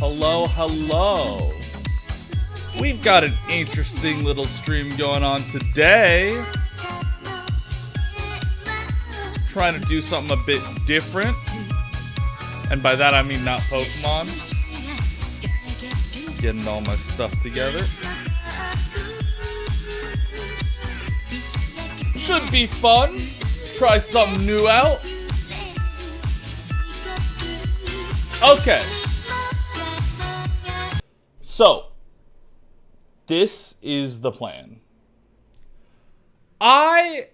hello, hello. We've got an interesting little stream going on today. Trying to do something a bit different. And by that I mean not Pokemon. Getting all my stuff together. Should be fun. Try something new out. Okay. So, this is the plan. I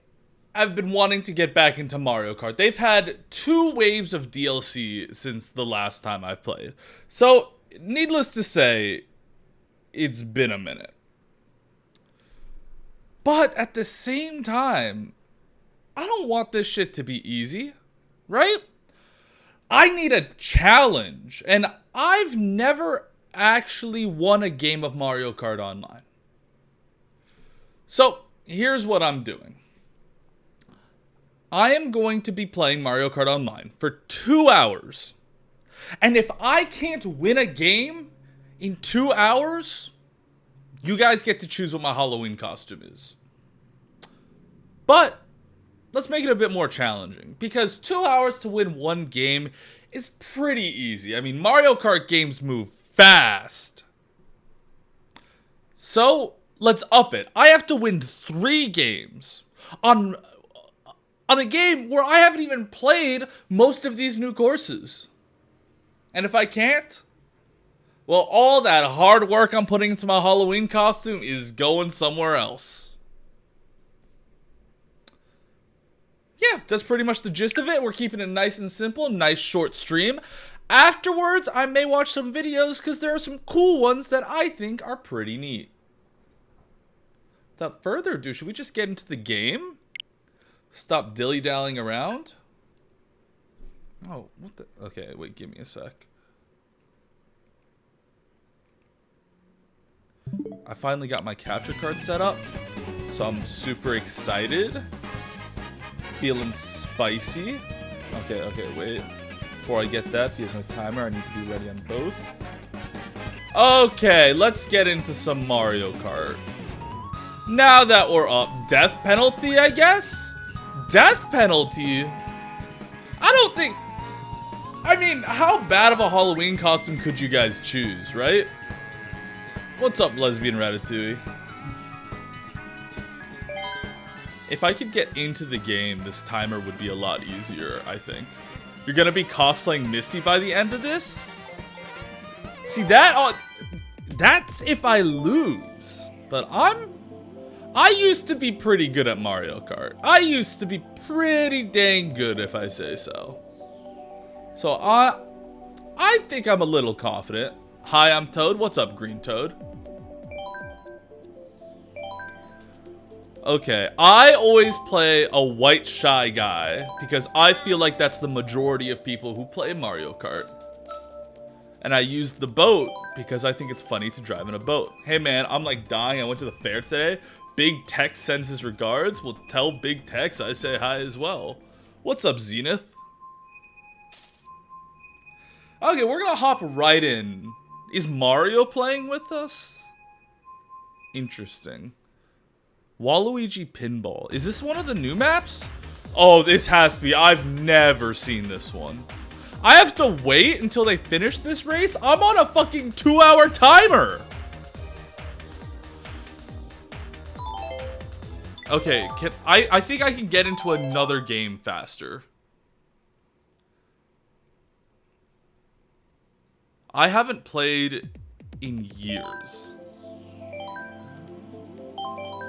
have been wanting to get back into Mario Kart. They've had 2 waves of DLC since the last time I played. So, needless to say, it's been a minute. But at the same time, I don't want this shit to be easy, right? I need a challenge, and I've never actually won a game of Mario Kart Online. So, here's what I'm doing. I am going to be playing Mario Kart Online for 2 hours. And if I can't win a game in 2 hours, you guys get to choose what my Halloween costume is. But let's make it a bit more challenging, because 2 hours to win one game is pretty easy. I mean, Mario Kart games move fast. So, let's up it. I have to win 3 games on a game where I haven't even played most of these new courses. And if I can't, well, all that hard work I'm putting into my Halloween costume is going somewhere else. Yeah, that's pretty much the gist of it. We're keeping it nice and simple, nice short stream. Afterwards, I may watch some videos because there are some cool ones that I think are pretty neat. Without further ado, should we just get into the game? Stop dilly-dallying around? Oh, what the? Okay, wait, give me a sec. I finally got my capture card set up, so I'm super excited. Feeling spicy. Okay, wait. Before I get that, here's my timer. I need to be ready on both. Okay, let's get into some Mario Kart. Now that we're up, death penalty, I guess? Death penalty? I mean, how bad of a Halloween costume could you guys choose, right? What's up, lesbian Ratatouille? If I could get into the game, this timer would be a lot easier, I think. You're gonna be cosplaying Misty by the end of this? See, that's if I lose. But I used to be pretty good at Mario Kart. I used to be pretty dang good, if I say so. So I think I'm a little confident. Hi, I'm Toad. What's up, Green Toad? Okay, I always play a white shy guy because I feel like that's the majority of people who play Mario Kart. And I use the boat because I think it's funny to drive in a boat. Hey man, I'm like dying. I went to the fair today. Big Tex sends his regards. Well, tell Big Tex I say hi as well. What's up, Zenith? Okay, we're gonna hop right in. Is Mario playing with us? Interesting. Waluigi Pinball. Is this one of the new maps? Oh, this has to be. I've never seen this one. I have to wait until they finish this race? I'm on a fucking 2-hour timer. Okay, I think I can get into another game faster. I haven't played in years.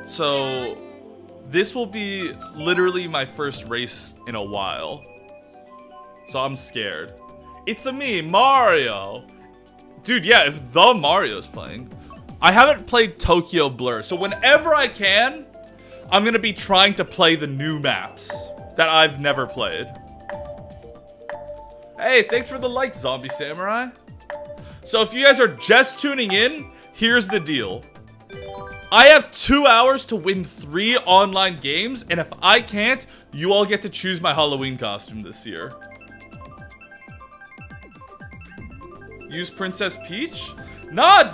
So, this will be literally my first race in a while. So I'm scared. It's me, Mario! Dude, yeah, if the Mario's playing. I haven't played Tokyo Blur, so whenever I can, I'm gonna be trying to play the new maps that I've never played. Hey, thanks for the like, Zombie Samurai. So if you guys are just tuning in, here's the deal. I have 2 hours to win 3 online games, and if I can't, you all get to choose my Halloween costume this year. Use Princess Peach? Nah,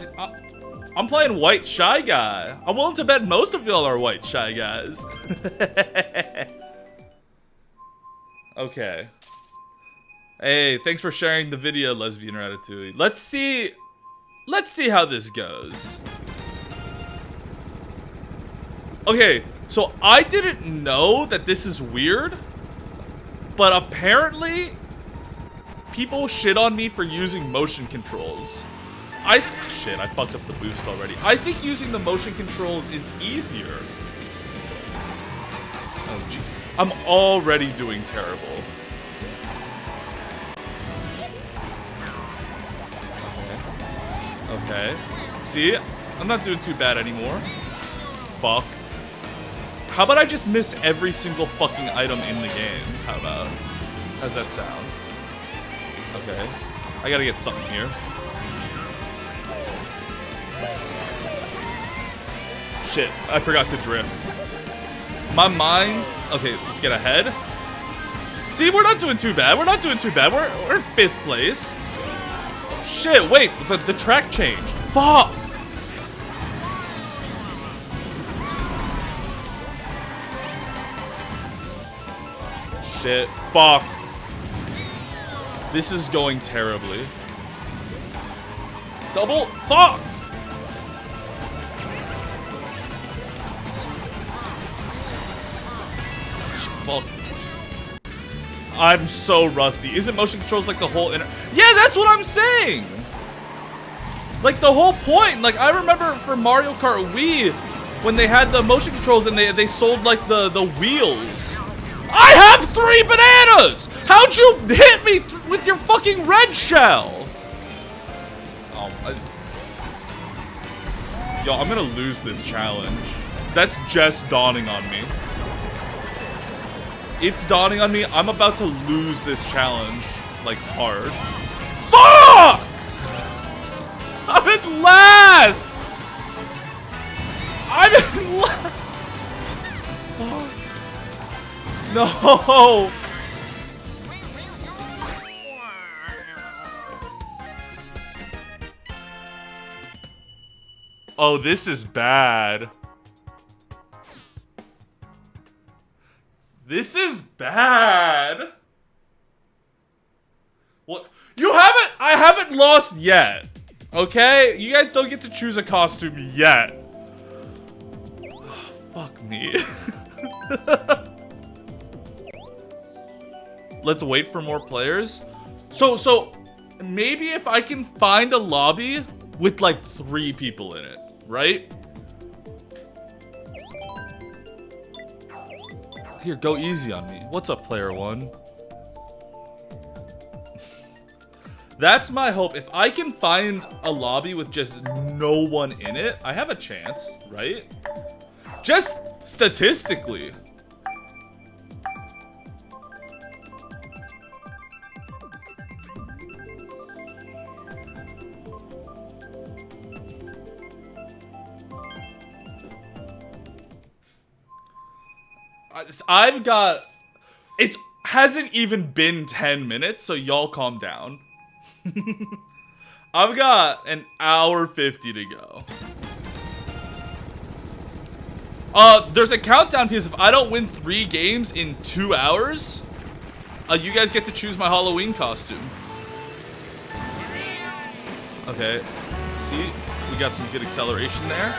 I'm playing White Shy Guy. I'm willing to bet most of y'all are White Shy Guys. Okay. Hey, thanks for sharing the video, Lesbian Ratatouille. Let's see how this goes. Okay, so I didn't know that this is weird, but apparently people shit on me for using motion controls. Shit, I fucked up the boost already. I think using the motion controls is easier. Oh, gee. I'm already doing terrible. Okay. See? I'm not doing too bad anymore. Fuck. How about I just miss every single fucking item in the game? How's that sound? Okay. I gotta get something here. Shit, I forgot to drift. My mind... Okay, let's get ahead. See, we're not doing too bad. We're not doing too bad. We're in 5th place. Shit, wait, the track changed. Fuck! Shit, fuck. This is going terribly. Double, fuck! Shit, fuck. I'm so rusty. Isn't motion controls like the whole Yeah, that's what I'm saying! Like, the whole point, like, I remember for Mario Kart Wii, when they had the motion controls and they sold, like, the wheels. I have 3 bananas! How'd you hit me with your fucking red shell? Oh, yo, I'm gonna lose this challenge. That's just dawning on me. It's dawning on me. I'm about to lose this challenge, like, hard. Fuck! I'm in last! I'm in last! Fuck. No! Oh, this is bad. This is bad. What? I haven't lost yet. Okay? You guys don't get to choose a costume yet. Oh, fuck me. Let's wait for more players. So maybe if I can find a lobby with like 3 people in it, right? Here, go easy on me. What's up, player 1? That's my hope. If I can find a lobby with just no one in it, I have a chance, right? Just statistically. I've got... It hasn't even been 10 minutes, so y'all calm down. I've got an hour 50 to go. There's a countdown piece. If I don't win 3 games in 2 hours, you guys get to choose my Halloween costume. Okay. See? We got some good acceleration there.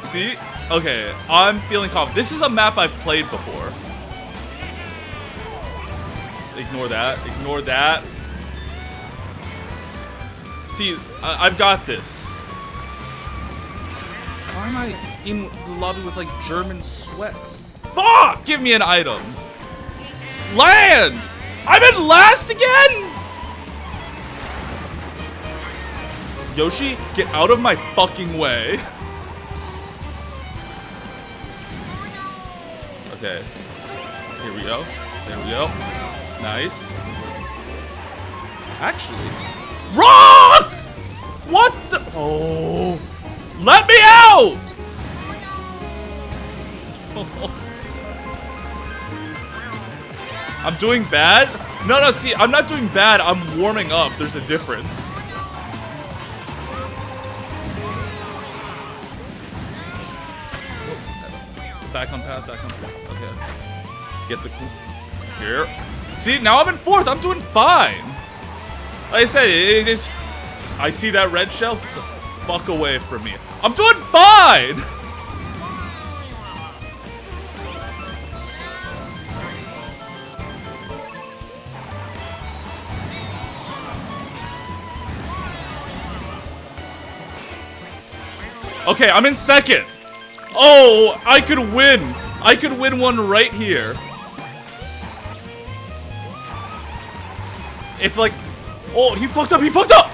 See? Okay, I'm feeling confident. This is a map I've played before. Ignore that. Ignore that. See, I've got this. Why am I in the lobby with, like, German sweats? Fuck! Give me an item. Land! I'm in last again? Yoshi, get out of my fucking way. Okay. Here we go. There we go. Nice. Actually. Rock! What the? Oh. Let me out! I'm doing bad? No, see, I'm not doing bad. I'm warming up. There's a difference. back on path, back on path. Okay. Get the here. See, now I'm in 4th. I'm doing fine. Like I said, it is. I see that red shell. Get the fuck away from me. I'm doing fine. Okay, I'm in 2nd. Oh, I could win. I could win one right here. If like, oh, he fucked up. He fucked up.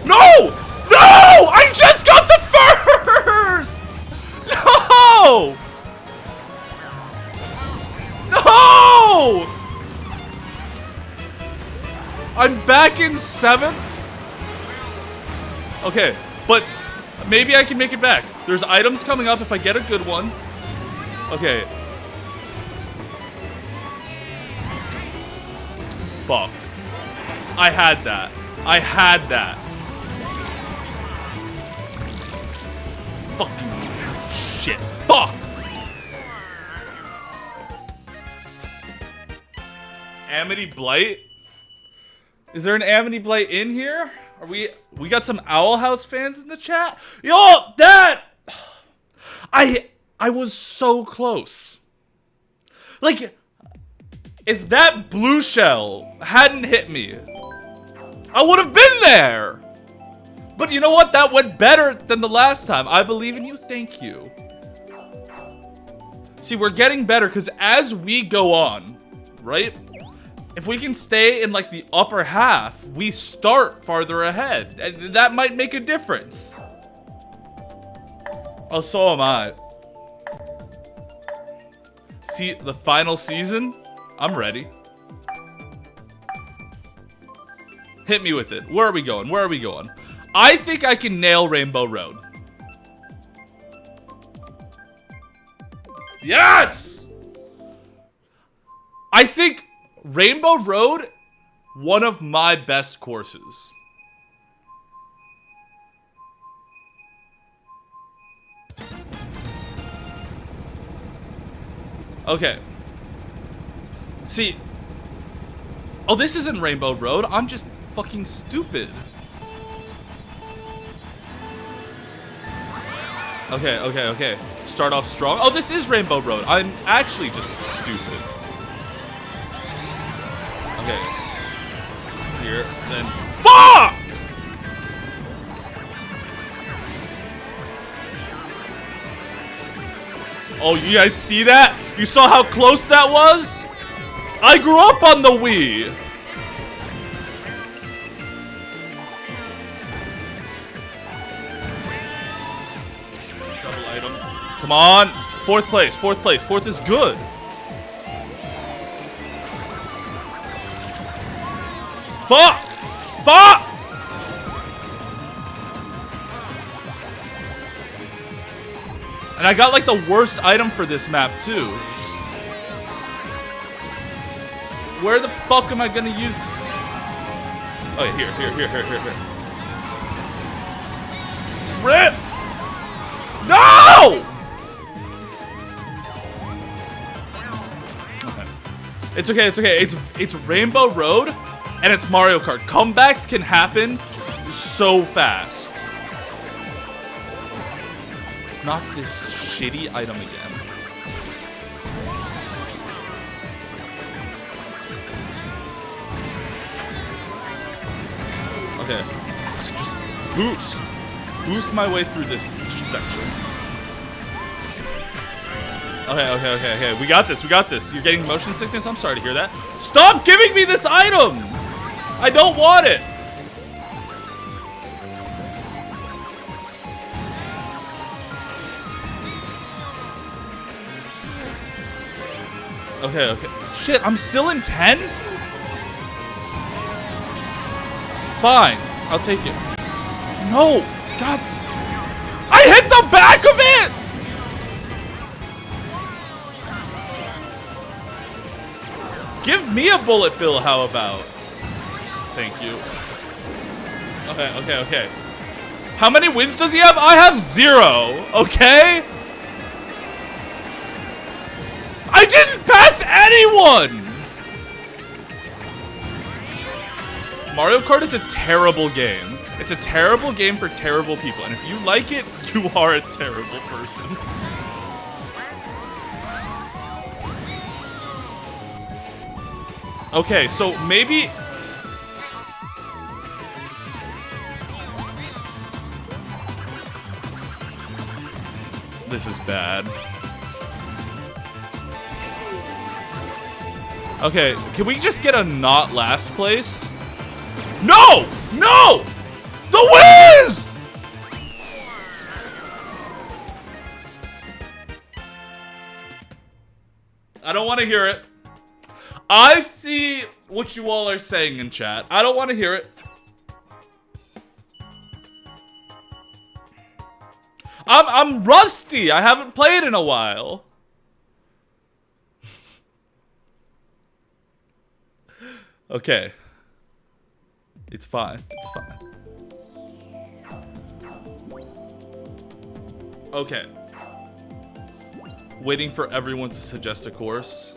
No! No! I just got to 1st! No! No! I'm back in 7th? Okay, but maybe I can make it back. There's items coming up if I get a good one. Okay. Fuck. I had that. I had that. Fucking shit. Fuck! Amity Blight? Is there an Amity Blight in here? Are we got some Owl House fans in the chat? Yo, that I was so close. Like, if that blue shell hadn't hit me, I would have been there. But you know what? That went better than the last time. I believe in you. Thank you. See, we're getting better because as we go on, right? If we can stay in like the upper half, we start farther ahead. And that might make a difference. Oh, so am I. See, the final season, I'm ready. Hit me with it. Where are we going? Where are we going? I think I can nail Rainbow Road. Yes! I think Rainbow Road, one of my best courses. Okay. See. Oh, this isn't Rainbow Road. I'm just fucking stupid. Okay, okay, okay. Start off strong. Oh, this is Rainbow Road. I'm actually just stupid. Okay. Here, then. Fuck! Oh, you guys see that? You saw how close that was? I grew up on the Wii. Double item. Come on. 4th place. 4th place. 4th is good. Fuck! Fuck! And I got like the worst item for this map too. Where the fuck am I gonna use? Oh, here. Rip! No! Okay. It's okay, it's okay. It's Rainbow Road and it's Mario Kart. Comebacks can happen so fast. Not this shitty item again. Okay, so just boost my way through this section. Okay. We got this. You're getting motion sickness? I'm sorry to hear that. Stop giving me this item! I don't want it! Okay. Shit, I'm still in 10? Fine, I'll take it. No! God! I hit the back of it! Give me a bullet bill, how about? Thank you. Okay. How many wins does he have? I have 0, okay? I didn't pass anyone! Mario Kart is a terrible game. It's a terrible game for terrible people, and if you like it, you are a terrible person. Okay, so maybe... This is bad. Okay, can we just get a not last place? No! No! The Wiz! I don't want to hear it. I see what you all are saying in chat. I don't want to hear it. I'm rusty. I haven't played in a while. Okay. It's fine. It's fine. Okay. Waiting for everyone to suggest a course.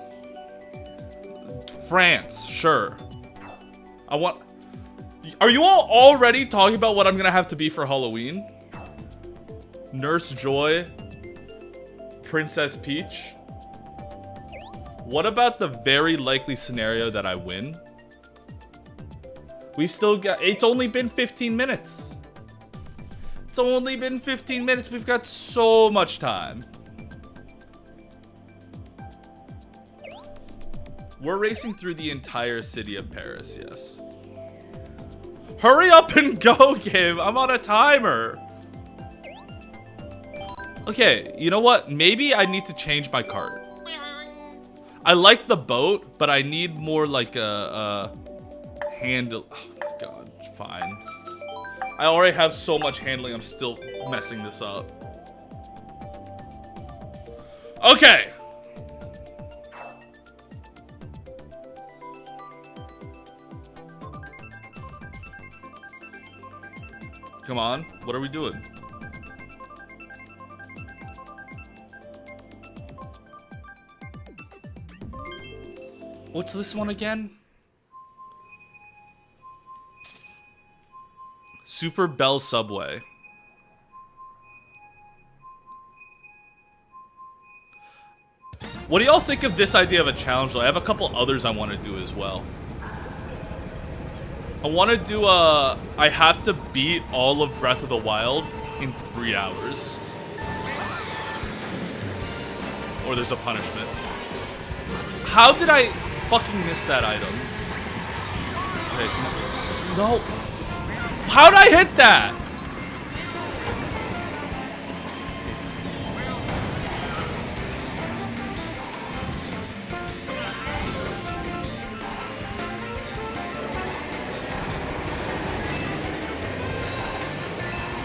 France, sure. I want... Are you all already talking about what I'm gonna have to be for Halloween? Nurse Joy? Princess Peach? What about the very likely scenario that I win? We've still got... It's only been 15 minutes. It's only been 15 minutes. We've got so much time. We're racing through the entire city of Paris, yes. Hurry up and go, game. I'm on a timer. Okay, you know what? Maybe I need to change my cart. I like the boat, but I need more like a handle. Oh my god, fine. I already have so much handling, I'm still messing this up. Okay. Come on, what are we doing? What's this one again? Super Bell Subway. What do y'all think of this idea of a challenge? I have a couple others I want to do as well. I want to do I have to beat all of Breath of the Wild in 3 hours. Or there's a punishment. How did I fucking miss that item? Okay, come on. No. How'd I hit that?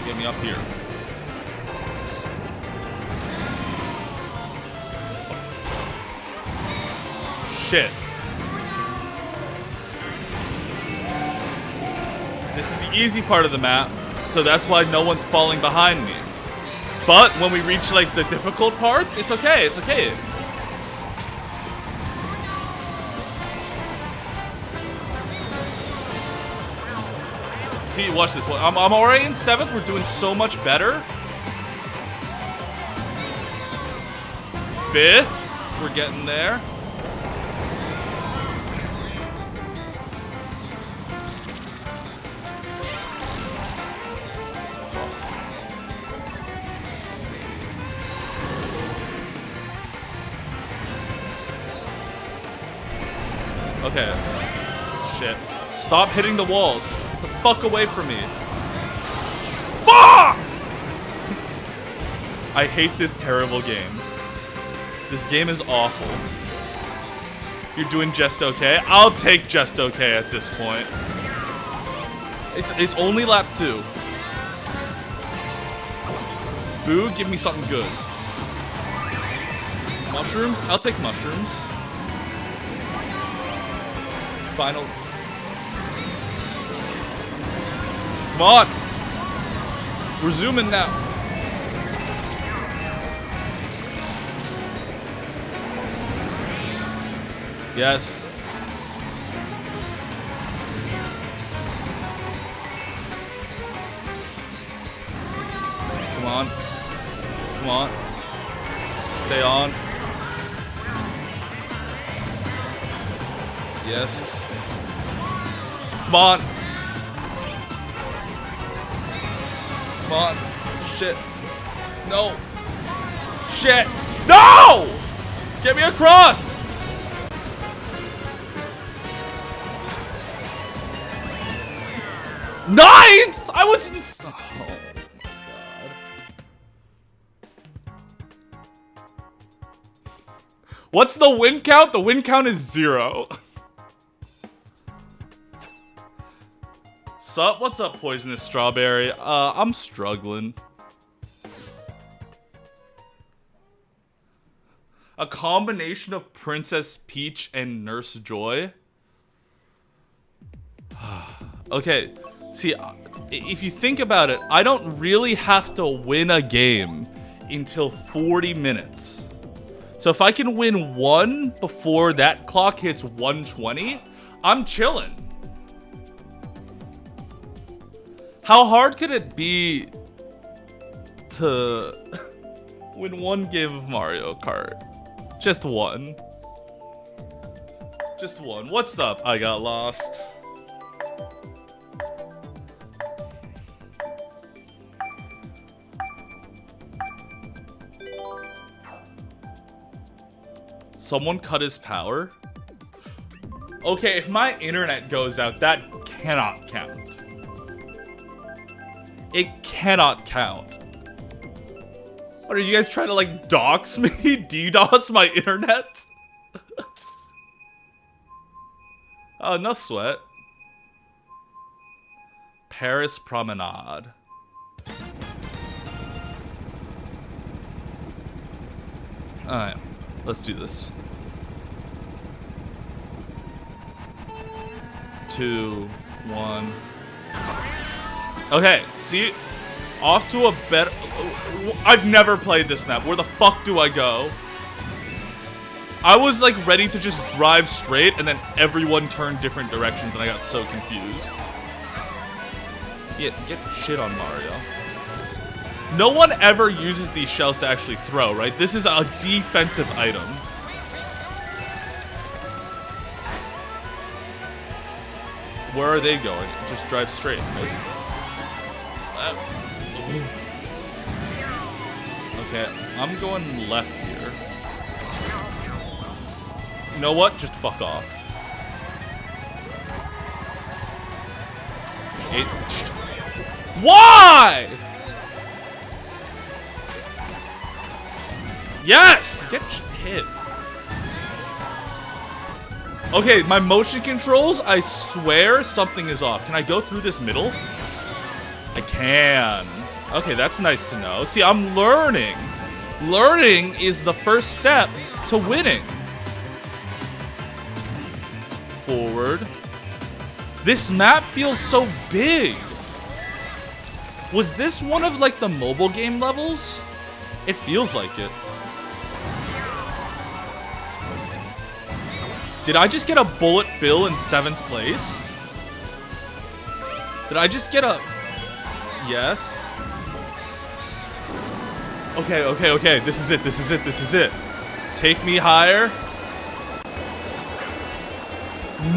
Get me up here. Shit. This is the easy part of the map, so that's why no one's falling behind me. But when we reach like the difficult parts, it's okay, it's okay. See, watch this. I'm already in 7th, we're doing so much better. 5th, we're getting there. Okay. Shit. Stop hitting the walls. Get the fuck away from me. Fuck! I hate this terrible game. This game is awful. You're doing just okay? I'll take just okay at this point. It's only lap 2. Boo, give me something good. Mushrooms? I'll take mushrooms. Final. Come on! We're zooming now. Yes. Come on. Come on. Stay on. Yes. Come on. Come on. Shit. No. Shit. No! Get me across! Ninth! I was in... Oh my god. What's the win count? The win count is 0. Sup? What's up, Poisonous Strawberry? I'm struggling. A combination of Princess Peach and Nurse Joy? Okay, see, if you think about it, I don't really have to win a game until 40 minutes. So if I can win one before that clock hits 120, I'm chilling. How hard could it be to win one game of Mario Kart? Just one. Just one. What's up? I got lost. Someone cut his power? Okay, if my internet goes out, that cannot count. It cannot count. What, are you guys trying to, like, dox me? DDoS my internet? Oh, no sweat. Paris Promenade. Alright, let's do this. 2, 1. Okay, see? Off to a better... I've never played this map. Where the fuck do I go? I was like ready to just drive straight and then everyone turned different directions and I got so confused. Yeah, get shit on Mario. No one ever uses these shells to actually throw, right? This is a defensive item. Where are they going? Just drive straight, right? Okay, I'm going left here. You know what? Just fuck off. Why? Yes! Get hit. Okay, my motion controls, I swear something is off. Can I go through this middle? I can. Okay, that's nice to know. See, I'm learning. Learning is the first step to winning. Forward. This map feels so big. Was this one of, like, the mobile game levels? It feels like it. Did I just get a bullet bill in 7th place? Did I just get a... Yes. Okay, okay, okay. This is it, this is it, this is it. Take me higher.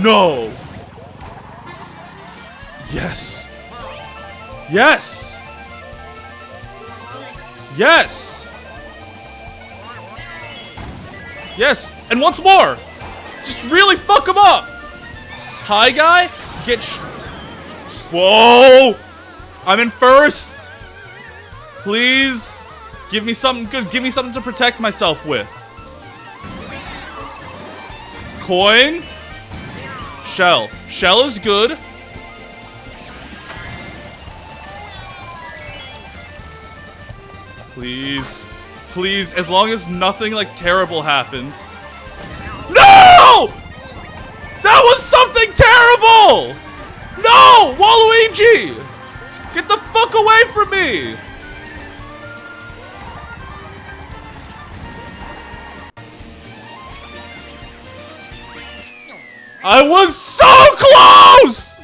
No. Yes. Yes. Yes. Yes. And once more. Just really fuck him up. Hi, guy. Get Whoa. I'm in first. Please. Give me something good. Give me something to protect myself with. Coin. Shell. Shell is good. Please. Please, as long as nothing, like, terrible happens. No! That was something terrible! No! Waluigi! Get the fuck away from me! I was so close!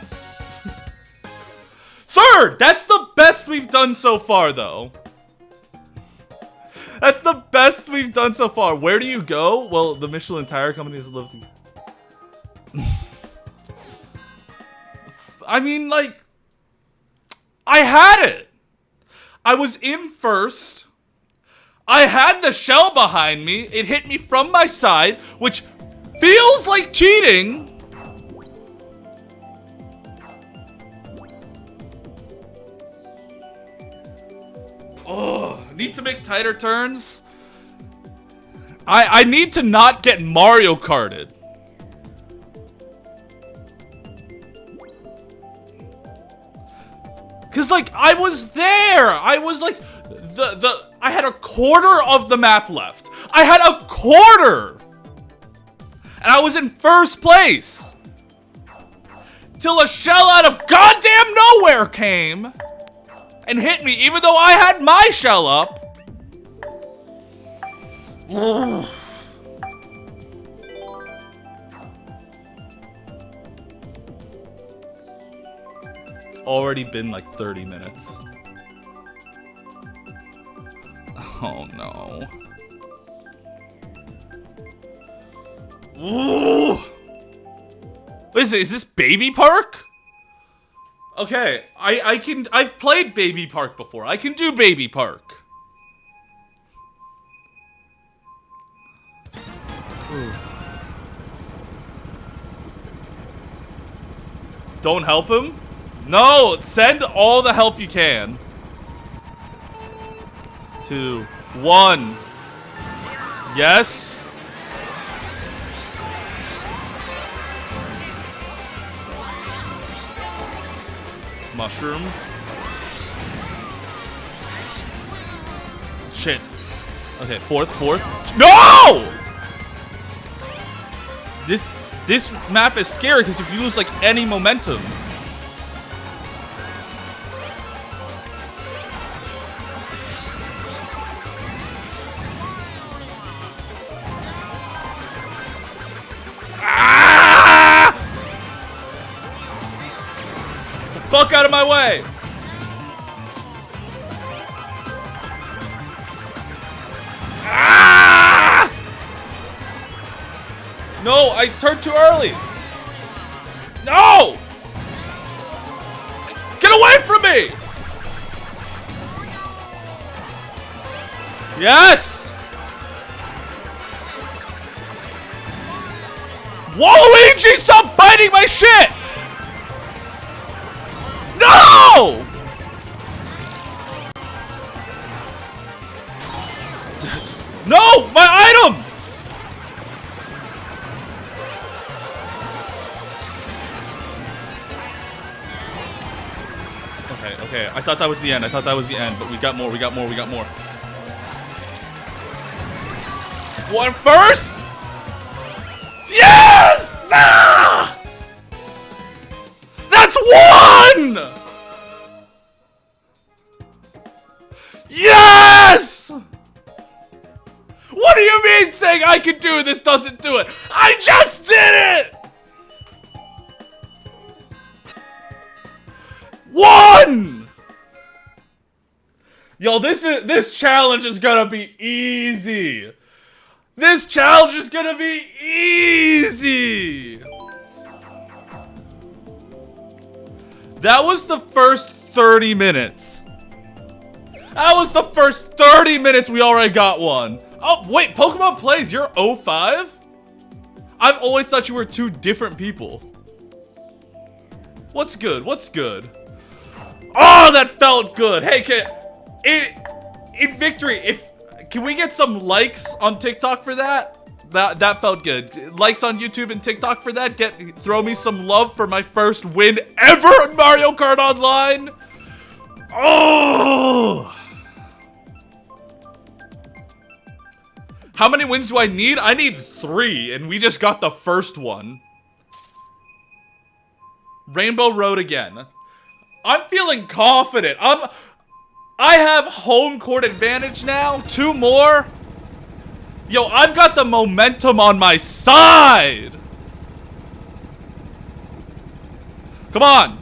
Third! That's the best we've done so far, though. That's the best we've done so far. Where do you go? Well, the Michelin Tire Company is living. I mean, like, I had it. I was in first. I had the shell behind me. It hit me from my side, which feels like cheating. Oh, need to make tighter turns. I need to not get Mario Karted. Cause like I was there. I was like I had a quarter of the map left. I had a quarter. And I was in first place. Till a shell out of goddamn nowhere came and hit me, even though I had my shell up. It's already been like 30 minutes. Oh no. Ooh. What is it? Is this Baby Park? Okay, I've played Baby Park before. I can do Baby Park. Ooh. Don't help him? No, send all the help you can. 2, 1. Yes. Mushroom. Shit. Okay, fourth. No! This map is scary because if you lose like any momentum. Fuck out of my way! Ah! No, I turned too early. No! Get away from me! Yes! Waluigi, stop biting my shit! No! Yes. No! My item! Okay. I thought that was the end. But we got more. One first! Yes! Ah! That's one! Yes! What do you mean saying I can do this doesn't do it? I just did it! One! Yo, this challenge is gonna be easy. This challenge is gonna be easy. That was the first 30 minutes. That was the first 30 minutes, we already got one. Oh, wait, Pokemon Plays, you're 05? I've always thought you were two different people. What's good? Oh, that felt good. Hey, in victory, can we get some likes on TikTok for that? That felt good. Likes on YouTube and TikTok for that. Throw me some love for my first win ever in Mario Kart Online. Oh! How many wins do I need? I need 3, and we just got the first one. Rainbow Road again. I'm feeling confident. I have home court advantage now. 2 more. Yo, I've got the momentum on my side. Come on.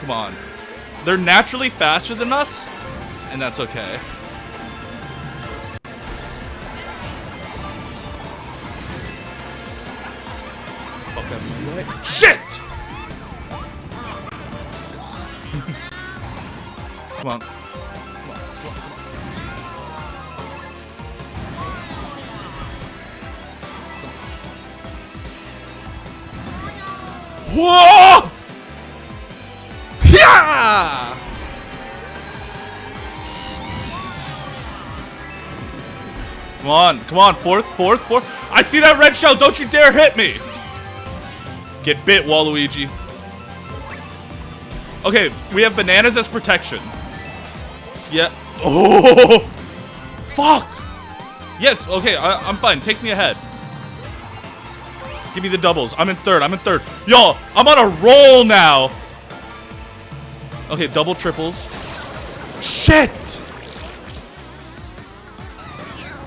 Come on. They're naturally faster than us, and that's okay. Shit! Come on. Whoa! Yeah! Come on, fourth. I see that red shell, don't you dare hit me! Get bit, Waluigi. Okay, we have bananas as protection. Yeah. Oh! Fuck! Yes, okay, I'm fine. Take me ahead. Give me the doubles. I'm in third. Yo, I'm on a roll now. Okay, double triples. Shit!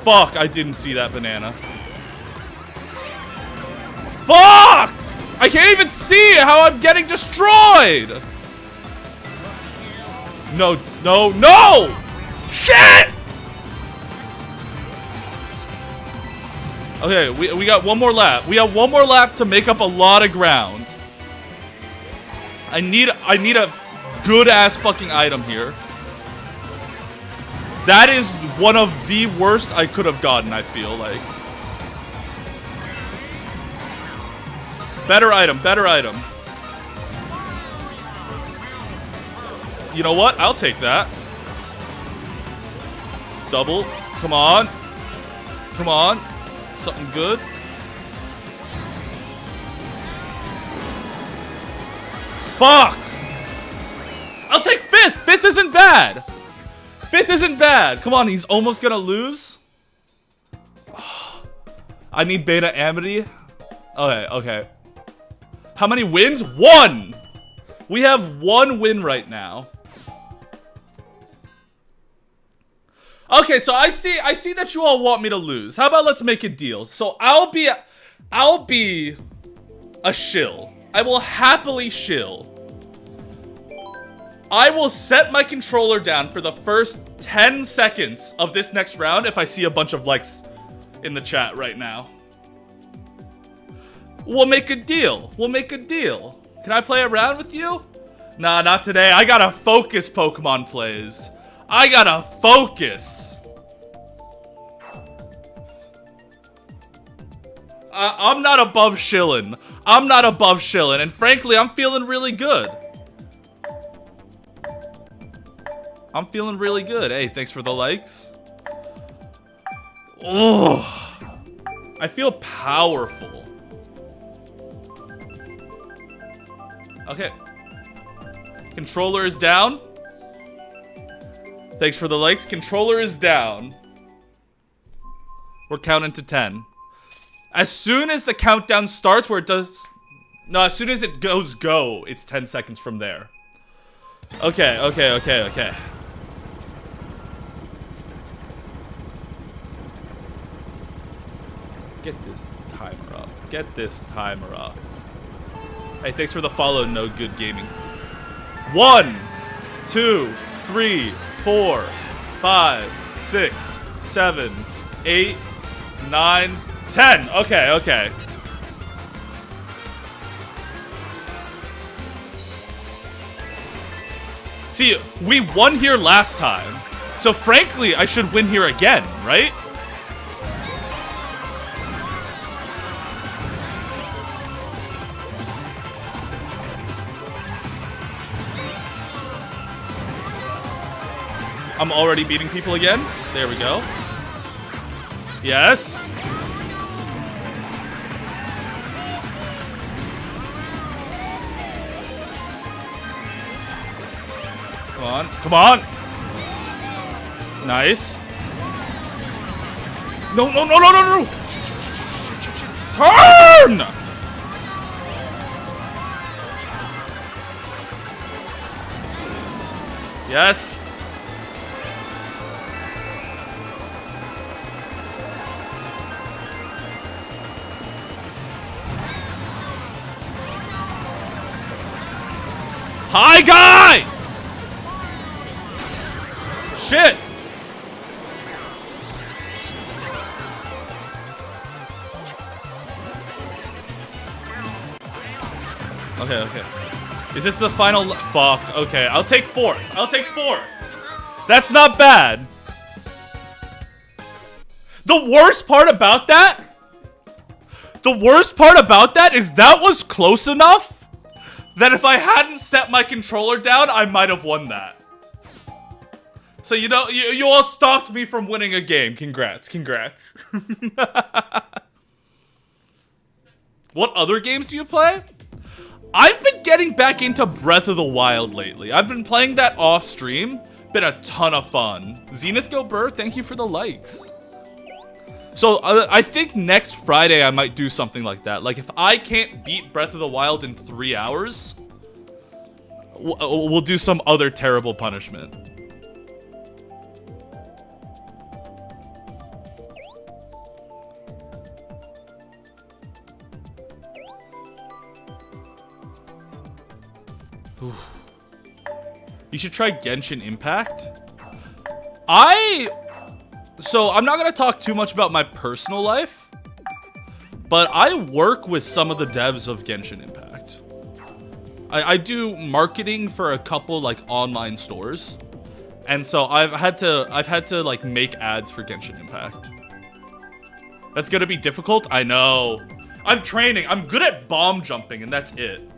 Fuck, I didn't see that banana. Fuck! I can't even see how I'm getting destroyed! No! Shit! Okay, we got one more lap. We have one more lap to make up a lot of ground. I need a good-ass fucking item here. That is one of the worst I could have gotten, I feel like. Better item. You know what? I'll take that. Double. Come on. Something good. Fuck! I'll take 5th! 5th isn't bad! Come on, he's almost gonna lose. I need Beta Amity. Okay. How many wins? 1! We have 1 win right now. Okay, so I see that you all want me to lose. How about let's make a deal? So I'll be a shill. I will happily shill. I will set my controller down for the first 10 seconds of this next round if I see a bunch of likes in the chat right now. We'll make a deal. Can I play around with you? Nah, not today. I gotta focus Pokemon plays. I gotta focus. I'm not above shilling. And frankly, I'm feeling really good. Hey, thanks for the likes. Oh, I feel powerful. Okay. Controller is down. Thanks for the likes. Controller is down. We're counting to 10. As soon as the countdown starts, where it does... No, as soon as it goes go, it's 10 seconds from there. Okay. Get this timer up. Hey, thanks for the follow, No Good Gaming. 1, 2, 3, 4, 5, 6, 7, 8, 9, 10. Okay. See, we won here last time. So frankly, I should win here again, right? I'm already beating people again. There we go. Yes. Come on. Nice. No. Turn! Yes. Hi, guy! Shit! Okay, okay. Is this the final? Fuck. Okay, I'll take fourth. I'll take fourth. That's not bad. The worst part about that? The worst part about that is that was close enough that if I hadn't set my controller down, I might have won that. So you know, you all stopped me from winning a game. Congrats, congrats. What other games do you play? I've been getting back into Breath of the Wild lately. I've been playing that off stream. Been a ton of fun. Zenith Go Burr, thank you for the likes. So I think next Friday I might do something like that. Like if I can't beat Breath of the Wild in 3 hours, we'll do some other terrible punishment. Oof. You should try Genshin Impact. So I'm not gonna talk too much about my personal life, but I work with some of the devs of Genshin Impact. I do marketing for a couple like online stores, and so I've had to like make ads for Genshin Impact. That's gonna be difficult, I know. I'm training. I'm good at bomb jumping, and that's it.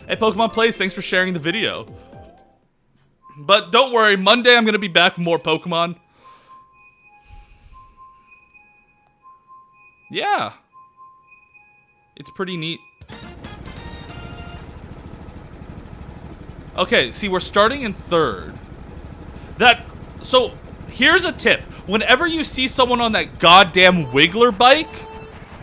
Hey, Pokemon Plays, thanks for sharing the video. But don't worry, Monday I'm gonna be back with more Pokemon. Yeah. It's pretty neat. Okay, see, we're starting in third. So, here's a tip. Whenever you see someone on that goddamn Wiggler bike,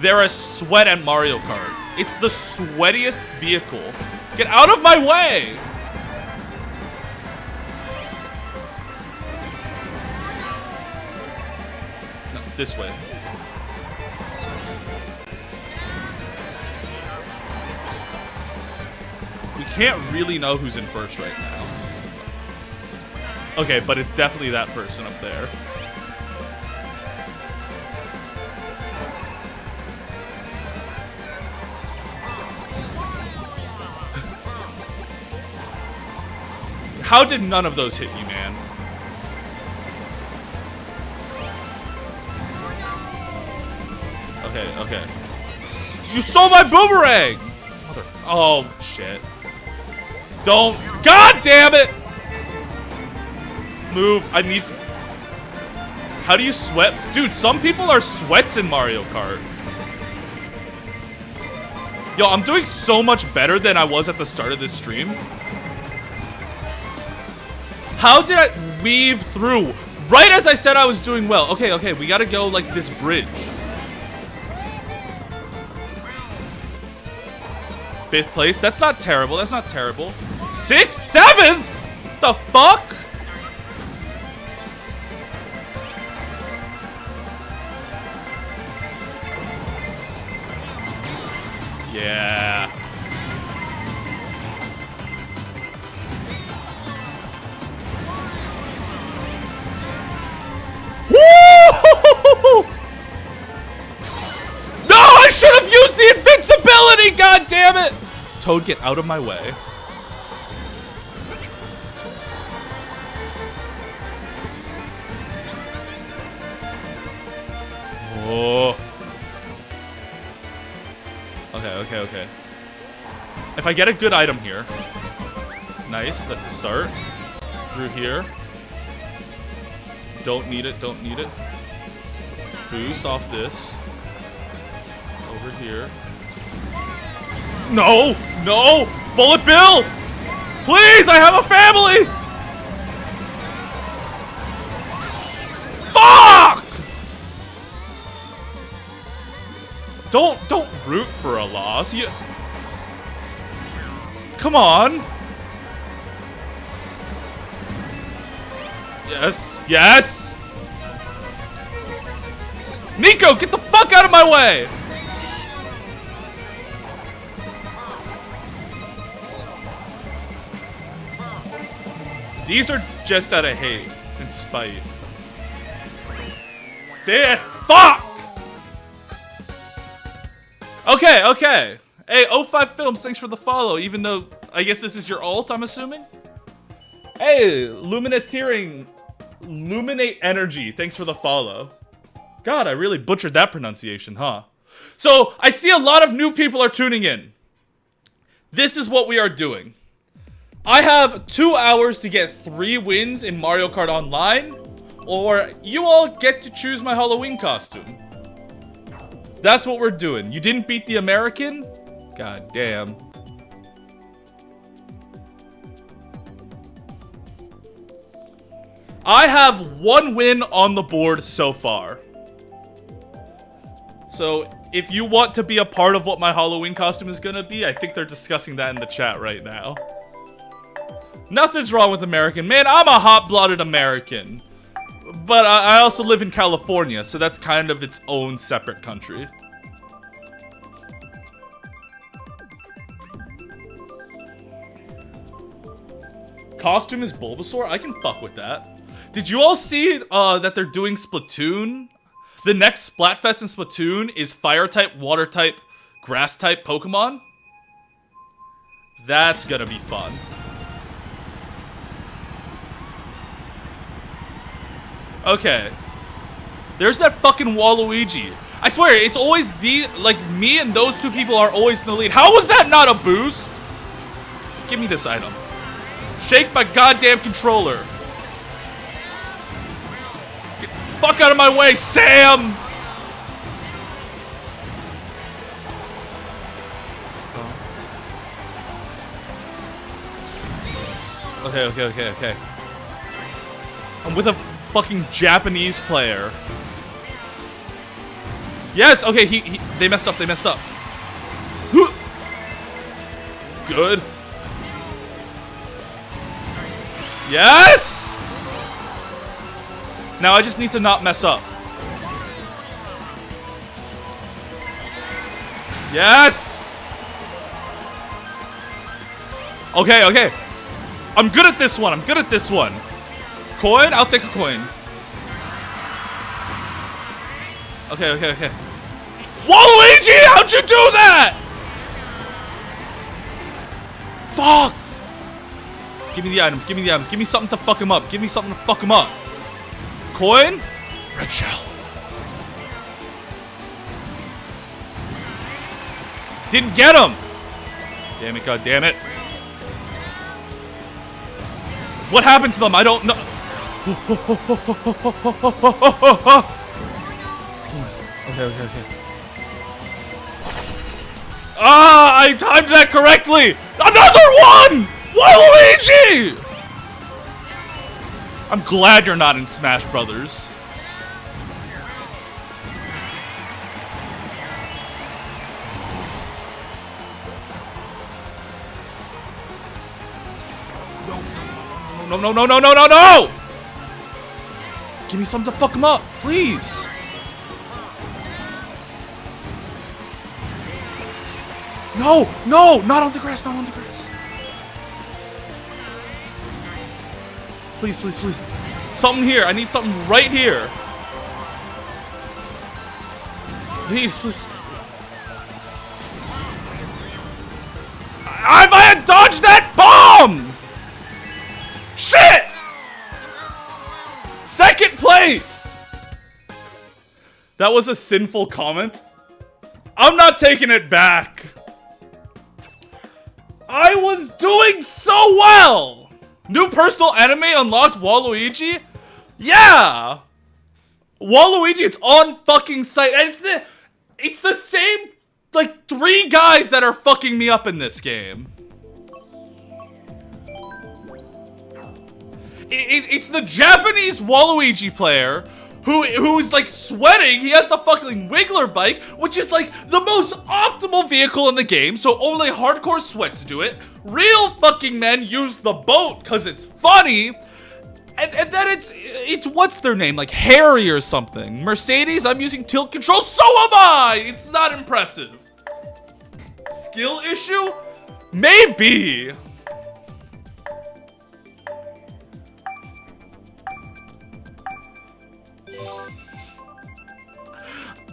they're a sweat at Mario Kart. It's the sweatiest vehicle. Get out of my way! No, this way. We can't really know who's in first right now. Okay, but it's definitely that person up there. How did none of those hit you, man? Okay, okay. You stole my boomerang! Mother... Oh, shit. Don't... God damn it! Move. I need... How do you sweat? Dude, some people are sweats in Mario Kart. Yo, I'm doing so much better than I was at the start of this stream. How did I weave through? Right as I said I was doing well. Okay, okay, we gotta go like this bridge. 5th place? That's not terrible, that's not terrible. 6th? 7th? The fuck? Yeah. Woo! No, I should have used the invincibility, god damn it! Toad, get out of my way. Oh. Okay, okay, okay. If I get a good item here. Nice, that's the start. Through here. Don't need it, don't need it. Boost off this. Over here. No! No! Bullet Bill! Please, I have a family! Fuck! Don't root for a loss. You... Come on. Yes. Yes. Nico, get the fuck out of my way. These are just out of hate and spite. Fuck! Okay, okay. Hey, O5 Films, thanks for the follow, even though I guess this is your ult, I'm assuming? Hey, Luminate Energy, thanks for the follow. God, I really butchered that pronunciation, huh? So, I see a lot of new people are tuning in. This is what we are doing. I have 2 hours to get 3 wins in Mario Kart Online, or you all get to choose my Halloween costume. That's what we're doing. You didn't beat the American? God damn. I have 1 win on the board so far. So, if you want to be a part of what my Halloween costume is gonna be, I think they're discussing that in the chat right now. Nothing's wrong with American. Man, I'm a hot-blooded American. But I also live in California, so that's kind of its own separate country. Costume is Bulbasaur? I can fuck with that. Did you all see that they're doing Splatoon? The next Splatfest in Splatoon is Fire-type, Water-type, Grass-type Pokemon? That's gonna be fun. Okay. There's that fucking Waluigi. I swear, it's always like, me and those 2 people are always in the lead. How was that not a boost? Give me this item. Shake my goddamn controller. Get the fuck out of my way, Sam! Okay. I'm with a fucking Japanese player. Yes, okay, they messed up, Good. Yes! Now I just need to not mess up. Yes! Okay. I'm good at this one, Coin? I'll take a coin. Okay. Waluigi, how'd you do that? Fuck! Give me the items. Give me something to fuck him up. Coin? Red shell. Didn't get him! Damn it, god damn it. What happened to them? I don't know. Okay. Ah, I timed that correctly! Another one! Waluigi! I'm glad you're not in Smash Brothers. No! Give me something to fuck him up, please. No, not on the grass. Please. Something here. I need something right here. Please. I had dodged that bomb! Shit! Second place! That was a sinful comment. I'm not taking it back. I was doing so well! New personal enemy unlocked, Waluigi? Yeah! Waluigi, it's on fucking site. And it's the same, like, 3 guys that are fucking me up in this game. It's the Japanese Waluigi player who's like sweating. He has the fucking Wiggler bike, which is like the most optimal vehicle in the game, so only hardcore sweats do it. Real fucking men use the boat because it's funny. And then it's what's their name? Like Harry or something. Mercedes, I'm using tilt control, so am I! It's not impressive. Skill issue? Maybe.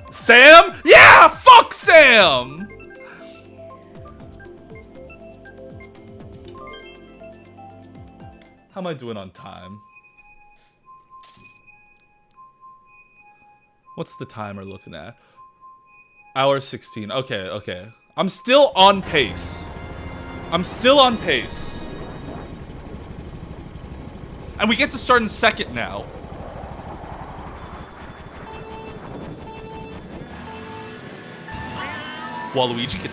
Sam? Yeah, fuck Sam! How am I doing on time? What's the timer looking at? Hour 16. Okay, okay. I'm still on pace. I'm still on pace. And we get to start in second now. Waluigi get...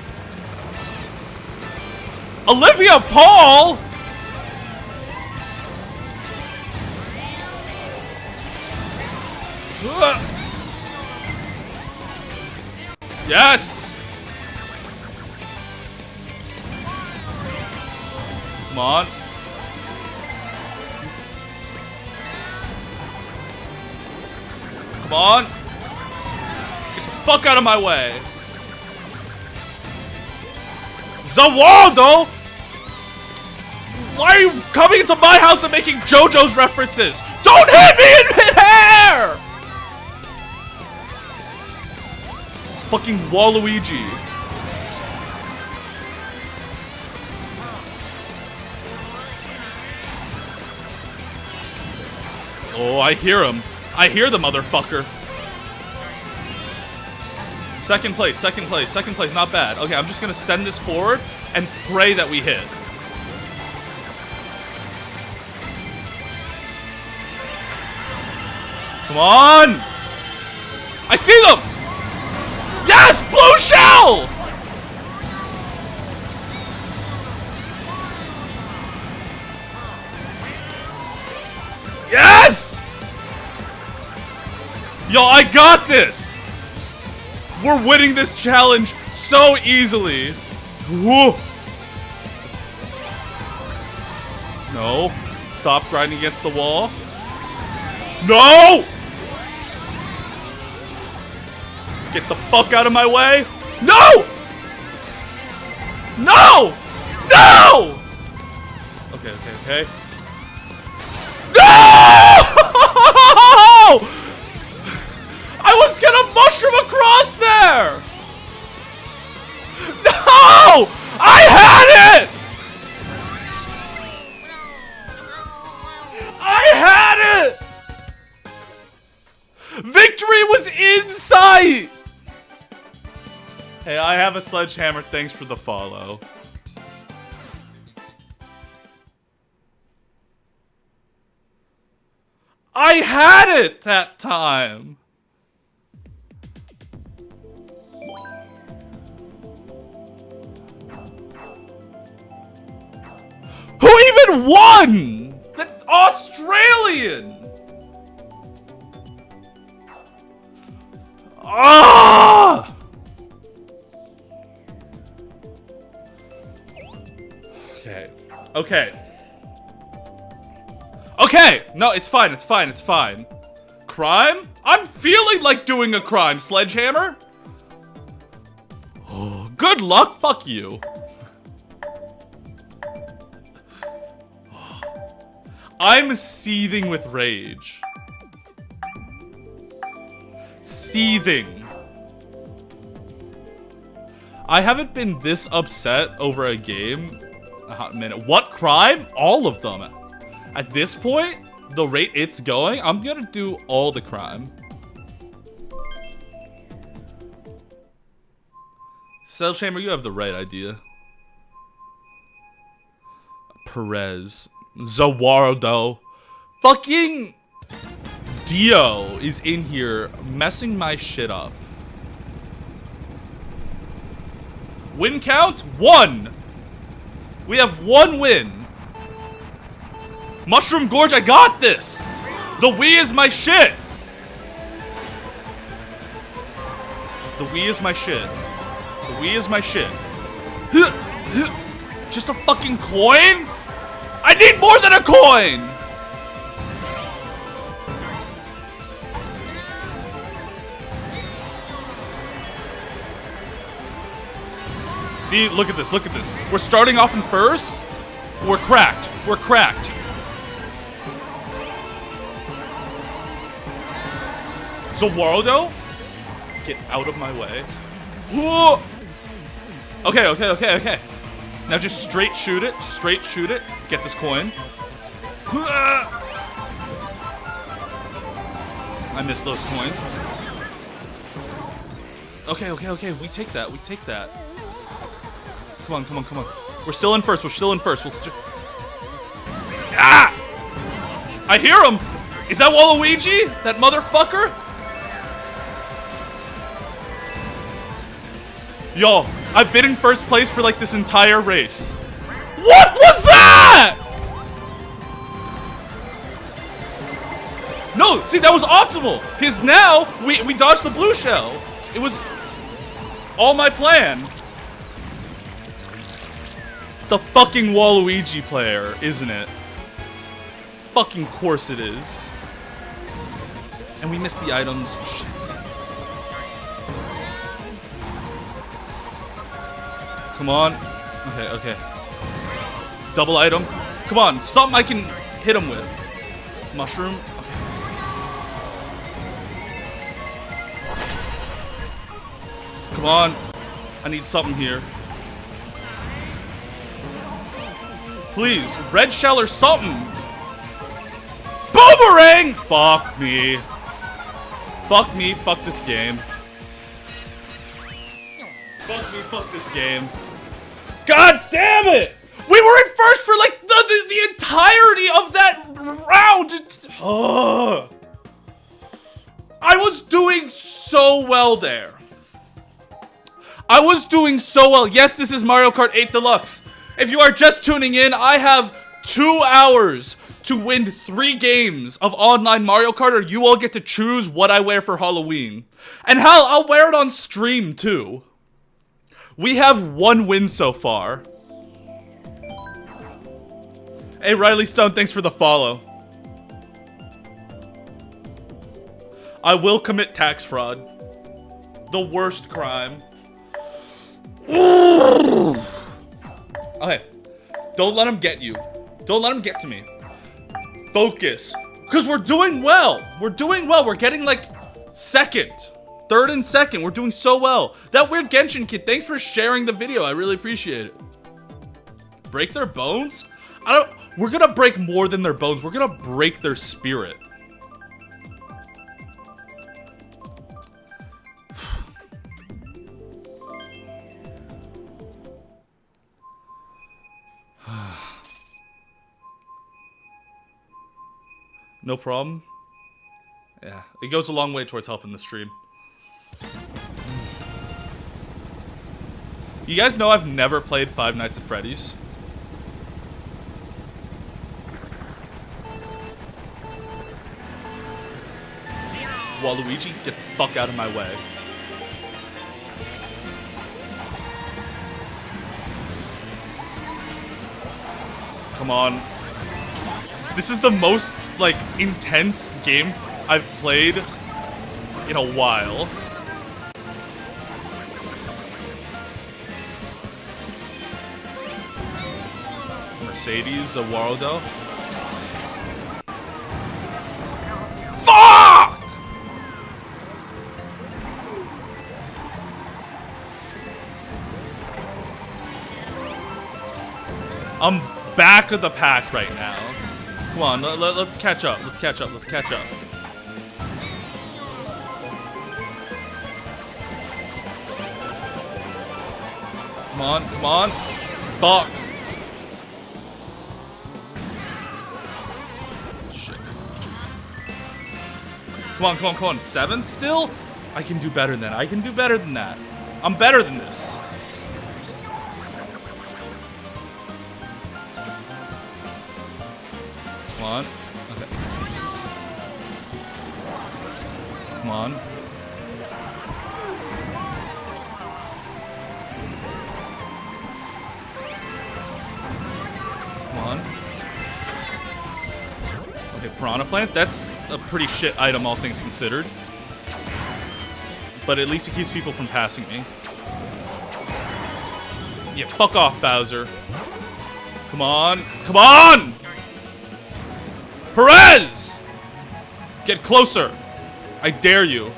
Olivia Paul! Yes! Come on. Come on. Get the fuck out of my way. Zawaldo! Why are you coming into my house and making JoJo's references? Don't hit me in midair! Fucking Waluigi. Oh, I hear him. I hear the motherfucker. Second place, second place, second place. Not bad. Okay, I'm just gonna send this forward and pray that we hit. Come on! I see them! Yes! Blue shell! Yes! Yo, I got this! We're winning this challenge so easily. Whoa. No. Stop grinding against the wall. No! Get the fuck out of my way. No! No! No! Okay, okay, okay. No! I was gonna mushroom across there! No! I had it! I had it! Victory was in sight! Hey, I have a sledgehammer. Thanks for the follow. I had it that time! Who even won? The Australian! Ah! Okay. Okay. Okay! No, it's fine, it's fine, it's fine. Crime? I'm feeling like doing a crime, Sledgehammer! Oh, good luck, fuck you. I'm seething with rage. Seething. I haven't been this upset over a game a hot minute. What crime? All of them. At this point, the rate it's going, I'm gonna do all the crime. Sledgehammer, you have the right idea. Perez. Zawardo. Fucking Dio is in here messing my shit up. Win count? 1. We have 1 win. Mushroom Gorge, I got this. The Wii is my shit. The Wii is my shit. The Wii is my shit. Just a fucking coin? I need more than a coin! See, look at this, look at this. We're starting off in first. We're cracked. We're cracked. So Waldo, get out of my way. Whoa. Okay, okay, okay, okay. Now just straight shoot it. Straight shoot it. Get this coin. I missed those coins. Okay, okay, okay. We take that. We take that. Come on, come on, come on. We're still in first. We're still in first. Ah! I hear him. Is that Waluigi? That motherfucker? Yo, I've been in first place for like this entire race. What was that? No, see, that was optimal. Because now we dodged the blue shell. It was all my plan. It's the fucking Waluigi player, isn't it? Fucking course it is. And we missed the items. Shit. Come on. Okay, okay. Double item. Come on, something I can hit him with. Mushroom. Okay. Come on. I need something here. Please, red shell or something. Boomerang! Fuck me. Fuck me, fuck this game. Fuck me, fuck this game. God damn it! We were in first for like the entirety of that round. I was doing so well there. I was doing so well. Yes, this is Mario Kart 8 Deluxe. If you are just tuning in, I have 2 hours to win 3 games of online Mario Kart, or you all get to choose what I wear for Halloween. And hell, I'll wear it on stream too. We have 1 win so far. Hey, Riley Stone, thanks for the follow. I will commit tax fraud. The worst crime. Okay. Don't let him get you. Don't let him get to me. Focus. Because we're doing well. We're doing well. We're getting like second. Third and second. We're doing so well. That weird Genshin kid, thanks for sharing the video. I really appreciate it. Break their bones? We're gonna break more than their bones. We're gonna break their spirit. No problem. Yeah, it goes a long way towards helping the stream. You guys know I've never played Five Nights at Freddy's. Waluigi, get the fuck out of my way. Come on. This is the most, like, intense game I've played in a while. Mercedes, Waldo. Fuck! I'm back of the pack right now. Come on, let's catch up. Let's catch up. Let's catch up. Come on, come on. Fuck. Shit. Come on, come on, come on. 7 still? I can do better than that. I can do better than that. I'm better than this. Come on. Okay. Come on. Come on. Okay, Piranha Plant. That's a pretty shit item, all things considered. But at least it keeps people from passing me. Yeah, fuck off, Bowser. Come on. Come on! Perez! Get closer. I dare you.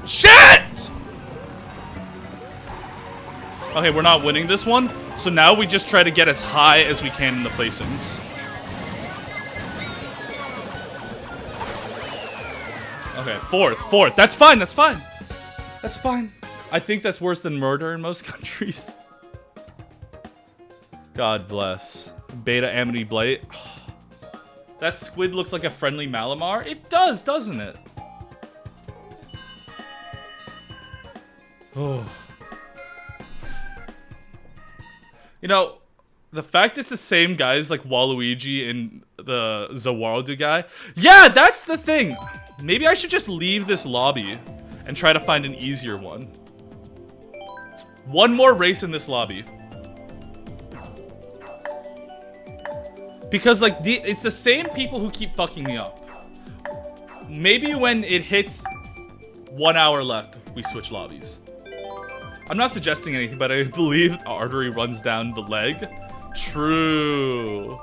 Shit! Okay, we're not winning this one, so now we just try to get as high as we can in the placings. Okay, fourth. That's fine, that's fine. That's fine. I think that's worse than murder in most countries. God bless. Beta Amity Blight. That squid looks like a friendly Malamar. It does, doesn't it? Oh. You know, the fact it's the same guys like Waluigi and the Zawarudu guy. Yeah, that's the thing. Maybe I should just leave this lobby and try to find an easier one. One more race in this lobby. Because, like, it's the same people who keep fucking me up. Maybe when it hits 1 hour left, we switch lobbies. I'm not suggesting anything, but I believe the artery runs down the leg. True.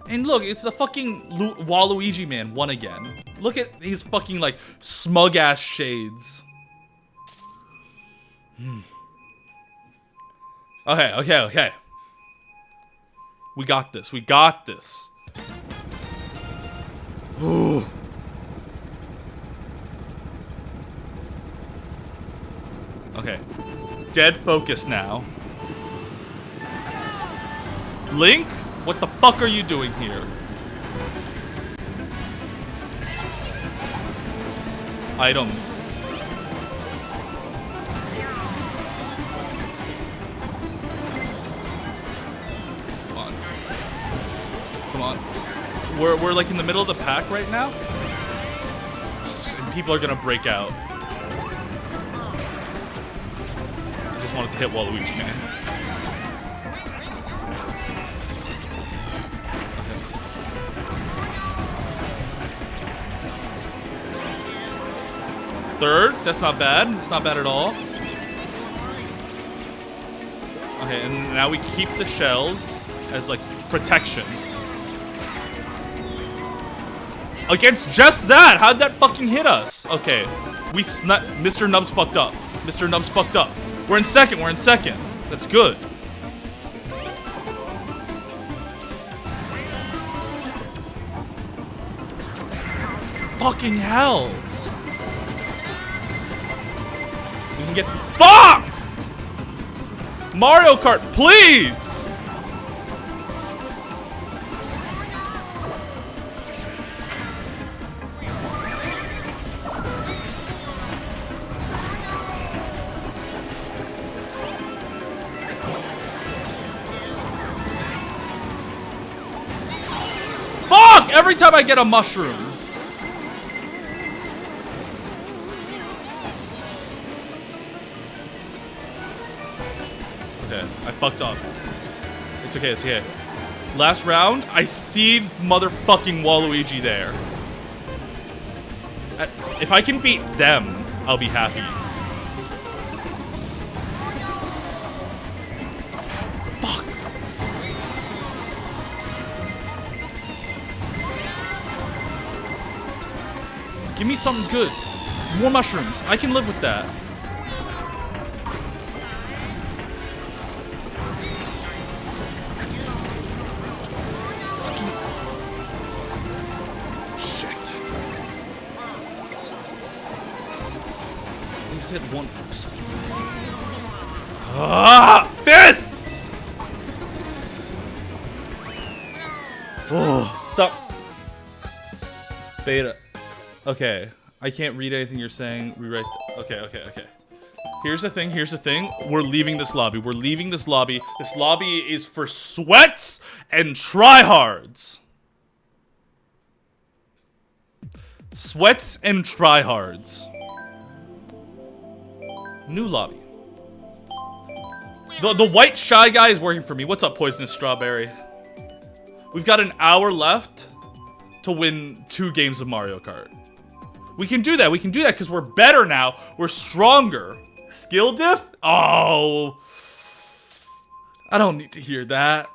And look, it's the fucking Waluigi man won again. Look at these fucking, like, smug-ass shades. Okay. We got this. We got this. Ooh. Okay. Dead focus now. Link? What the fuck are you doing here? Item. Come on. We're like in the middle of the pack right now. And people are gonna break out. I just wanted to hit Waluigi, man. Third, that's not bad. It's not bad at all. Okay, and now we keep the shells as like protection. Against just that! How'd that fucking hit us? Okay, Mr. Nubs fucked up. Mr. Nubs fucked up. We're in second. That's good. Fucking hell. We can get... Fuck! Mario Kart, please! Fuck! Every time I get a mushroom. Okay, I fucked up. It's okay, it's okay. Last round, I see motherfucking Waluigi there. If I can beat them, I'll be happy. Fuck. Give me something good. More mushrooms. I can live with that. Hit one person. Ah! Fifth! Oh, stop. Beta. Okay. I can't read anything you're saying. Rewrite. Okay. Here's the thing, here's the thing. We're leaving this lobby. We're leaving this lobby. This lobby is for sweats and tryhards. Sweats and tryhards. New lobby. The white shy guy is working for me. What's up, Poisonous Strawberry? We've got an hour left to win 2 games of Mario Kart. We can do that. We can do that because we're better now. We're stronger. Skill diff? Oh. I don't need to hear that.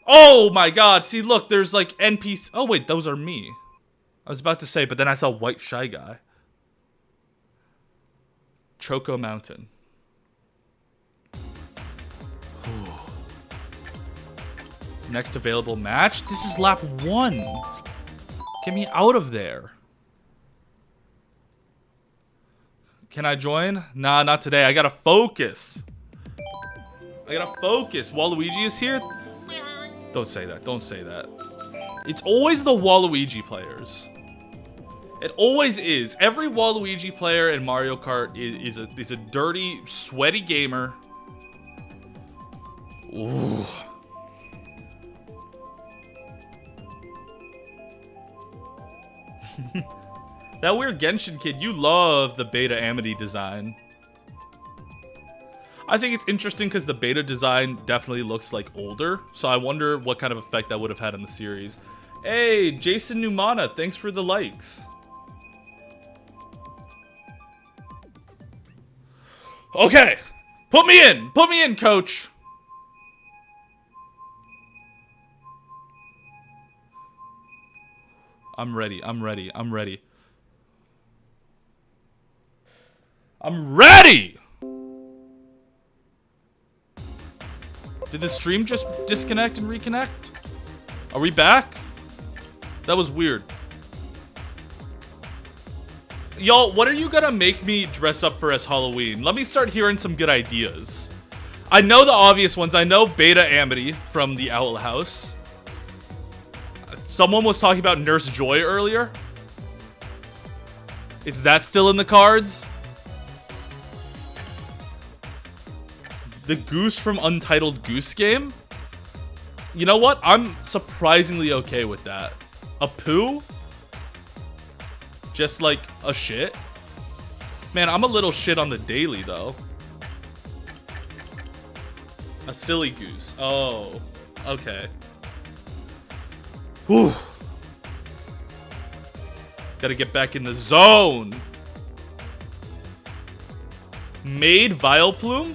Oh my god. See, look, there's like NPC. Oh wait, those are me. I was about to say, but then I saw white shy guy. Choco Mountain. Next available match? This is lap 1. Get me out of there. Can I join? Nah, not today. I gotta focus. I gotta focus. Waluigi is here? Don't say that. Don't say that. It's always the Waluigi players. It always is. Every Waluigi player in Mario Kart is a dirty, sweaty gamer. Ooh. That weird Genshin kid, you love the beta Amity design. I think it's interesting because the beta design definitely looks like older, so I wonder what kind of effect that would have had in the series. Hey, Jason Numana, thanks for the likes. Okay, put me in, coach. I'm ready. I'm ready! Did the stream just disconnect and reconnect? Are we back? That was weird. Y'all, what are you gonna make me dress up for as Halloween? Let me start hearing some good ideas. I know the obvious ones. I know Beta Amity from the Owl House. Someone was talking about Nurse Joy earlier. Is that still in the cards? The Goose from Untitled Goose Game? You know what? I'm surprisingly okay with that. A poo? Just like a shit? Man, I'm a little shit on the daily though. A silly goose. Oh, okay. Whew. Gotta get back in the zone. Maid Vileplume?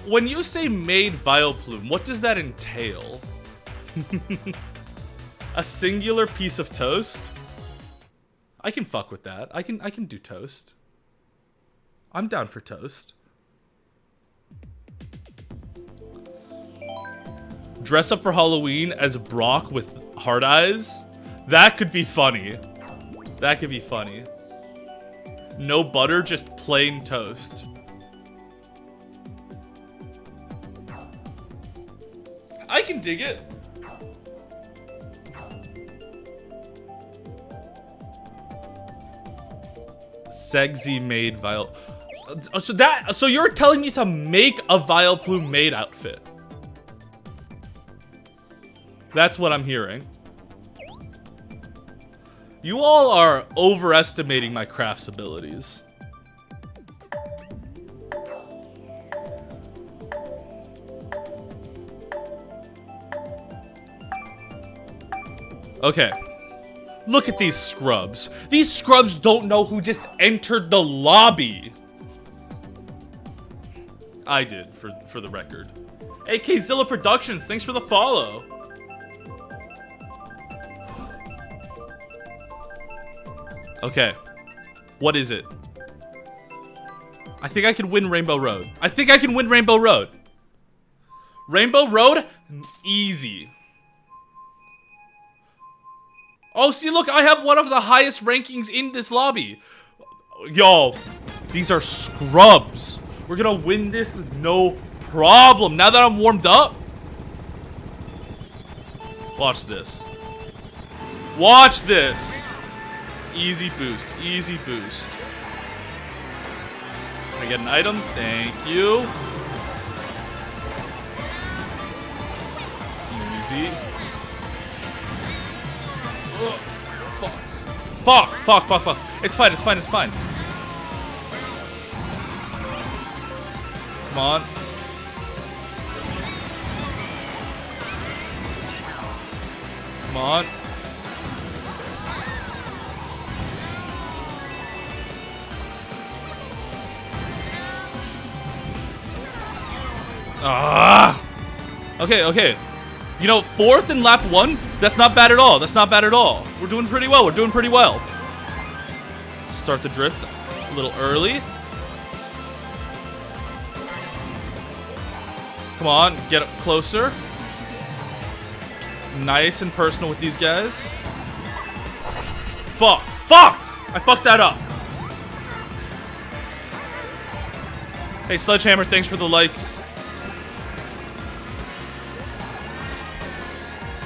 When you say Maid Vileplume, what does that entail? A singular piece of toast? I can fuck with that. I can do toast. I'm down for toast. Dress up for Halloween as Brock with hard eyes? That could be funny. That could be funny. No butter, just plain toast. I can dig it. Segzy made so you're telling me to make a Vileplume maid outfit? That's what I'm hearing. You all are overestimating my crafts abilities. Okay. Look at these scrubs. These scrubs don't know who just entered the lobby. I did, for the record. AK Zilla Productions, thanks for the follow. Okay. What is it? I think I can win Rainbow Road. I think I can win Rainbow Road. Rainbow Road? Easy. Oh, see, look, I have one of the highest rankings in this lobby. Y'all, these are scrubs. We're gonna win this no problem. Now that I'm warmed up. Watch this. Watch this. Easy boost, easy boost. Can I get an item? Thank you. Easy. Ugh. Fuck. It's fine. Come on. Come on. Okay. You know, 4th in lap 1, that's not bad at all. We're doing pretty well. Start the drift a little early. Come on, get up closer. Nice and personal with these guys. Fuck! I fucked that up. Hey, Sledgehammer, thanks for the likes.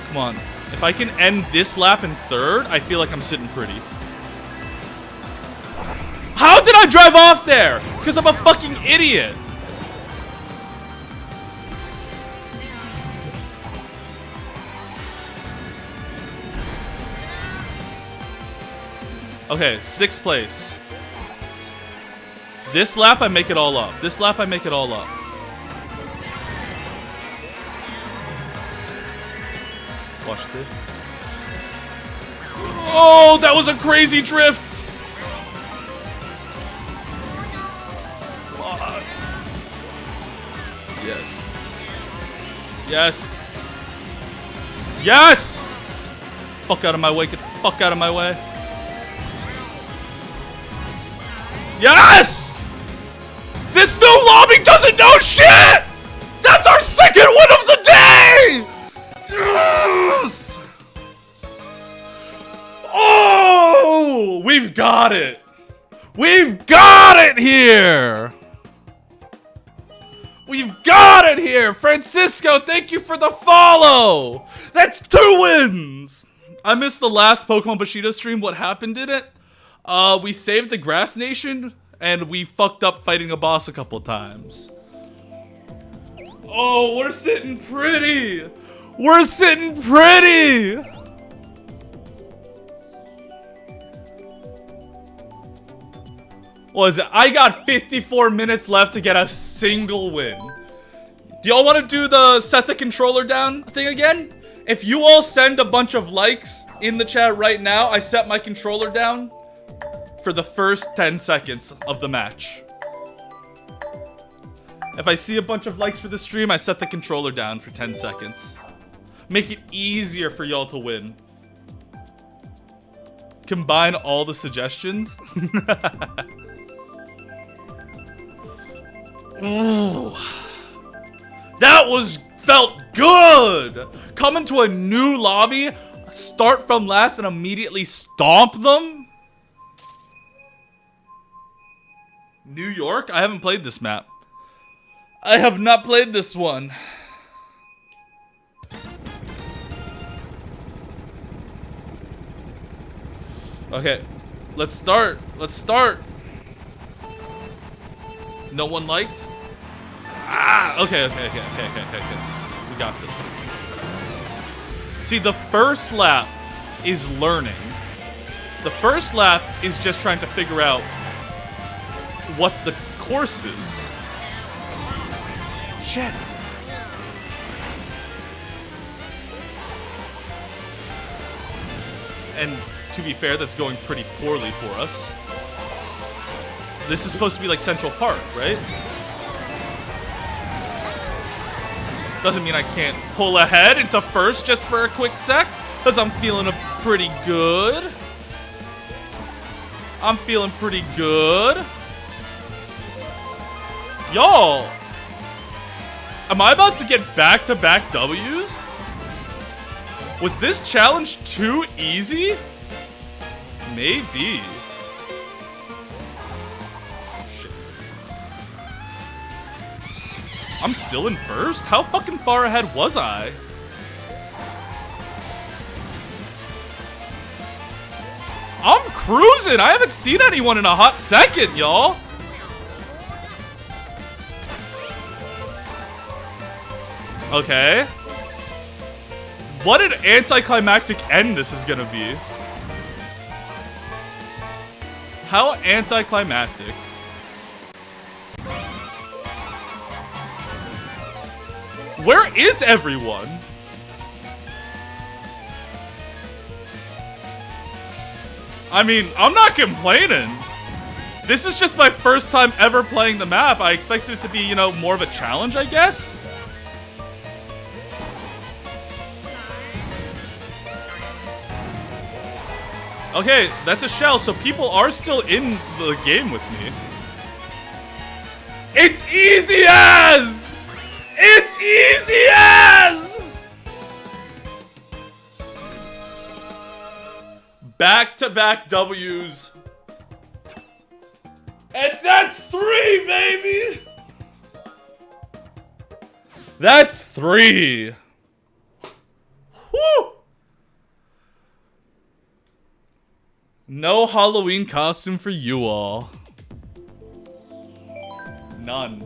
Come on. If I can end this lap in 3rd, I feel like I'm sitting pretty. How did I drive off there? It's because I'm a fucking idiot. Okay, 6th place. This lap, I make it all up. Watch this. Oh, that was a crazy drift! Yes! Fuck out of my way, get the fuck out of my way. Yes! This new lobby doesn't know shit! That's our 2nd win of the day! Yes! Oh! We've got it! Here! Francisco, thank you for the follow! That's 2 wins! I missed the last Pokemon Bushido stream. What happened in it? We saved the Grass Nation, and we fucked up fighting a boss a couple times. Oh, we're sitting pretty! What is it? I got 54 minutes left to get a single win. Do y'all want to do the set the controller down thing again? If you all send a bunch of likes in the chat right now, I set my controller down for the first 10 seconds of the match. If I see a bunch of likes for the stream, I set the controller down for 10 seconds. Make it easier for y'all to win. Combine all the suggestions. Ooh. That felt good! Coming to a new lobby, start from last and immediately stomp them? New York? I haven't played this map. I have not played this one. Okay, let's start. No one likes? Okay. We got this. See, the first lap is learning. The first lap is just trying to figure out what the course is. Shit. And to be fair, that's going pretty poorly for us. This is supposed to be like Central Park, right? Doesn't mean I can't pull ahead into first just for a quick sec, because I'm feeling pretty good. Y'all, am I about to get back-to-back W's? Was this challenge too easy? Maybe. Shit. I'm still in first? How fucking far ahead was I? I'm cruising! I haven't seen anyone in a hot second, y'all! Okay. What an anticlimactic end this is gonna be. How anticlimactic. Where is everyone? I mean, I'm not complaining. This is just my first time ever playing the map. I expected it to be, you know, more of a challenge, I guess. Okay, that's a shell, so people are still in the game with me. It's easy as! It's easy as! Back-to-back W's. And that's 3, baby! That's 3. Whew! No Halloween costume for you all. None.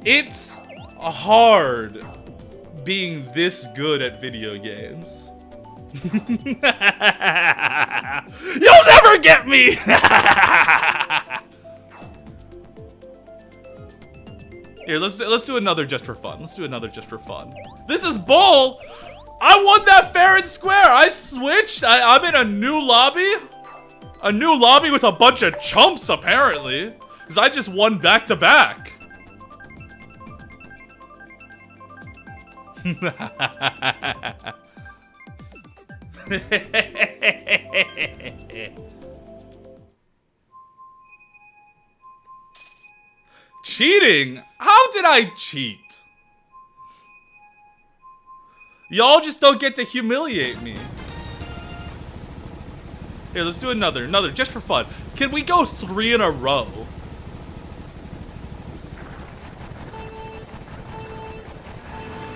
It's hard being this good at video games. You'll never get me! Here, let's do another just for fun. Let's do another just for fun. This is bull! I won that fair and square! I switched! I'm in a new lobby? A new lobby with a bunch of chumps, apparently. Because I just won back-to-back. Cheating? How did I cheat? Y'all just don't get to humiliate me. Here, let's do another, just for fun. Can we go 3 in a row?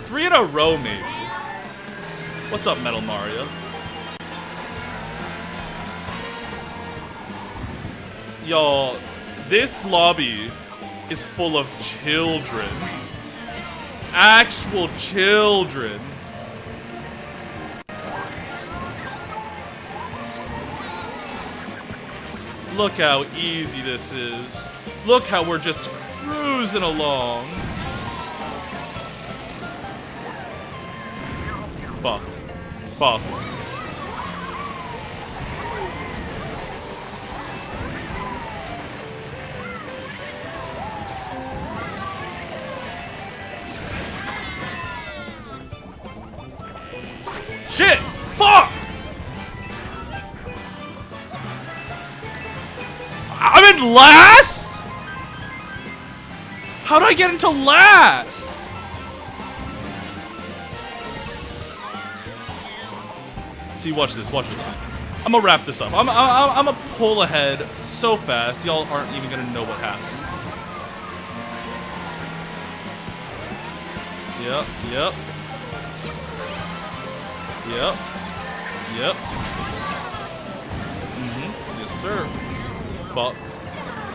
Three in a row, maybe. What's up, Metal Mario? Y'all, this lobby is full of children. Actual children. Look how easy this is. Look how we're just cruising along. Fuck. Fuck. Shit! Fuck! I'm in last? How do I get into last? See, watch this, watch this. I'm gonna wrap this up. I'm gonna pull ahead so fast, y'all aren't even gonna know what happened. Yep, yep. Yep. Yep. Mm-hmm. Yes, sir. Fuck.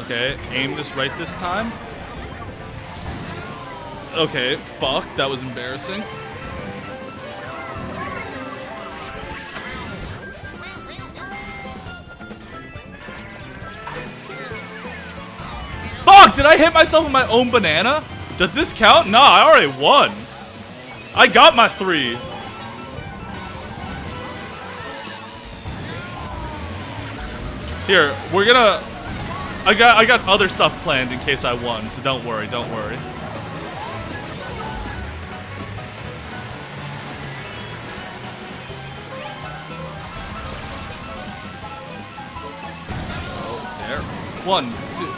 Okay, aim this right this time. Okay, fuck. That was embarrassing. Fuck! Did I hit myself with my own banana? Does this count? Nah, I already won. I got my 3. Here, we're gonna... I got other stuff planned in case I won, so don't worry, don't worry. Oh, there. 1, 2, 3.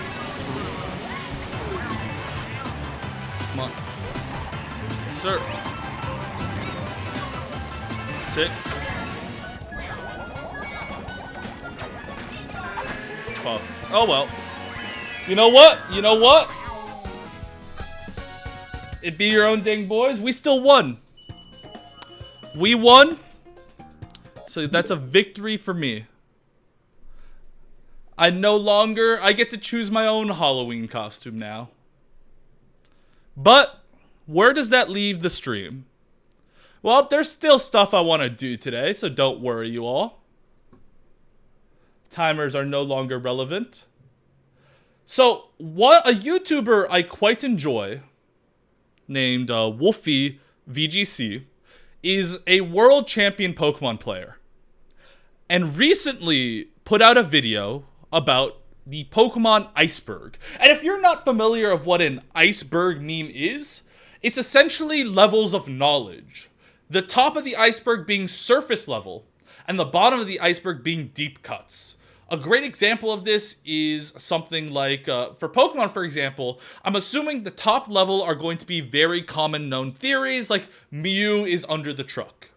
Come on. Sir. 6. Oh well. You know what? You know what? It be your own dang boys. We still won. We won. So that's a victory for me. I get to choose my own Halloween costume now. But where does that leave the stream? Well, there's still stuff I want to do today, so don't worry, you all. Timers are no longer relevant. So, what a YouTuber I quite enjoy, named Wolfie VGC, is a world champion Pokemon player. And recently put out a video about the Pokemon iceberg. And if you're not familiar of what an iceberg meme is, it's essentially levels of knowledge. The top of the iceberg being surface level, and the bottom of the iceberg being deep cuts. A great example of this is something like, for Pokemon, for example, I'm assuming the top level are going to be very common known theories, like Mew is under the truck.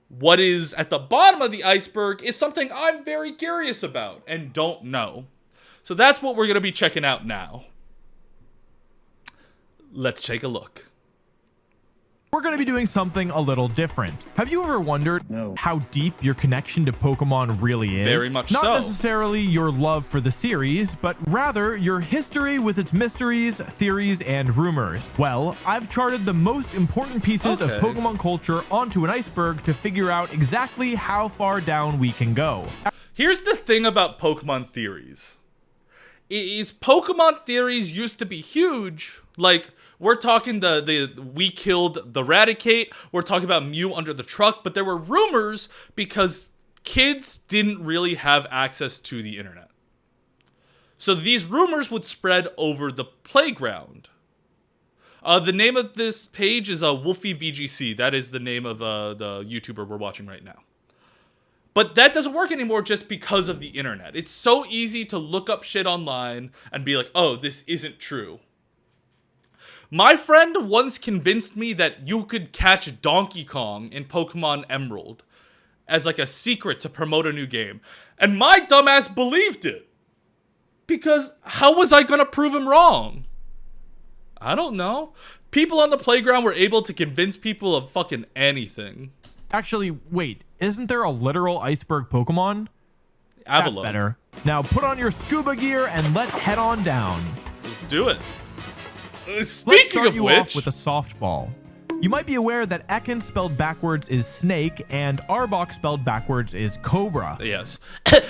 What is at the bottom of the iceberg is something I'm very curious about and don't know. So that's what we're going to be checking out now. Let's take a look. We're going to be doing something a little different. Have you ever wondered how deep your connection to Pokemon really is? Very much Not so. necessarily your love for the series, but rather your history with its mysteries, theories, and rumors. Well, I've charted the most important pieces of Pokemon culture onto an iceberg to figure out exactly how far down we can go. Here's the thing about Pokemon theories. Pokemon theories used to be huge. Like, we're talking we killed the Raticate, we're talking about Mew under the truck, but there were rumors because kids didn't really have access to the internet. So these rumors would spread over the playground. The name of this page is Wolfie VGC. That is the name of the YouTuber we're watching right now. But that doesn't work anymore just because of the internet. It's so easy to look up shit online and be like, oh, this isn't true. My friend once convinced me that you could catch Donkey Kong in Pokemon Emerald as like a secret to promote a new game. And my dumbass believed it. Because how was I gonna prove him wrong? I don't know. People on the playground were able to convince people of fucking anything. Actually, wait, isn't there a literal iceberg Pokemon? Avalon. That's better. Now put on your scuba gear and let's head on down. Let's do it. Let's Speaking start of you which, off with a softball. You might be aware that Ekans spelled backwards is snake and Arbok spelled backwards is cobra. yes,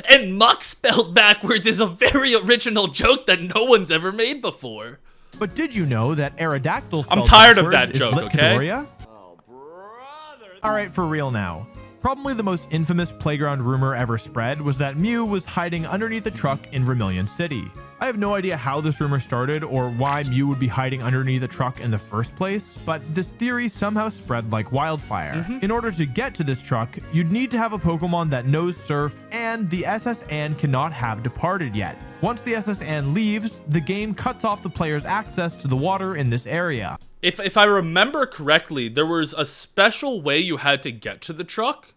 and Muck spelled backwards is a very original joke that no one's ever made before. But did you know that Aerodactyl spelled I'm tired of backwards that joke, is okay? Litcadoria? Oh, brother. All right, for real now. Probably the most infamous playground rumor ever spread was that Mew was hiding underneath a truck in Vermilion City. I have no idea how this rumor started or why Mew would be hiding underneath a truck in the first place, but this theory somehow spread like wildfire. In order to get to this truck, you'd need to have a Pokemon that knows Surf, and the SS Anne cannot have departed yet. Once the SS Anne leaves, the game cuts off the player's access to the water in this area. If I remember correctly, there was a special way you had to get to the truck,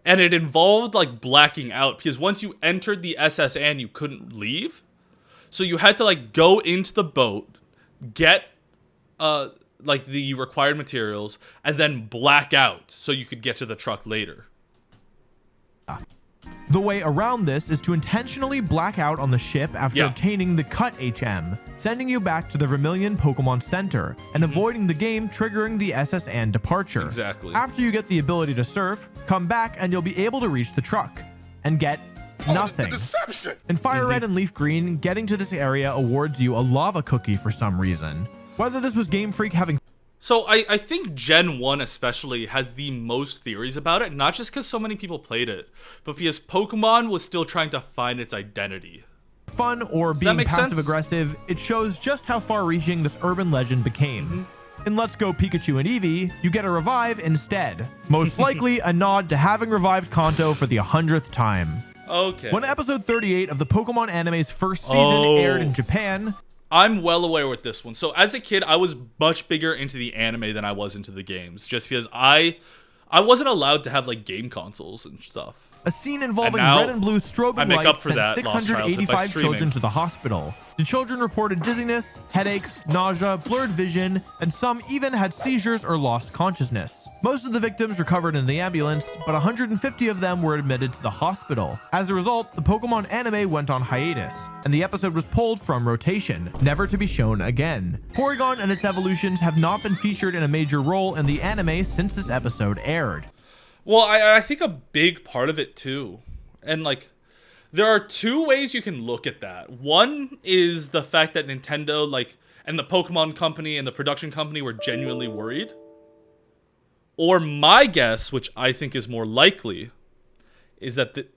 and it involved like blacking out, because once you entered the SS Anne, you couldn't leave. So you had to like go into the boat, get like the required materials, and then black out so you could get to the truck later. The way around this is to intentionally black out on the ship after obtaining the Cut HM, sending you back to the Vermilion Pokemon Center, and avoiding the game triggering the SS Anne departure. Exactly. After you get the ability to surf, come back and you'll be able to reach the truck and get nothing. Deception. In Fire Red and Leaf Green, getting to this area awards you a lava cookie for some reason. Whether this was Game Freak having... So I think Gen 1 especially has the most theories about it, not just because so many people played it, but because Pokemon was still trying to find its identity. Fun or being passive aggressive, it shows just how far reaching this urban legend became. In Let's Go Pikachu and Eevee, you get a revive instead. Most likely a nod to having revived Kanto for the 100th time. Okay. When episode 38 of the Pokemon anime's first season aired in Japan... I'm well aware with this one. So as a kid, I was much bigger into the anime than I was into the games, just because I wasn't allowed to have like game consoles and stuff. A scene involving now red and blue strobing I make up lights for sent that lost childhood by 685 children streaming. to the hospital. The children reported dizziness, headaches, nausea, blurred vision, and some even had seizures or lost consciousness. Most of the victims recovered in the ambulance, but 150 of them were admitted to the hospital. As a result, the Pokemon anime went on hiatus, and the episode was pulled from rotation, never to be shown again. Porygon and its evolutions have not been featured in a major role in the anime since this episode aired. Well, I think a big part of it too, and like, there are two ways you can look at that. One is the fact that Nintendo, like, and the Pokemon company and the production company were genuinely worried. Or my guess, which I think is more likely, is that the...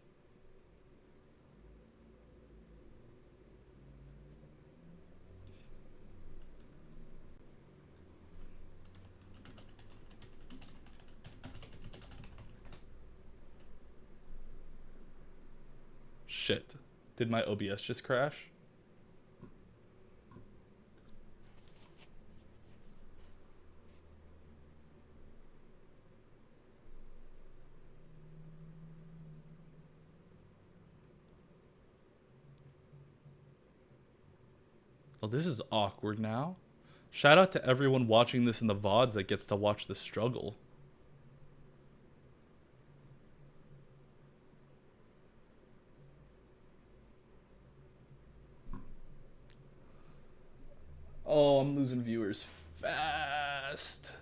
Shit. Did my OBS just crash? Oh, this is awkward now. Shout out to everyone watching this in the VODs that gets to watch the struggle. Oh, I'm losing viewers fast.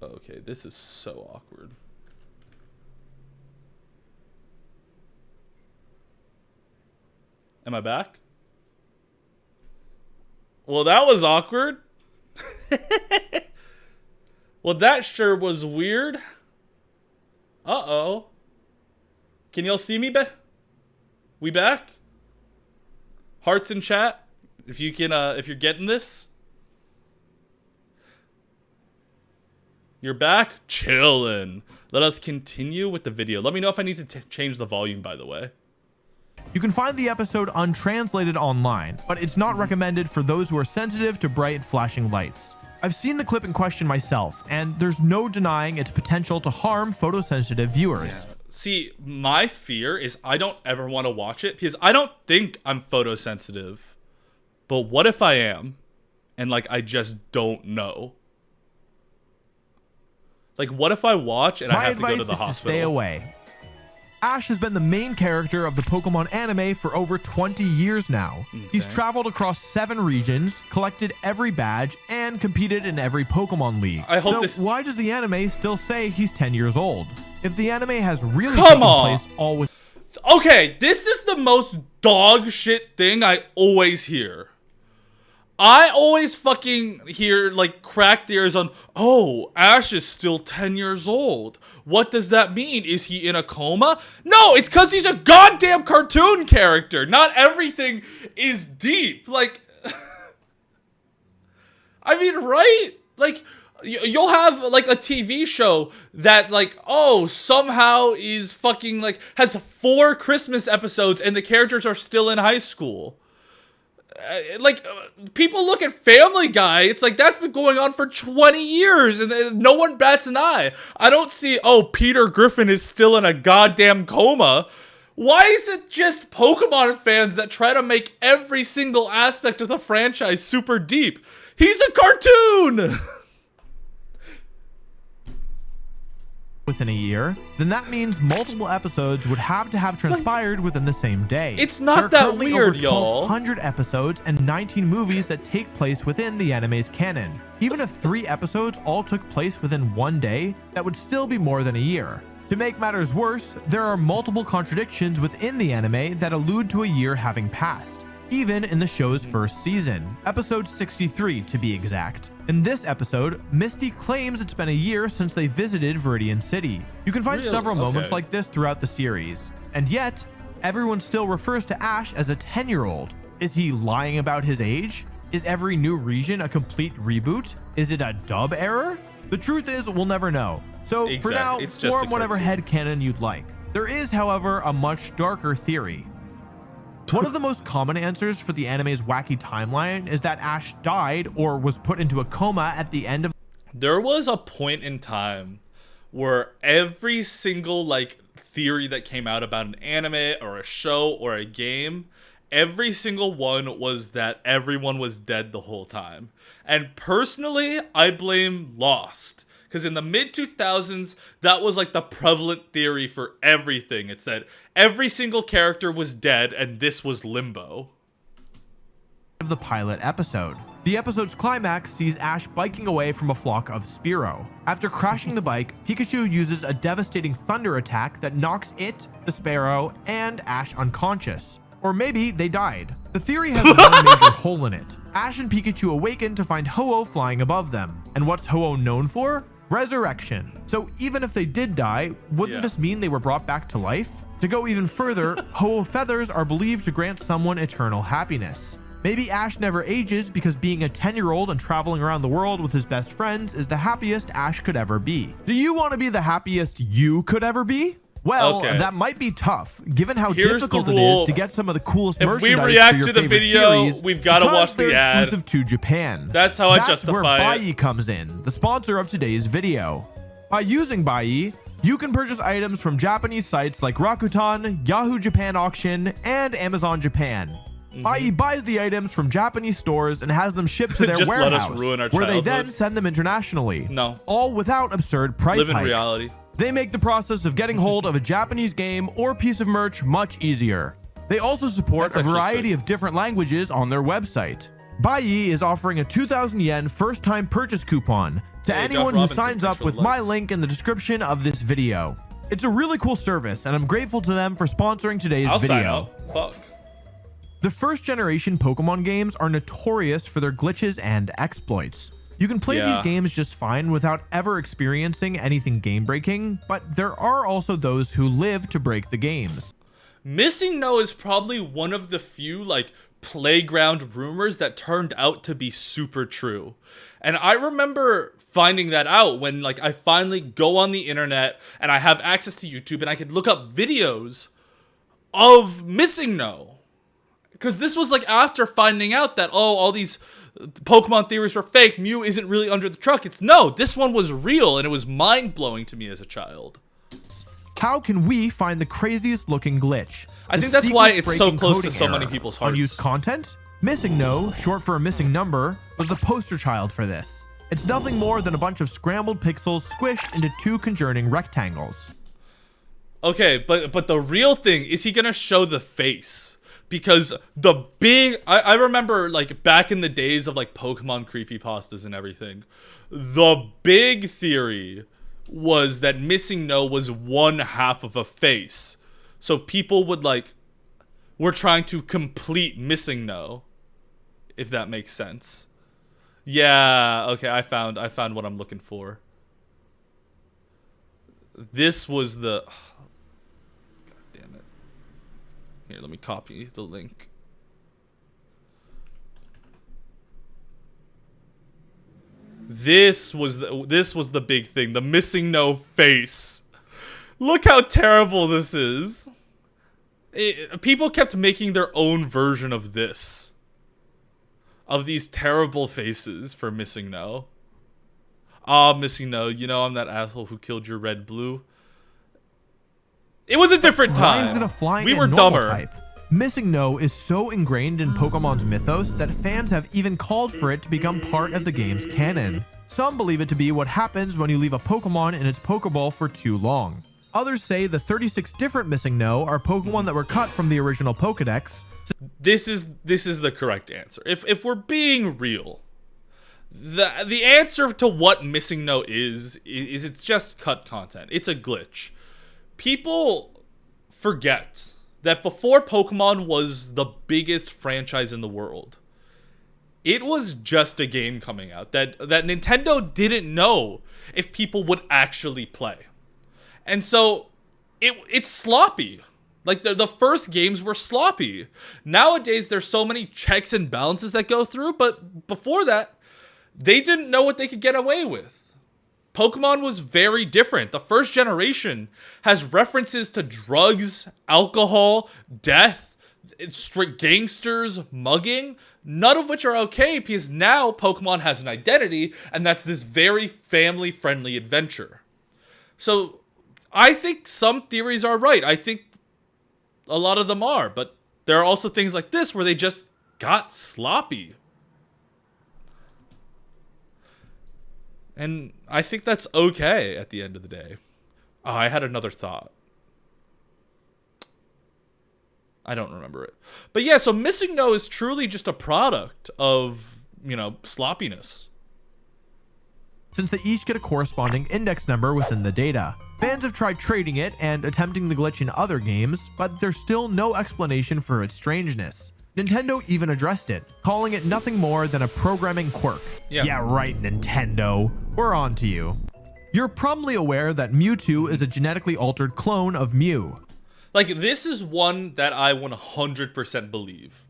Okay, this is so awkward. Am I back? Well, that was awkward. Well, that sure was weird. Uh-oh. Can y'all see me? We back? Hearts in chat? If you can, if you're getting this. You're back? Chillin'. Let us continue with the video. Let me know if I need to change the volume, by the way. You can find the episode untranslated online, but it's not recommended for those who are sensitive to bright flashing lights. I've seen the clip in question myself, and there's no denying its potential to harm photosensitive viewers. Yeah. See, my fear is I don't ever want to watch it because I don't think I'm photosensitive. But what if I am? And like, I just don't know. Like, what if I watch and I have to go to the hospital? To stay away. Ash has been the main character of the Pokemon anime for over 20 years now. Okay. He's traveled across 7 regions, collected every badge, and competed in every Pokemon League. I hope why does the anime still say he's 10 years old? If the anime has really taken place all with... Okay, this is the most dog shit thing I always hear. I always fucking hear, like, cracked ears on, oh, Ash is still 10 years old. What does that mean? Is he in a coma? No, it's because he's a goddamn cartoon character. Not everything is deep. Like, I mean, right? Like, you'll have, like, a TV show that, like, oh, somehow is fucking, like, has 4 Christmas episodes and the characters are still in high school. People look at Family Guy, it's like that's been going on for 20 years and no one bats an eye. I don't see, oh, Peter Griffin is still in a goddamn coma. Why is it just Pokemon fans that try to make every single aspect of the franchise super deep? He's a cartoon! Within a year, then that means multiple episodes would have to have transpired within the same day. It's not that weird, y'all. 1,200 episodes and 19 movies that take place within the anime's canon. Even if 3 episodes all took place within one day, that would still be more than a year. To make matters worse, there are multiple contradictions within the anime that allude to a year having passed. Even in the show's first season, episode 63 to be exact. In this episode, Misty claims it's been a year since they visited Viridian City. You can find several moments like this throughout the series, and yet, everyone still refers to Ash as a 10-year-old. Is he lying about his age? Is every new region a complete reboot? Is it a dub error? The truth is, we'll never know. So for now, It's just form a whatever cartoon. headcanon you'd like. There is, however, a much darker theory. One of the most common answers for the anime's wacky timeline is that Ash died or was put into a coma at the end of. There was a point in time where every single like theory that came out about an anime or a show or a game, every single one was that everyone was dead the whole time. And personally, I blame Lost. Because in the mid-2000s, that was like the prevalent theory for everything. It's that every single character was dead and this was limbo. Of the pilot episode. The episode's climax sees Ash biking away from a flock of Spearow. After crashing the bike, Pikachu uses a devastating thunder attack that knocks it, the Sparrow, and Ash unconscious. Or maybe they died. The theory has one major hole in it. Ash and Pikachu awaken to find Ho-Oh flying above them. And what's Ho-Oh known for? Resurrection. So even if they did die, wouldn't this mean they were brought back to life? To go even further, Ho-Oh feathers are believed to grant someone eternal happiness. Maybe Ash never ages because being a 10-year-old and traveling around the world with his best friends is the happiest Ash could ever be. Do you want to be the happiest you could ever be? Well, that might be tough, given how difficult it is to get some of the coolest merchandise. If we react for your to the favorite video, series, we've got to watch the ad. Exclusive to Japan. That's how I justify where it. Buyee comes in, the sponsor of today's video. By using Buyee, you can purchase items from Japanese sites like Rakuten, Yahoo Japan Auction, and Amazon Japan. Buyee buys the items from Japanese stores and has them shipped to their Just warehouse, let us ruin our where they childhood. then send them internationally. No. All without absurd price Live in hikes. reality. They make the process of getting hold of a Japanese game or piece of merch much easier. They also support a variety of different languages on their website. Buyee is offering a 2,000 yen first-time purchase coupon to anyone who signs up with my link in the description of this video. It's a really cool service, and I'm grateful to them for sponsoring today's video. Sign up. Fuck. The first generation Pokemon games are notorious for their glitches and exploits. You can play these games just fine without ever experiencing anything game-breaking, but there are also those who live to break the games. Missing No is probably one of the few like playground rumors that turned out to be super true. And I remember finding that out when like I finally go on the internet and I have access to YouTube and I could look up videos of Missing No. Because this was like after finding out that, oh, all these Pokemon theories were fake, Mew isn't really under the truck. It's no, this one was real and it was mind-blowing to me as a child. How can we find the craziest looking glitch? I think that's why it's so close to so many people's hearts. Unused content? Missing No, short for a missing number, was the poster child for this. It's nothing more than a bunch of scrambled pixels squished into two conjoining rectangles. Okay, but the real thing, is he gonna show the face? Because the big, I remember like back in the days of like Pokemon creepypastas and everything, the big theory was that Missing No was one half of a face. So people would like, were trying to complete Missing No, if that makes sense. Yeah, okay, I found what I'm looking for. This was the... God damn it. Here, let me copy the link. This was the big thing, the Missing No face. Look how terrible this is. People kept making their own version of this. Of these terrible faces for Missing No. Ah, Missing No, you know I'm that asshole who killed your red blue. It was a different time. Why is it a flying we were and normal dumber. Type? Missing No is so ingrained in Pokemon's mythos that fans have even called for it to become part of the game's canon. Some believe it to be what happens when you leave a Pokemon in its Pokeball for too long. Others say the 36 different Missing No are Pokemon that were cut from the original Pokedex. This is the correct answer. If we're being real, the answer to what Missing No is it's just cut content. It's a glitch. People forget that before Pokemon was the biggest franchise in the world, it was just a game coming out that Nintendo didn't know if people would actually play. And so it's sloppy. Like, the first games were sloppy. Nowadays, there's so many checks and balances that go through, but before that, they didn't know what they could get away with. Pokemon was very different. The first generation has references to drugs, alcohol, death, strict gangsters, mugging, none of which are okay because now Pokemon has an identity, and that's this very family-friendly adventure. So, I think some theories are right. I think a lot of them are, but there are also things like this where they just got sloppy. And I think that's okay at the end of the day. Oh, I had another thought. I don't remember it. But yeah, so Missing No is truly just a product of, sloppiness. Since they each get a corresponding index number within the data. Fans have tried trading it and attempting the glitch in other games, but there's still no explanation for its strangeness. Nintendo even addressed it, calling it nothing more than a programming quirk. Yeah, right, Nintendo. We're on to you. You're probably aware that Mewtwo is a genetically altered clone of Mew. Like, this is one that I 100% believe.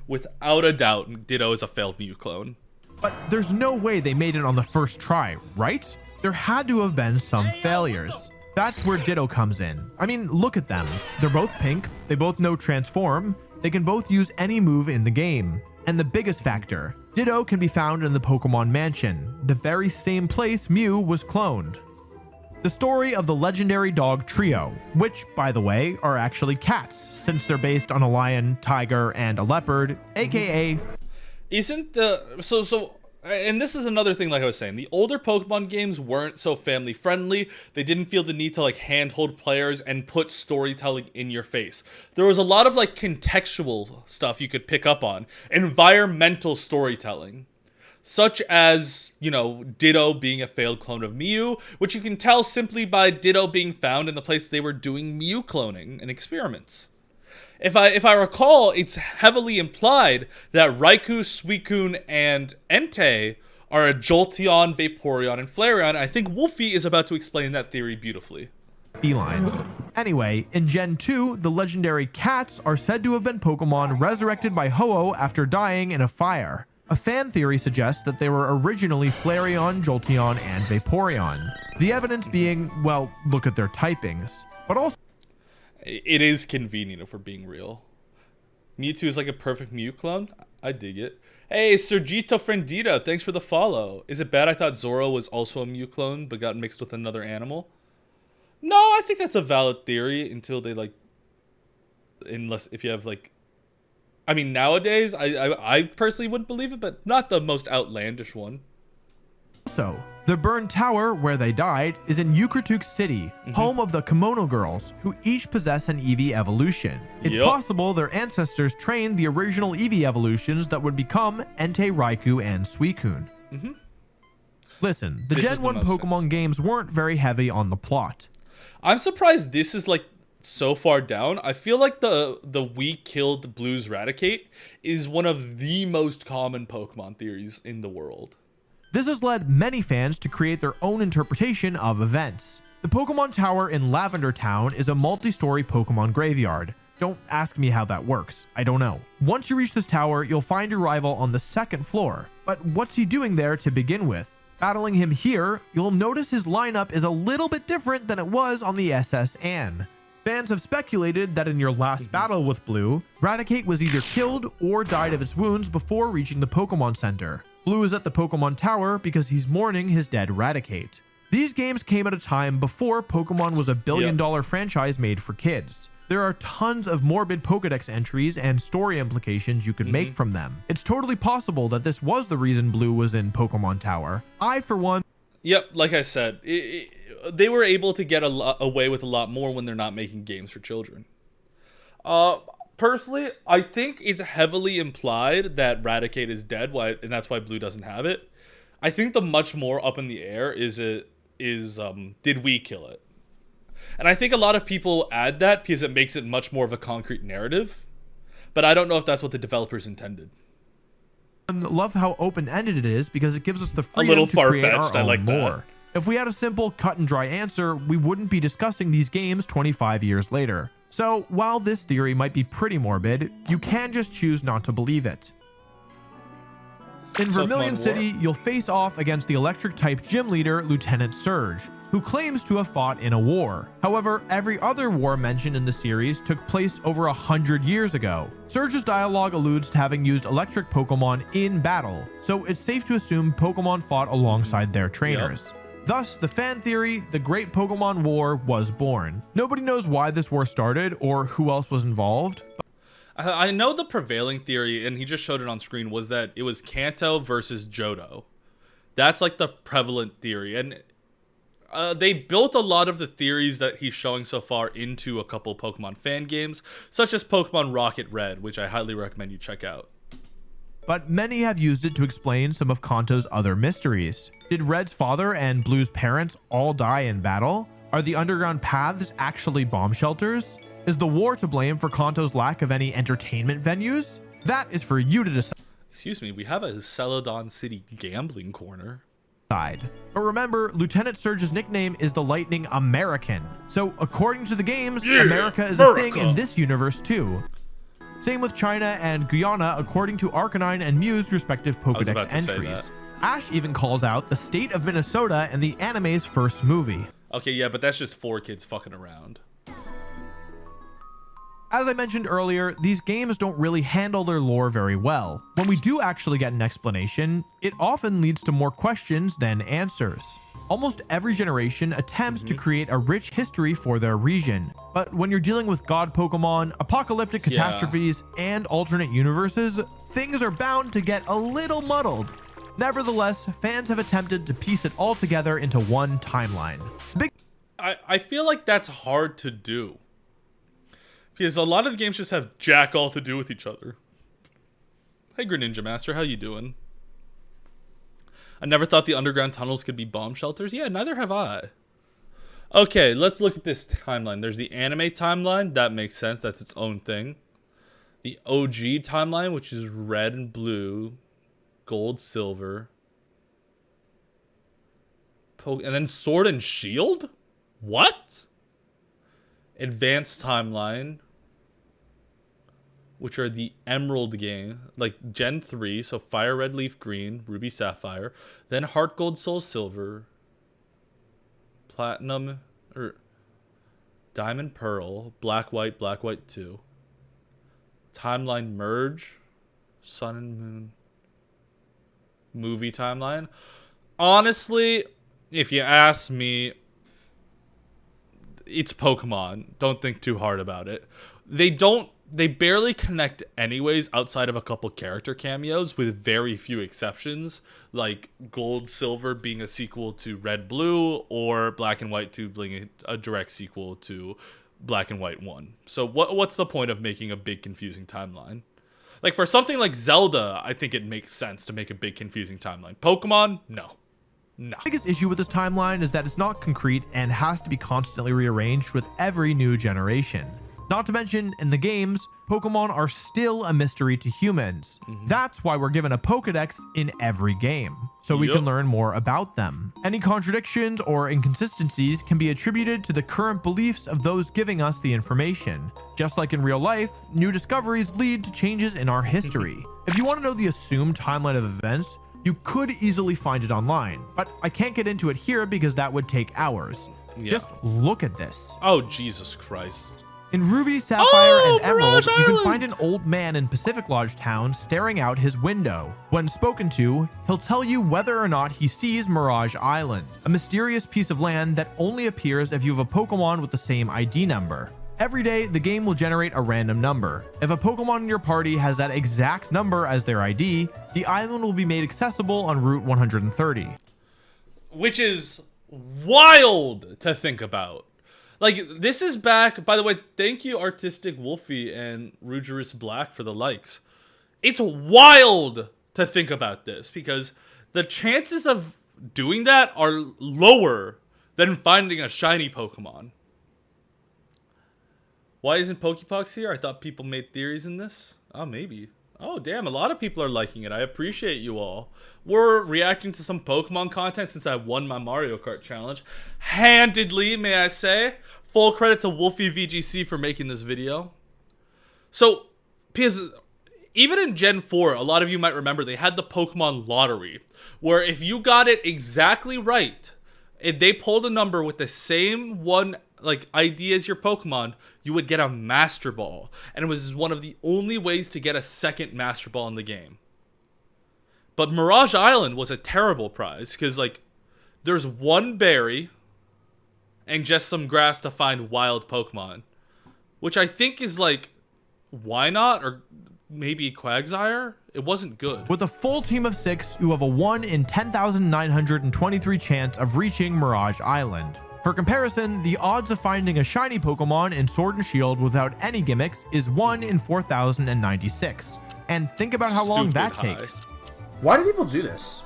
Without a doubt, Ditto is a failed Mew clone. But there's no way they made it on the first try, right? There had to have been some failures. That's where Ditto comes in. I mean, look at them. They're both pink, they both know Transform, they can both use any move in the game. And the biggest factor, Ditto can be found in the Pokemon Mansion, the very same place Mew was cloned. The story of the legendary dog trio, which, by the way, are actually cats, since they're based on a lion, tiger, and a leopard, aka... Isn't the... And this is another thing, like I was saying, the older Pokemon games weren't so family friendly. They didn't feel the need to handhold players and put storytelling in your face. There was a lot of contextual stuff you could pick up on, environmental storytelling, such as, Ditto being a failed clone of Mew, which you can tell simply by Ditto being found in the place they were doing Mew cloning and experiments. If I recall, it's heavily implied that Raikou, Suicune, and Entei are a Jolteon, Vaporeon, and Flareon. I think Wolfie is about to explain that theory beautifully. Felines. Anyway, in Gen 2, the legendary cats are said to have been Pokemon resurrected by Ho-Oh after dying in a fire. A fan theory suggests that they were originally Flareon, Jolteon, and Vaporeon. The evidence being, well, look at their typings. But also... It is convenient if we're being real. Mewtwo is like a perfect Mew clone. I dig it. Hey, Sergito Friendito, thanks for the follow. Is it bad I thought Zoro was also a Mew clone but got mixed with another animal? No, I think that's a valid theory until they unless if you have I mean, nowadays I personally wouldn't believe it, but not the most outlandish one. So, the burned tower where they died is in Yukrtuk City, home of the Kimono Girls, who each possess an Eevee evolution. It's possible their ancestors trained the original Eevee evolutions that would become Entei, Raikou, and Suicune. Listen, the Gen 1 Pokemon games weren't very heavy on the plot. I'm surprised this is so far down. I feel like the We Killed Blue's Raticate is one of the most common Pokemon theories in the world. This has led many fans to create their own interpretation of events. The Pokemon Tower in Lavender Town is a multi-story Pokemon graveyard. Don't ask me how that works, I don't know. Once you reach this tower, you'll find your rival on the second floor. But what's he doing there to begin with? Battling him here, you'll notice his lineup is a little bit different than it was on the SS Anne. Fans have speculated that in your last battle with Blue, Raticate was either killed or died of its wounds before reaching the Pokemon Center. Blue is at the Pokemon Tower because he's mourning his dead Raticate. These games came at a time before Pokemon was a billion-dollar franchise made for kids. There are tons of morbid Pokedex entries and story implications you could make from them. It's totally possible that this was the reason Blue was in Pokemon Tower. I, for one... Yep, like I said, they were able to get away with a lot more when they're not making games for children. Personally, I think it's heavily implied that Raticate is dead, and that's why Blue doesn't have it. I think the much more up in the air is did we kill it? And I think a lot of people add that because it makes it much more of a concrete narrative. But I don't know if that's what the developers intended. I love how open-ended it is because it gives us the freedom to create our own lore. If we had a simple cut and dry answer, we wouldn't be discussing these games 25 years later. So while this theory might be pretty morbid, you can just choose not to believe it. In Vermilion City, you'll face off against the electric-type gym leader, Lieutenant Surge, who claims to have fought in a war. However, every other war mentioned in the series took place over 100 years ago. Surge's dialogue alludes to having used electric Pokemon in battle, so it's safe to assume Pokemon fought alongside their trainers. Yep. Thus, the fan theory, the Great Pokemon War, was born. Nobody knows why this war started or who else was involved. I know the prevailing theory, and he just showed it on screen, was that it was Kanto versus Johto. That's like the prevalent theory, and they built a lot of the theories that he's showing so far into a couple Pokemon fan games, such as Pokemon Rocket Red, which I highly recommend you check out. But many have used it to explain some of Kanto's other mysteries. Did Red's father and Blue's parents all die in battle? Are the underground paths actually bomb shelters? Is the war to blame for Kanto's lack of any entertainment venues? That is for you to decide. Excuse me, we have a Celadon City gambling corner. But remember, Lieutenant Surge's nickname is the Lightning American. So according to the games, America is a thing in this universe too. Same with China and Guyana according to Arcanine and Mew's respective Pokedex entries. Ash even calls out the state of Minnesota in the anime's first movie. Okay, yeah, but that's just 4 kids fucking around. As I mentioned earlier, these games don't really handle their lore very well. When we do actually get an explanation, it often leads to more questions than answers. Almost every generation attempts to create a rich history for their region, but when you're dealing with god Pokemon, apocalyptic catastrophes, and alternate universes, things are bound to get a little muddled. Nevertheless, fans have attempted to piece it all together into one timeline. I feel like that's hard to do. Because a lot of the games just have jack all to do with each other. Hey, Greninja Master, how you doing? I never thought the underground tunnels could be bomb shelters. Yeah, neither have I. Okay, let's look at this timeline. There's the anime timeline. That makes sense. That's its own thing. The OG timeline, which is red and blue, gold, silver. And then Sword and Shield? What? Advanced timeline, which are the Emerald game, like Gen 3, so Fire Red, Leaf Green, Ruby Sapphire, then Heart Gold, Soul Silver, Platinum, or Diamond Pearl, Black White 2, Timeline Merge, Sun and Moon, movie timeline. Honestly, if you ask me, it's Pokemon. Don't think too hard about it. They barely connect anyways outside of a couple character cameos with very few exceptions, like Gold Silver being a sequel to Red Blue or Black and White 2 being a direct sequel to Black and White 1. So what's the point of making a big confusing timeline? Like for something like Zelda, I think it makes sense to make a big confusing timeline. Pokemon, no. No. The biggest issue with this timeline is that it's not concrete and has to be constantly rearranged with every new generation. Not to mention, in the games, Pokemon are still a mystery to humans. That's why we're given a Pokedex in every game, so we can learn more about them. Any contradictions or inconsistencies can be attributed to the current beliefs of those giving us the information. Just like in real life, new discoveries lead to changes in our history. If you want to know the assumed timeline of events, you could easily find it online, but I can't get into it here because that would take hours. Just look at this. Oh, Jesus Christ. In Ruby, Sapphire, and Emerald, you can find an old man in Pacific Lodge Town staring out his window. When spoken to, he'll tell you whether or not he sees Mirage Island, a mysterious piece of land that only appears if you have a Pokemon with the same ID number. Every day, the game will generate a random number. If a Pokemon in your party has that exact number as their ID, the island will be made accessible on Route 130. Which is wild to think about. Like, this is back, by the way, thank you Artistic Wolfie and Rugerus Black for the likes. It's wild to think about this because the chances of doing that are lower than finding a shiny Pokemon. Why isn't Pokepox here? I thought people made theories in this. Oh, maybe. Oh, damn. A lot of people are liking it. I appreciate you all. We're reacting to some Pokemon content since I won my Mario Kart challenge. Handedly, may I say. Full credit to Wolfie VGC for making this video. So, because even in Gen 4, a lot of you might remember they had the Pokemon lottery, where if you got it exactly right, if they pulled a number with the same one like ID as your Pokemon, you would get a Master Ball. And it was one of the only ways to get a second Master Ball in the game. But Mirage Island was a terrible prize, because like there's one berry and just some grass to find wild Pokemon, which I think is like, why not? Or maybe Quagsire? It wasn't good. With a full team of 6, you have a 1 in 10,923 chance of reaching Mirage Island. For comparison, the odds of finding a shiny Pokemon in Sword and Shield without any gimmicks is 1 in 4,096. And think about how long that takes. Why do people do this?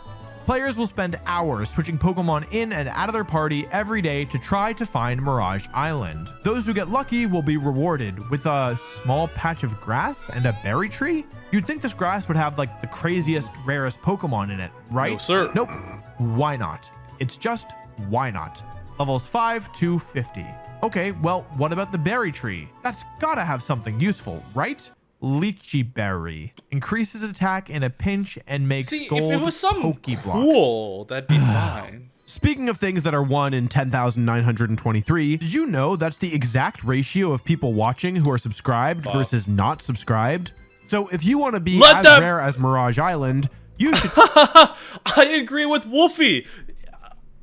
Players will spend hours switching Pokemon in and out of their party every day to try to find Mirage Island. Those who get lucky will be rewarded with a small patch of grass and a berry tree. You'd think this grass would have like the craziest, rarest Pokemon in it, right? No, sir. Nope. Why not? It's just why not? Levels 5 to 50. Okay, well, what about the berry tree? That's gotta have something useful, right? Lychee berry increases attack in a pinch and makes gold if it was some Pokeblocks. Cool, that'd be fine. Speaking of things that are 1 in 10,923, did you know that's the exact ratio of people watching who are subscribed versus not subscribed? So if you want to be as rare as Mirage Island, you should... I agree with Wolfie.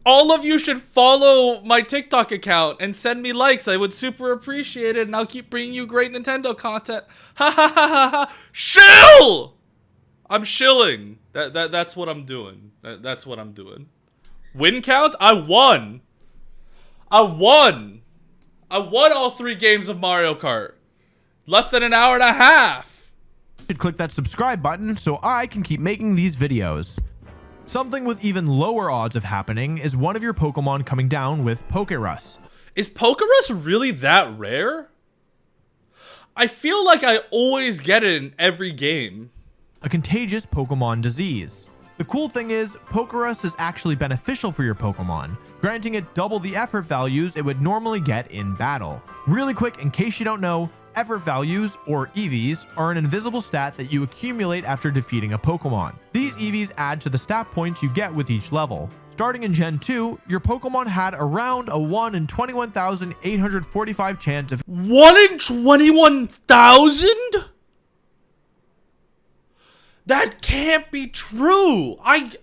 All of you should follow my TikTok account and send me likes. I would super appreciate it, and I'll keep bringing you great Nintendo content. Ha ha ha ha ha! Shill! I'm shilling. That's what I'm doing. That's what I'm doing. Win count? I won. I won all 3 games of Mario Kart. Less than an hour and a half. You should click that subscribe button so I can keep making these videos. Something with even lower odds of happening is one of your Pokemon coming down with Pokerus. Is Pokerus really that rare? I feel like I always get it in every game. A contagious Pokemon disease. The cool thing is, Pokerus is actually beneficial for your Pokemon, granting it double the effort values it would normally get in battle. Really quick, in case you don't know, effort values, or EVs, are an invisible stat that you accumulate after defeating a Pokemon. These EVs add to the stat points you get with each level. Starting in Gen 2, your Pokemon had around a 1 in 21,845 chance of 1 in 21,000? That can't be true. I've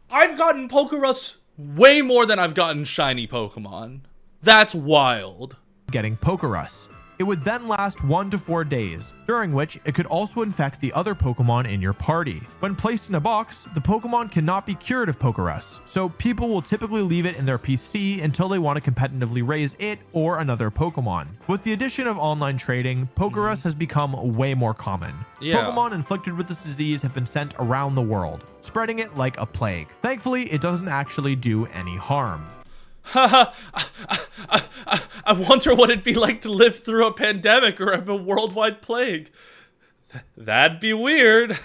gotten Pokerus way more than I've gotten shiny Pokemon. That's wild. Getting Pokerus. It would then last 1 to 4 days, during which it could also infect the other Pokemon in your party. When placed in a box, the Pokemon cannot be cured of Pokerus, so people will typically leave it in their PC until they want to competitively raise it or another Pokemon. With the addition of online trading, Pokerus has become way more common. Pokemon inflicted with this disease have been sent around the world, spreading it like a plague. Thankfully, it doesn't actually do any harm. I wonder what it'd be like to live through a pandemic or a worldwide plague. That'd be weird.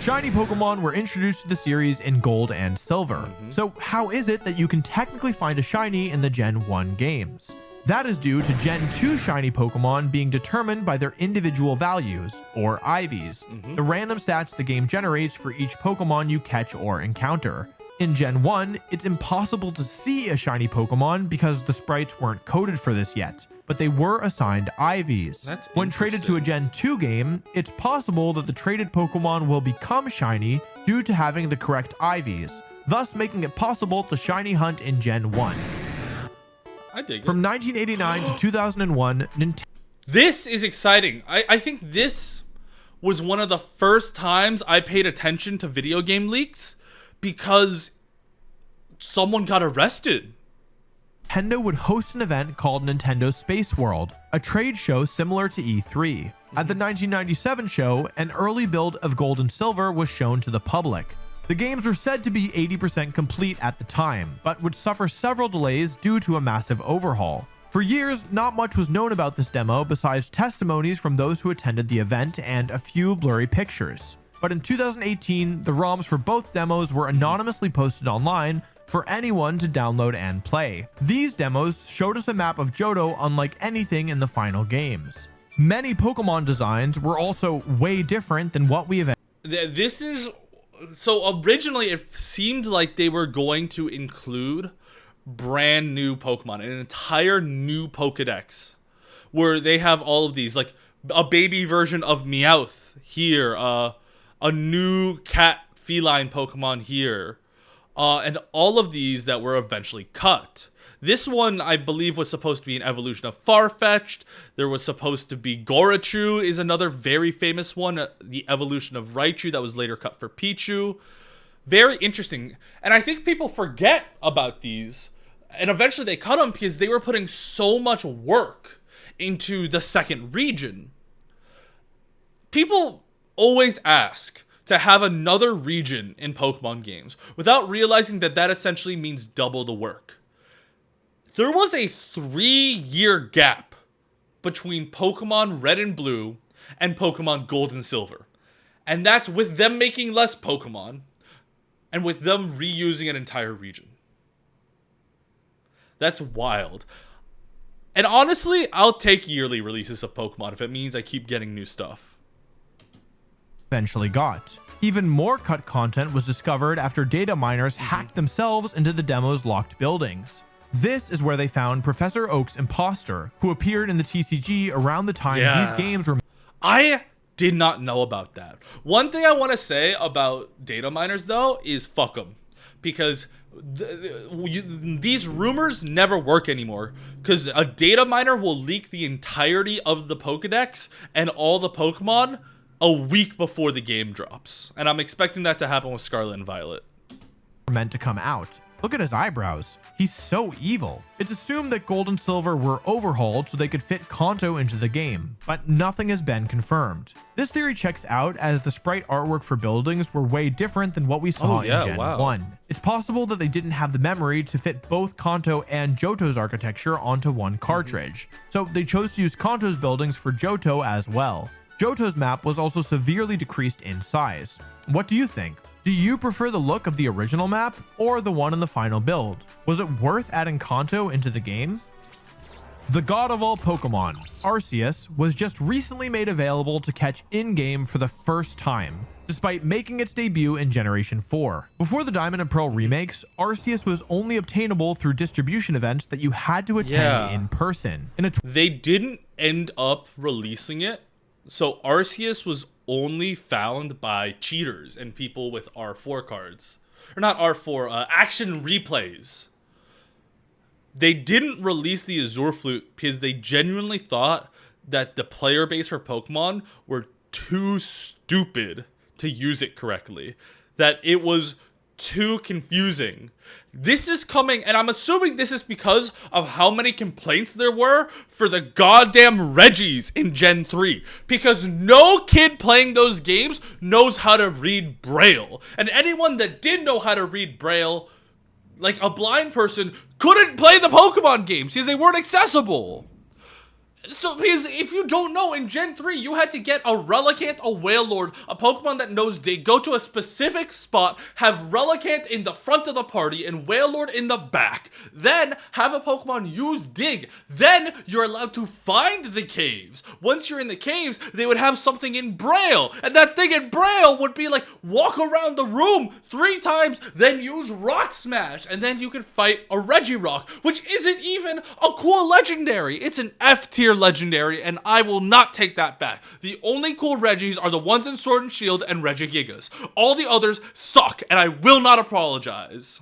Shiny Pokemon were introduced to the series in Gold and Silver. So how is it that you can technically find a shiny in the Gen 1 games? That is due to Gen 2 shiny Pokemon being determined by their individual values, or IVs, the random stats the game generates for each Pokemon you catch or encounter. In Gen 1, it's impossible to see a shiny Pokemon because the sprites weren't coded for this yet, but they were assigned IVs. When traded to a Gen 2 game, it's possible that the traded Pokemon will become shiny due to having the correct IVs, thus making it possible to shiny hunt in Gen 1. I dig it. From 1989 to 2001, Nintendo... This is exciting. I think this was one of the first times I paid attention to video game leaks, because someone got arrested. Nintendo would host an event called Nintendo Space World, a trade show similar to E3. At the 1997 show, an early build of Gold and Silver was shown to the public. The games were said to be 80% complete at the time, but would suffer several delays due to a massive overhaul. For years, not much was known about this demo besides testimonies from those who attended the event and a few blurry pictures. But in 2018, the ROMs for both demos were anonymously posted online for anyone to download and play. These demos showed us a map of Johto unlike anything in the final games. Many Pokemon designs were also way different than what we have. This is... So originally it seemed like they were going to include brand new Pokemon, an entire new Pokedex, where they have all of these, like a baby version of Meowth here, a new cat feline Pokemon here, and all of these that were eventually cut. This one, I believe, was supposed to be an evolution of Farfetch'd. There was supposed to be Gorachu is another very famous one, the evolution of Raichu that was later cut for Pichu. Very interesting. And I think people forget about these. And eventually they cut them because they were putting so much work into the second region. People always ask to have another region in Pokemon games without realizing that that essentially means double the work. There was a 3-year gap between Pokemon Red and Blue and Pokemon Gold and Silver. And that's with them making less Pokemon and with them reusing an entire region. That's wild. And honestly, I'll take yearly releases of Pokemon if it means I keep getting new stuff. Eventually got. Even more cut content was discovered after data miners hacked themselves into the demo's locked buildings. This is where they found Professor Oak's imposter, who appeared in the TCG around the time these games were. I did not know about that. One thing I want to say about data miners, though, is fuck them. Because these rumors never work anymore. Because a data miner will leak the entirety of the Pokedex and all the Pokemon a week before the game drops. And I'm expecting that to happen with Scarlet and Violet. Meant to come out. Look at his eyebrows. He's so evil. It's assumed that Gold and Silver were overhauled so they could fit Kanto into the game, but nothing has been confirmed. This theory checks out as the sprite artwork for buildings were way different than what we saw in Gen 1. It's possible that they didn't have the memory to fit both Kanto and Johto's architecture onto one cartridge, so they chose to use Kanto's buildings for Johto as well. Johto's map was also severely decreased in size. What do you think? Do you prefer the look of the original map or the one in the final build? Was it worth adding Kanto into the game? The god of all Pokemon, Arceus, was just recently made available to catch in-game for the first time, despite making its debut in Generation 4. Before the Diamond and Pearl remakes, Arceus was only obtainable through distribution events that you had to attend in person. They didn't end up releasing it, so Arceus was only found by cheaters and people with R4 cards. Or not R4, action replays. They didn't release the Azure Flute because they genuinely thought that the player base for Pokemon were too stupid to use it correctly. That it was too confusing. This is coming, and I'm assuming this is because of how many complaints there were for the goddamn Regis in Gen 3. Because no kid playing those games knows how to read Braille. And anyone that did know how to read Braille, like a blind person, couldn't play the Pokemon games because they weren't accessible. So, because if you don't know, in Gen 3, you had to get a Relicanth, a Wailord, a Pokemon that knows Dig, go to a specific spot, have Relicanth in the front of the party, and Wailord in the back. Then, have a Pokemon use Dig. Then, you're allowed to find the caves. Once you're in the caves, they would have something in Braille. And that thing in Braille would be like, walk around the room 3 times, then use Rock Smash. And then you can fight a Regirock, which isn't even a cool legendary. It's an F-tier legendary, and I will not take that back. The only cool Regis are the ones in Sword and Shield and Regigigas. All the others suck, and I will not apologize.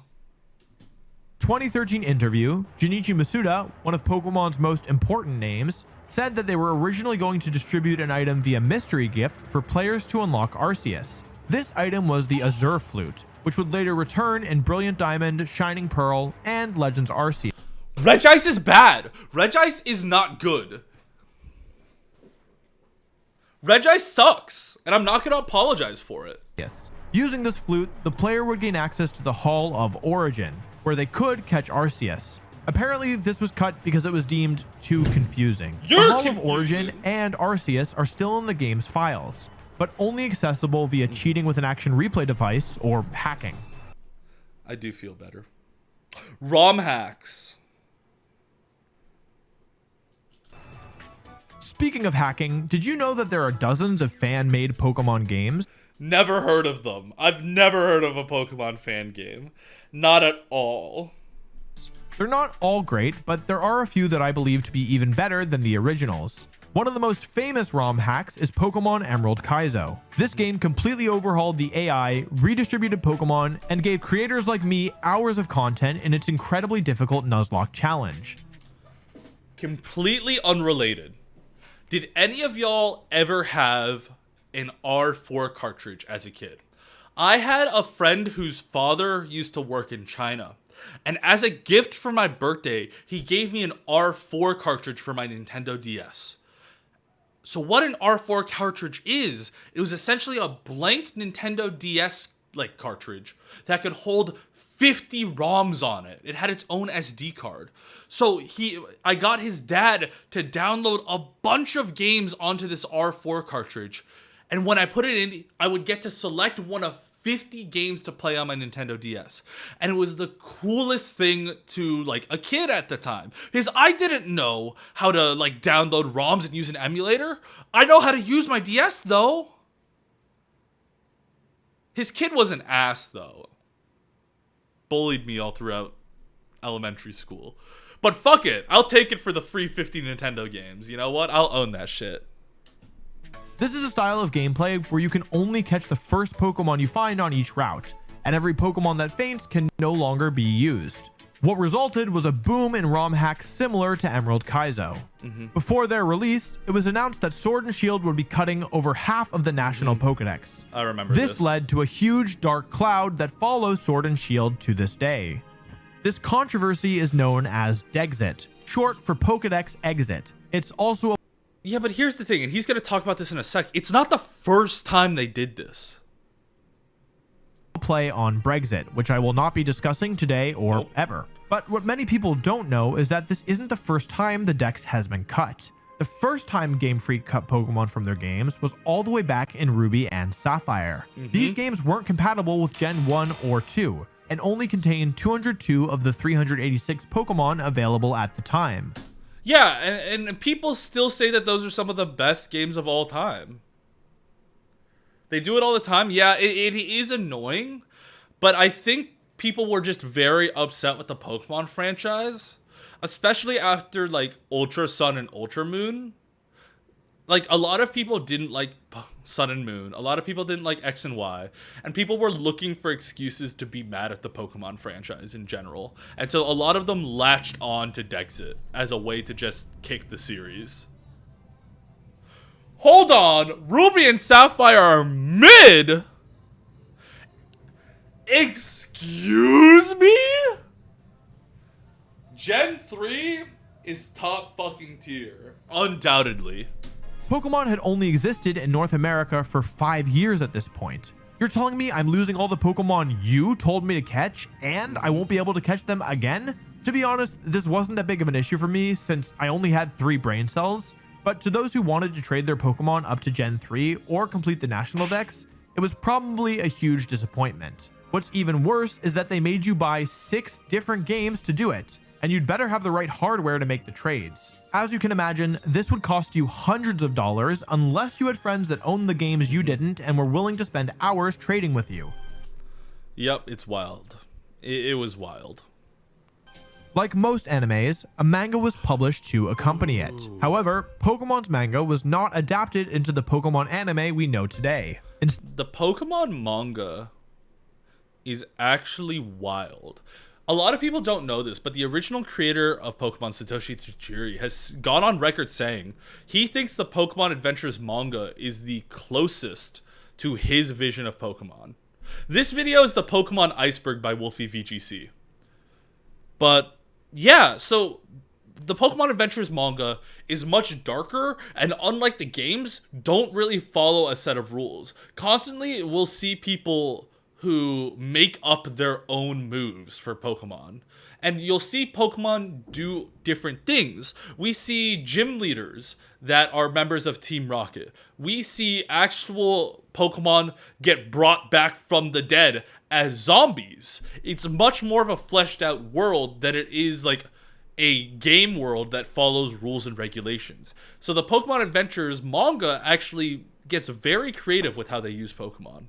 2013 interview, Junichi Masuda, one of Pokemon's most important names, said that they were originally going to distribute an item via mystery gift for players to unlock Arceus. This item was the Azure Flute, which would later return in Brilliant Diamond, Shining Pearl, and Legends Arceus. Regice is bad. Regice is not good. Regice sucks, and I'm not going to apologize for it. Yes. Using this flute, the player would gain access to the Hall of Origin, where they could catch Arceus. Apparently, this was cut because it was deemed too confusing. The You're Hall of Origin and Arceus are still in the game's files, but only accessible via cheating with an action replay device or hacking. I do feel better. ROM hacks. Speaking of hacking, did you know that there are dozens of fan-made Pokemon games? Never heard of them. I've never heard of a Pokemon fan game. Not at all. They're not all great, but there are a few that I believe to be even better than the originals. One of the most famous ROM hacks is Pokemon Emerald Kaizo. This game completely overhauled the AI, redistributed Pokemon, and gave creators like me hours of content in its incredibly difficult Nuzlocke challenge. Completely unrelated. Did any of y'all ever have an R4 cartridge as a kid? I had a friend whose father used to work in China. And as a gift for my birthday, he gave me an R4 cartridge for my Nintendo DS. So what an R4 cartridge is, it was essentially a blank Nintendo DS cartridge that could hold 50 ROMs on it. It had its own SD card. So I got his dad to download a bunch of games onto this R4 cartridge. And when I put it in, I would get to select one of 50 games to play on my Nintendo DS. And it was the coolest thing to a kid at the time. Because I didn't know how to download ROMs and use an emulator. I know how to use my DS though. His kid was an ass though. Bullied me all throughout elementary school. But fuck it. I'll take it for the free 50 Nintendo games. You know what? I'll own that shit. This is a style of gameplay where you can only catch the first Pokemon you find on each route, and every Pokemon that faints can no longer be used. What resulted was a boom in ROM hacks similar to Emerald Kaizo. Before their release, it was announced that Sword and Shield would be cutting over half of the national Pokedex. I remember this. Led to a huge dark cloud that follows Sword and Shield to this day. This controversy is known as Dexit, short for Pokedex Exit. It's also a Yeah, but here's the thing, and he's going to talk about this in a sec. It's not the first time they did this. Play on Brexit, which I will not be discussing today or ever. But what many people don't know is that this isn't the first time the Dex has been cut. The first time Game Freak cut Pokemon from their games was all the way back in Ruby and Sapphire. These games weren't compatible with Gen 1 or 2, and only contained 202 of the 386 Pokemon available at the time. Yeah, and people still say that those are some of the best games of all time. They do it all the time. Yeah, it is annoying, but I think people were just very upset with the Pokemon franchise, especially after Ultra Sun and Ultra Moon. A lot of people didn't like Sun and Moon. A lot of people didn't like X and Y. And people were looking for excuses to be mad at the Pokemon franchise in general. And so a lot of them latched on to Dexit as a way to just kick the series. Hold on! Ruby and Sapphire are mid? Excuse me? Gen 3 is top fucking tier. Undoubtedly. Pokemon had only existed in North America for 5 years at this point. You're telling me I'm losing all the Pokemon you told me to catch, and I won't be able to catch them again? To be honest, this wasn't that big of an issue for me since I only had 3 brain cells, but to those who wanted to trade their Pokemon up to Gen 3 or complete the National Dex, it was probably a huge disappointment. What's even worse is that they made you buy 6 different games to do it, and you'd better have the right hardware to make the trades. As you can imagine, this would cost you hundreds of dollars unless you had friends that owned the games you didn't and were willing to spend hours trading with you. Yep, it's wild. It was wild. Like most animes, a manga was published to accompany it. However, Pokemon's manga was not adapted into the Pokemon anime we know today. The Pokemon manga is actually wild. A lot of people don't know this, but the original creator of Pokemon, Satoshi Tajiri, has gone on record saying he thinks the Pokemon Adventures manga is the closest to his vision of Pokemon. This video is the Pokemon Iceberg by Wolfie VGC. But yeah, so the Pokemon Adventures manga is much darker, and unlike the games, don't really follow a set of rules. Constantly, we'll see people who make up their own moves for Pokemon. And you'll see Pokemon do different things. We see gym leaders that are members of Team Rocket. We see actual Pokemon get brought back from the dead as zombies. It's much more of a fleshed out world than it is like a game world that follows rules and regulations. So the Pokemon Adventures manga actually gets very creative with how they use Pokemon.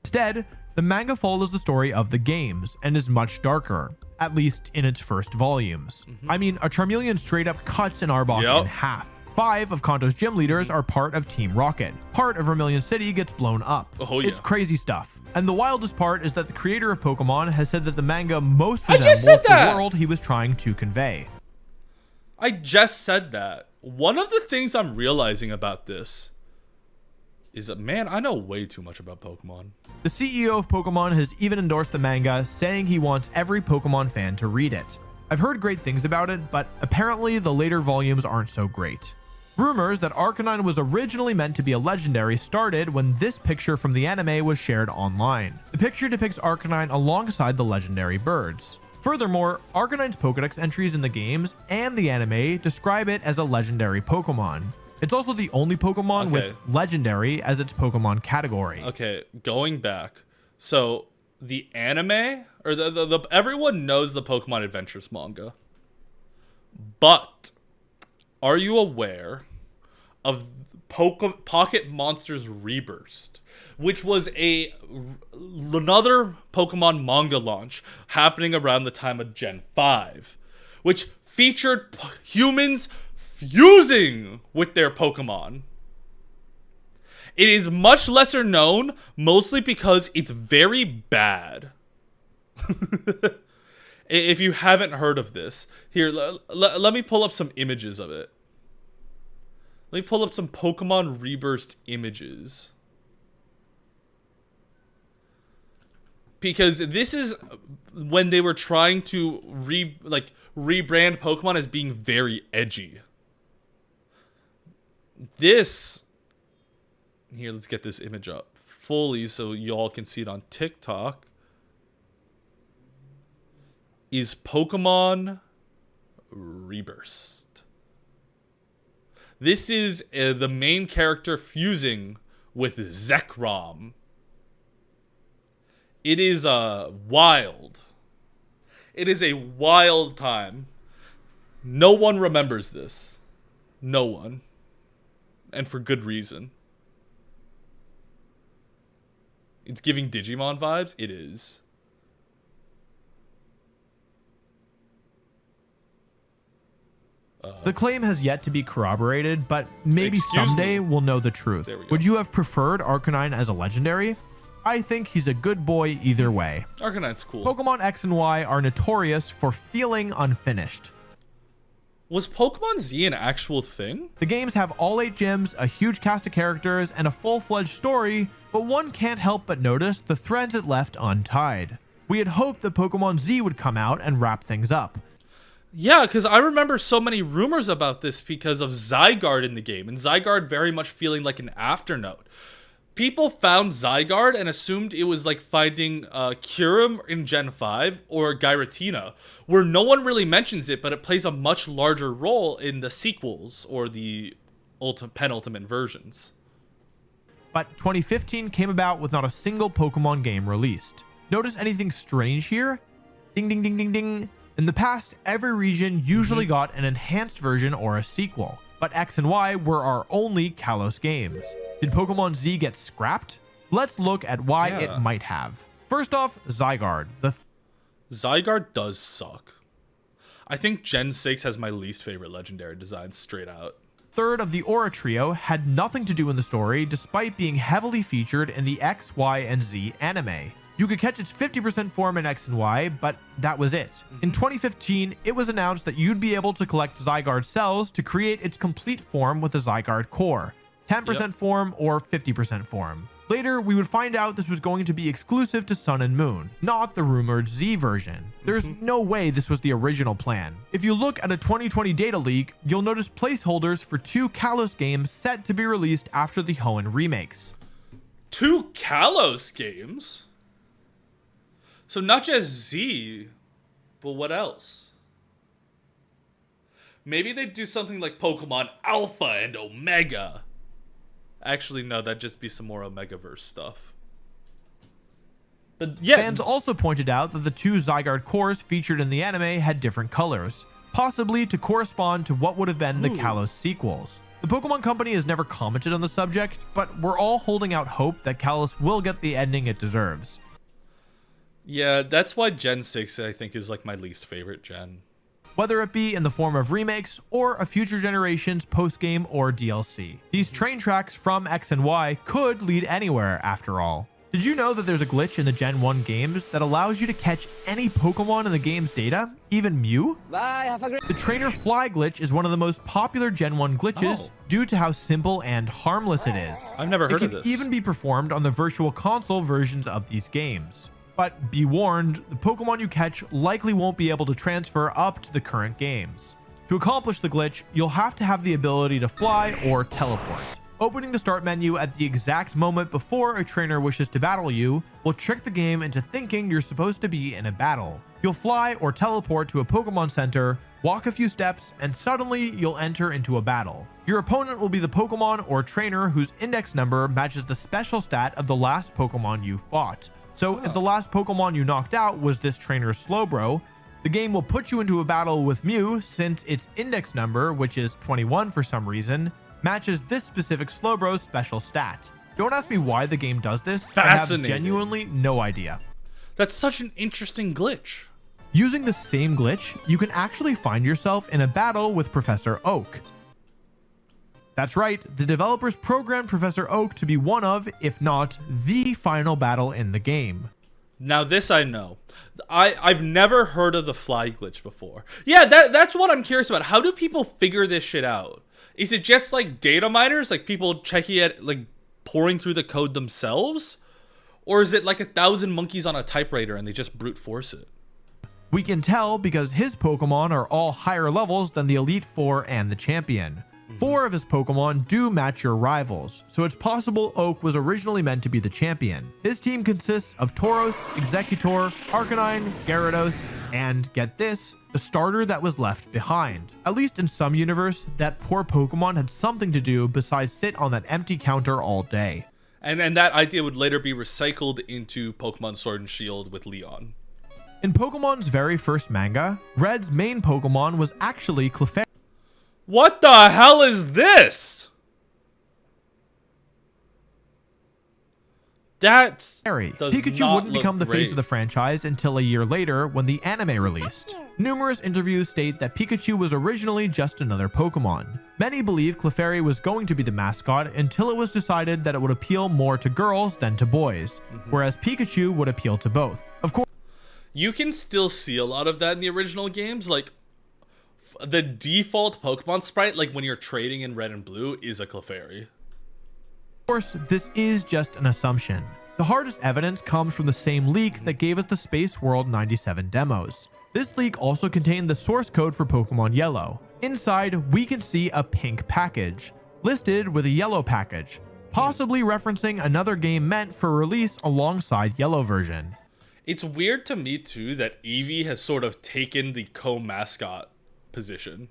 Instead, the manga follows the story of the games and is much darker, at least in its first volumes. I mean, a Charmeleon straight up cuts an Arbok in half. 5 of Kanto's gym leaders are part of Team Rocket. Part of Vermilion City gets blown up. It's crazy stuff. And the wildest part is that the creator of Pokemon has said that the manga most resembles the world he was trying to convey. I just said that. One of the things I'm realizing about this is that, man, I know way too much about Pokemon. The CEO of Pokemon has even endorsed the manga, saying he wants every Pokemon fan to read it. I've heard great things about it, but apparently the later volumes aren't so great. Rumors that Arcanine was originally meant to be a legendary started when this picture from the anime was shared online. The picture depicts Arcanine alongside the legendary birds. Furthermore, Arcanine's Pokedex entries in the games and the anime describe it as a legendary Pokemon. It's also the only Pokemon with legendary as its Pokemon category. Okay, going back. So the anime, or the everyone knows the Pokemon Adventures manga. But are you aware of Pocket Monsters Rebirth, which was another Pokemon manga launch happening around the time of Gen 5, which featured humans fusing with their Pokemon? It is much lesser known, mostly because it's very bad. If you haven't heard of this, here, let me pull up some images of it. Let me pull up some Pokemon Rebirth images. Because this is when they were trying to rebrand Pokemon as being very edgy. This, here, let's get this image up fully so y'all can see it on TikTok, is Pokemon Rebirth. This is the main character fusing with Zekrom. It is wild. It is a wild time. No one remembers this. No one. And for good reason. It's giving Digimon vibes. It is. The claim has yet to be corroborated, but maybe someday we'll know the truth. Would you have preferred Arcanine as a legendary? I think he's a good boy either way. Arcanine's cool. Pokemon X and Y are notorious for feeling unfinished. Was Pokemon Z an actual thing? The games have all 8 gyms, a huge cast of characters, and a full-fledged story, but one can't help but notice the threads it left untied. We had hoped that Pokemon Z would come out and wrap things up. Yeah, because I remember so many rumors about this because of Zygarde in the game, and Zygarde very much feeling like an afternote. People found Zygarde and assumed it was like finding Kyurem in Gen 5 or Giratina, where no one really mentions it, but it plays a much larger role in the sequels or the penultimate versions. But 2015 came about with not a single Pokemon game released. Notice anything strange here? Ding, ding, ding, ding, ding. In the past, every region usually got an enhanced version or a sequel, but X and Y were our only Kalos games. Did Pokemon Z get scrapped? Let's look at why it might have. First off, Zygarde. Zygarde does suck. I think Gen 6 has my least favorite legendary design, straight out. Third of the Aura Trio had nothing to do in the story despite being heavily featured in the X, Y, and Z anime. You could catch its 50% form in X and Y, but that was it. In 2015, it was announced that you'd be able to collect Zygarde cells to create its complete form with a Zygarde core. 10% form or 50% form. Later, we would find out this was going to be exclusive to Sun and Moon, not the rumored Z version. There's no way this was the original plan. If you look at a 2020 data leak, you'll notice placeholders for 2 Kalos games set to be released after the Hoenn remakes. 2 Kalos games? So not just Z, but what else? Maybe they'd do something like Pokemon Alpha and Omega. Actually, no, that'd just be some more Omegaverse stuff. But yeah. Fans also pointed out that the 2 Zygarde cores featured in the anime had different colors, possibly to correspond to what would have been the Kalos sequels. The Pokemon Company has never commented on the subject, but we're all holding out hope that Kalos will get the ending it deserves. Yeah, that's why Gen 6, I think, is like my least favorite gen. Whether it be in the form of remakes or a future generation's post-game or DLC. These train tracks from X and Y could lead anywhere after all. Did you know that there's a glitch in the Gen 1 games that allows you to catch any Pokemon in the game's data, even Mew? Bye, have a great... The Trainer Fly glitch is one of the most popular Gen 1 glitches due to how simple and harmless it is. I've never heard of this. It can even be performed on the Virtual Console versions of these games. But be warned, the Pokemon you catch likely won't be able to transfer up to the current games. To accomplish the glitch, you'll have to have the ability to fly or teleport. Opening the start menu at the exact moment before a trainer wishes to battle you will trick the game into thinking you're supposed to be in a battle. You'll fly or teleport to a Pokemon Center, walk a few steps, and suddenly you'll enter into a battle. Your opponent will be the Pokemon or trainer whose index number matches the special stat of the last Pokemon you fought. So if the last Pokemon you knocked out was this trainer's Slowbro, the game will put you into a battle with Mew since its index number, which is 21 for some reason, matches this specific Slowbro's special stat. Don't ask me why the game does this. Fascinating. I have genuinely no idea. That's such an interesting glitch. Using the same glitch, you can actually find yourself in a battle with Professor Oak. That's right, the developers programmed Professor Oak to be one of, if not the final battle in the game. Now this I know. I've never heard of the fly glitch before. Yeah, that's what I'm curious about. How do people figure this shit out? Is it just like data miners, like people checking it, like pouring through the code themselves? Or is it like 1,000 monkeys on a typewriter and they just brute force it? We can tell because his Pokemon are all higher levels than the Elite Four and the Champion. 4 of his Pokemon do match your rivals, so it's possible Oak was originally meant to be the champion. His team consists of Tauros, Executor, Arcanine, Gyarados, and, get this, the starter that was left behind. At least in some universe, that poor Pokemon had something to do besides sit on that empty counter all day. And that idea would later be recycled into Pokemon Sword and Shield with Leon. In Pokemon's very first manga, Red's main Pokemon was actually Clefairy. What the hell is this? Pikachu wouldn't become the face of the franchise until a year later when the anime released. Numerous interviews state that Pikachu was originally just another Pokemon. Many believe Clefairy was going to be the mascot until it was decided that it would appeal more to girls than to boys, whereas Pikachu would appeal to both. Of course, you can still see a lot of that in the original games, like the default Pokemon sprite, like when you're trading in Red and Blue, is a Clefairy. Of course, this is just an assumption. The hardest evidence comes from the same leak that gave us the Space World 97 demos. This leak also contained the source code for Pokemon Yellow. Inside, we can see a pink package, listed with a yellow package, possibly referencing another game meant for release alongside Yellow version. It's weird to me too that Eevee has sort of taken the co-mascot position.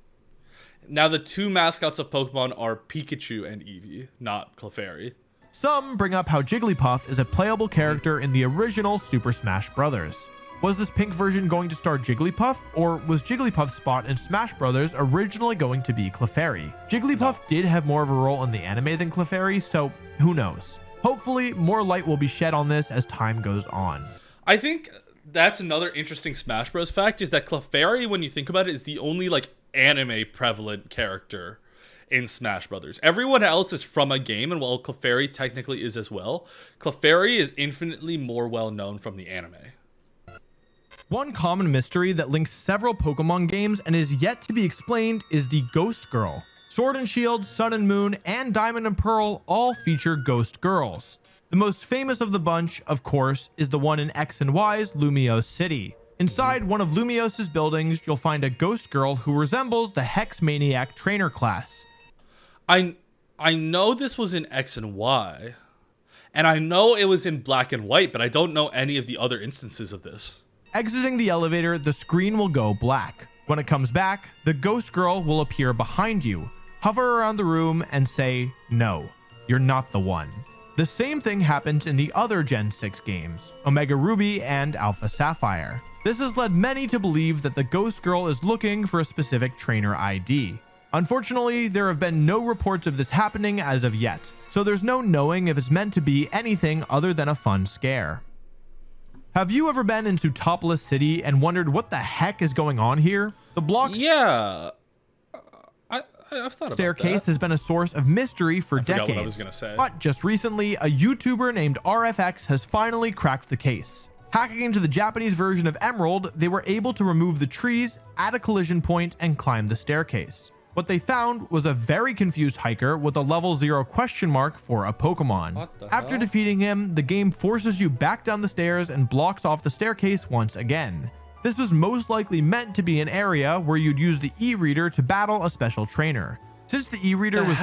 Now the 2 mascots of Pokemon are Pikachu and Eevee, not Clefairy. Some bring up how Jigglypuff is a playable character in the original Super Smash Bros. Was this pink version going to star Jigglypuff, or was Jigglypuff's spot in Smash Bros. Originally going to be Clefairy? Jigglypuff did have more of a role in the anime than Clefairy, so who knows? Hopefully, more light will be shed on this as time goes on. I think that's another interesting Smash Bros. Fact, is that Clefairy, when you think about it, is the only like anime prevalent character in Smash Brothers. Everyone else is from a game, and while Clefairy technically is as well, Clefairy is infinitely more well known from the anime. One common mystery that links several Pokemon games and is yet to be explained is the Ghost Girl. Sword and Shield, Sun and Moon, and Diamond and Pearl all feature Ghost Girls. The most famous of the bunch, of course, is the one in X and Y's Lumiose City. Inside one of Lumiose's buildings, you'll find a ghost girl who resembles the Hex Maniac trainer class. I know this was in X and Y. And I know it was in black and white, but I don't know any of the other instances of this. Exiting the elevator, the screen will go black. When it comes back, the ghost girl will appear behind you, hover around the room, and say, "No, you're not the one." The same thing happens in the other Gen 6 games, Omega Ruby and Alpha Sapphire. This has led many to believe that the ghost girl is looking for a specific trainer ID. Unfortunately, there have been no reports of this happening as of yet, so there's no knowing if it's meant to be anything other than a fun scare. Have you ever been into Topless City and wondered what the heck is going on here? The block I've thought staircase about that. has been a source of mystery for I forgot decades. what I was gonna say. But just recently, a YouTuber named RFX has finally cracked the case. Hacking into the Japanese version of Emerald, they were able to remove the trees at a collision point and climb the staircase. What they found was a very confused hiker with a level 0 question mark for a Pokemon. What the After hell? defeating him, the game forces you back down the stairs and blocks off the staircase once again. This was most likely meant to be an area where you'd use the e-reader to battle a special trainer. Since the e-reader was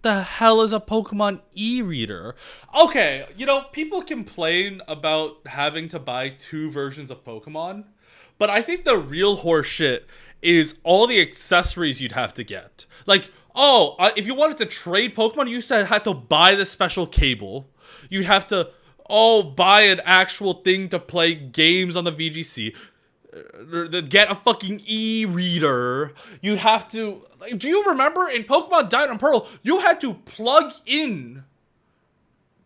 The hell is a Pokemon e-reader? Okay, you know, people complain about having to buy 2 versions of Pokemon, but I think the real horse shit is all the accessories you'd have to get. Like, if you wanted to trade Pokemon, you had to buy the special cable. You'd have to, buy an actual thing to play games on the VGC. Get a fucking e-reader. You'd have to... Like, do you remember in Pokemon Diamond and Pearl, you had to plug in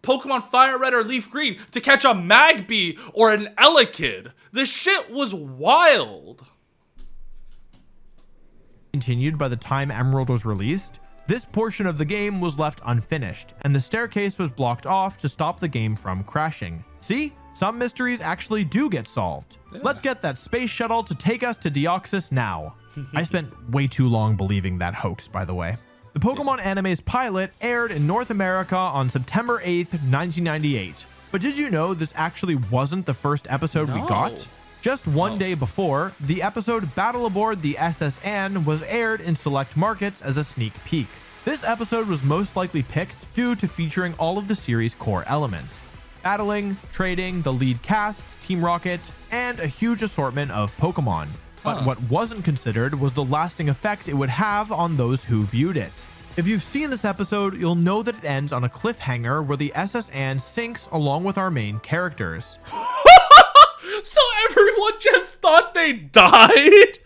Pokemon Fire Red or Leaf Green to catch a Magby or an Elekid? This shit was wild. continued by the time Emerald was released, this portion of the game was left unfinished, and the staircase was blocked off to stop the game from crashing. See? Some mysteries actually do get solved. Yeah. Let's get that space shuttle to take us to Deoxys now. I spent way too long believing that hoax, by the way. The Pokemon anime's pilot aired in North America on September 8th, 1998. But did you know this actually wasn't the first episode we got? Just one day before, the episode Battle Aboard the SS Anne was aired in select markets as a sneak peek. This episode was most likely picked due to featuring all of the series' core elements: battling, trading, the lead cast, Team Rocket, and a huge assortment of Pokemon. But what wasn't considered was the lasting effect it would have on those who viewed it. If you've seen this episode, you'll know that it ends on a cliffhanger where the SS Anne sinks along with our main characters. So everyone just thought they died?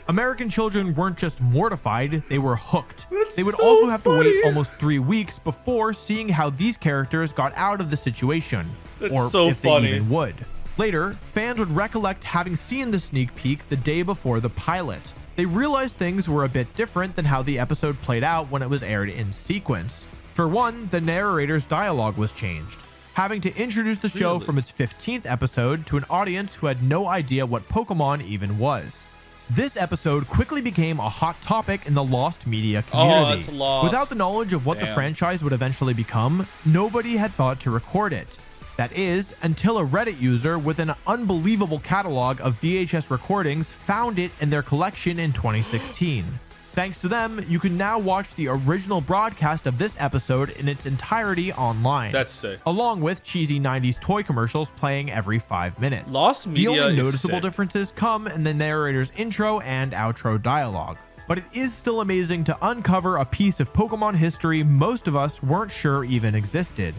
American children weren't just mortified, they were hooked. That's They would so also have to funny. wait almost 3 weeks before seeing how these characters got out of the situation, That's or so if funny. they even would. Later, fans would recollect having seen the sneak peek the day before the pilot. They realized things were a bit different than how the episode played out when it was aired in sequence. For one, the narrator's dialogue was changed, having to introduce the show Really? from its 15th episode to an audience who had no idea what Pokemon even was. This episode quickly became a hot topic in the Lost media community. it's Lost. Without the knowledge of what the Damn. franchise would eventually become, nobody had thought to record it. That is, until a Reddit user with an unbelievable catalog of VHS recordings found it in their collection in 2016. Thanks to them, you can now watch the original broadcast of this episode in its entirety online. That's sick. Along with cheesy 90s toy commercials playing every 5 minutes. Lost media The only is noticeable sick. differences come in the narrator's intro and outro dialogue. But it is still amazing to uncover a piece of Pokemon history most of us weren't sure even existed.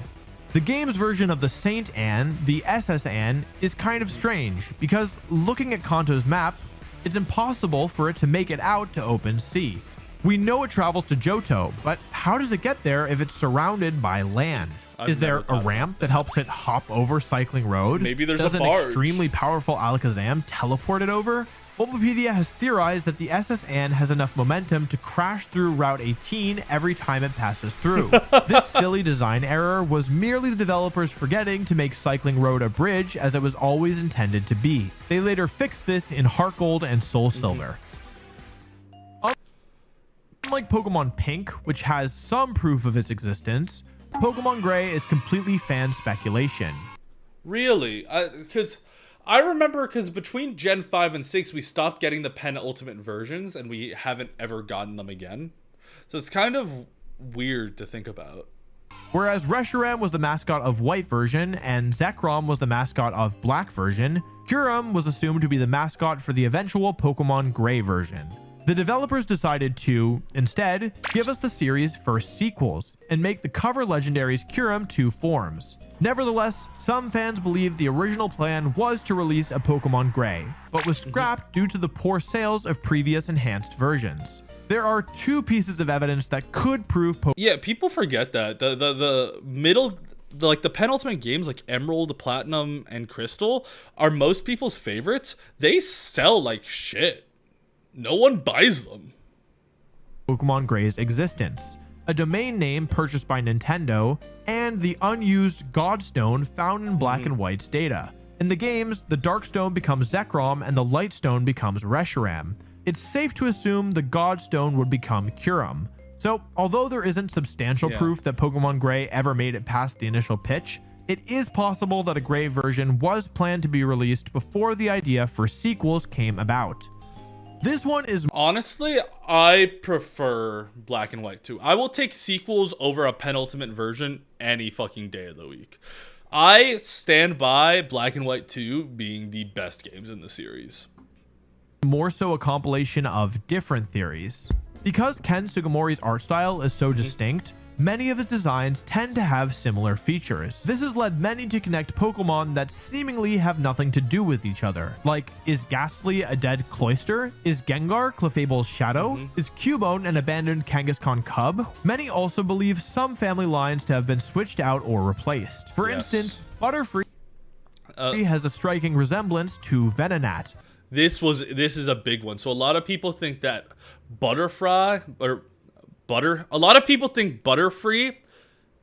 The game's version of the Saint Anne, the SS Anne, is kind of strange because looking at Kanto's map, it's impossible for it to make it out to open sea. We know it travels to Johto, but how does it get there if it's surrounded by land? Is there a ramp that helps it hop over Cycling Road? Maybe there's Does a an barge. extremely powerful Alakazam teleport it over? Bulbapedia has theorized that the SS Anne has enough momentum to crash through Route 18 every time it passes through. This silly design error was merely the developers forgetting to make Cycling Road a bridge as it was always intended to be. They later fixed this in Heart Gold and Soul Silver. Unlike Pokemon Pink, which has some proof of its existence, Pokemon Gray is completely fan speculation. Really? Because I remember, because between Gen 5 and 6, we stopped getting the penultimate versions, and we haven't ever gotten them again. So it's kind of weird to think about. Whereas Reshiram was the mascot of white version and Zekrom was the mascot of black version, Kyurem was assumed to be the mascot for the eventual Pokemon Gray version. The developers decided to, instead, give us the series' first sequels and make the cover legendaries Kyurem 2 forms. Nevertheless, some fans believe the original plan was to release a Pokemon Gray, but was scrapped due to the poor sales of previous enhanced versions. There are 2 pieces of evidence that could prove Yeah, people forget that. The middle, like the penultimate games like Emerald, Platinum, and Crystal are most people's favorites. They sell like shit. No one buys them. Pokemon Gray's existence, a domain name purchased by Nintendo, and the unused Godstone found in Black and White's data. In the games, the Darkstone becomes Zekrom and the Lightstone becomes Reshiram. It's safe to assume the Godstone would become Kyurem. So, although there isn't substantial proof that Pokemon Gray ever made it past the initial pitch, it is possible that a Gray version was planned to be released before the idea for sequels came about. This one is... Honestly, I prefer Black and White 2. I will take sequels over a penultimate version any fucking day of the week. I stand by Black and White 2 being the best games in the series. More so a compilation of different theories. Because Ken Sugimori's art style is so distinct, many of his designs tend to have similar features. This has led many to connect Pokemon that seemingly have nothing to do with each other. Like, is Ghastly a dead Cloyster? Is Gengar Clefable's shadow? Is Cubone an abandoned Kangaskhan cub? Many also believe some family lines to have been switched out or replaced. For instance, Butterfree has a striking resemblance to Venonat. This is a big one. So a lot of people think that Butterfree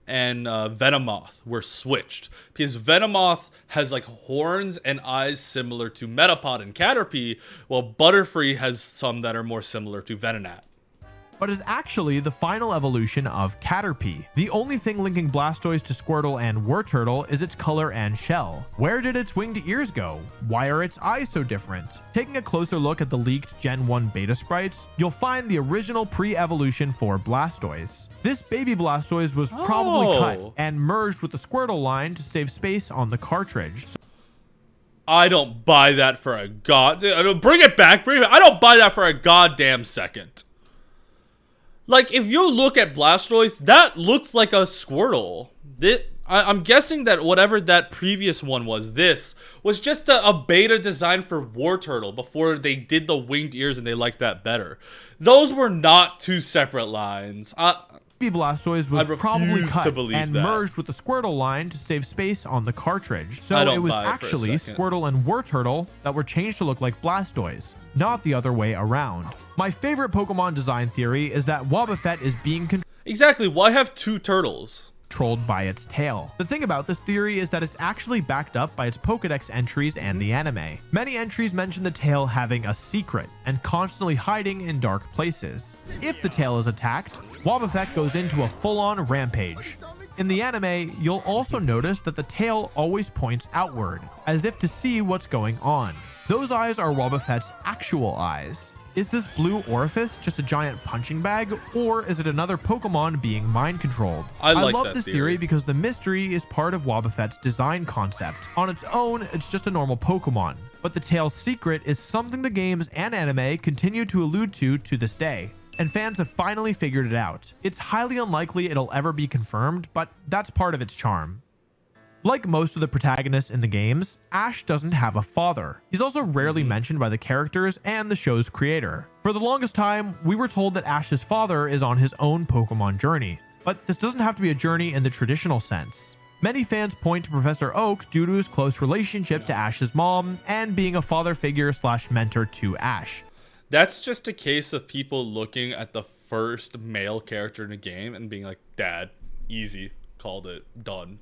and Venomoth were switched because Venomoth has like horns and eyes similar to Metapod and Caterpie, while Butterfree has some that are more similar to Venonat. But is actually the final evolution of Caterpie. The only thing linking Blastoise to Squirtle and Wartortle is its color and shell. Where did its winged ears go? Why are its eyes so different? Taking a closer look at the leaked Gen 1 beta sprites, you'll find the original pre-evolution for Blastoise. This baby Blastoise was probably cut and merged with the Squirtle line to save space on the cartridge. I don't buy that for a bring it back. I don't buy that for a goddamn second. Like, if you look at Blastoise, that looks like a Squirtle. I'm guessing that whatever that previous one was, this was just a beta design for Wartortle before they did the winged ears and they liked that better. Those were not 2 separate lines. Blastoise was probably cut and merged with the Squirtle line to save space on the cartridge. So it was actually Squirtle and Wartortle that were changed to look like Blastoise, not the other way around. My favorite Pokemon design theory is that Wobbuffet is being Exactly, why have 2 turtles? Controlled by its tail. The thing about this theory is that it's actually backed up by its Pokedex entries and the anime. Many entries mention the tail having a secret and constantly hiding in dark places. If the tail is attacked, Wobbuffet goes into a full-on rampage. In the anime, you'll also notice that the tail always points outward, as if to see what's going on. Those eyes are Wobbuffet's actual eyes. Is this blue orifice just a giant punching bag, or is it another Pokemon being mind-controlled? I love this theory because the mystery is part of Wobbuffet's design concept. On its own, it's just a normal Pokemon, but the tail's secret is something the games and anime continue to allude to this day, and fans have finally figured it out. It's highly unlikely it'll ever be confirmed, but that's part of its charm. Like most of the protagonists in the games, Ash doesn't have a father. He's also rarely mentioned by the characters and the show's creator. For the longest time, we were told that Ash's father is on his own Pokemon journey, but this doesn't have to be a journey in the traditional sense. Many fans point to Professor Oak due to his close relationship to Ash's mom and being a father figure / mentor to Ash. That's just a case of people looking at the first male character in a game and being like, Dad, easy, called it, done.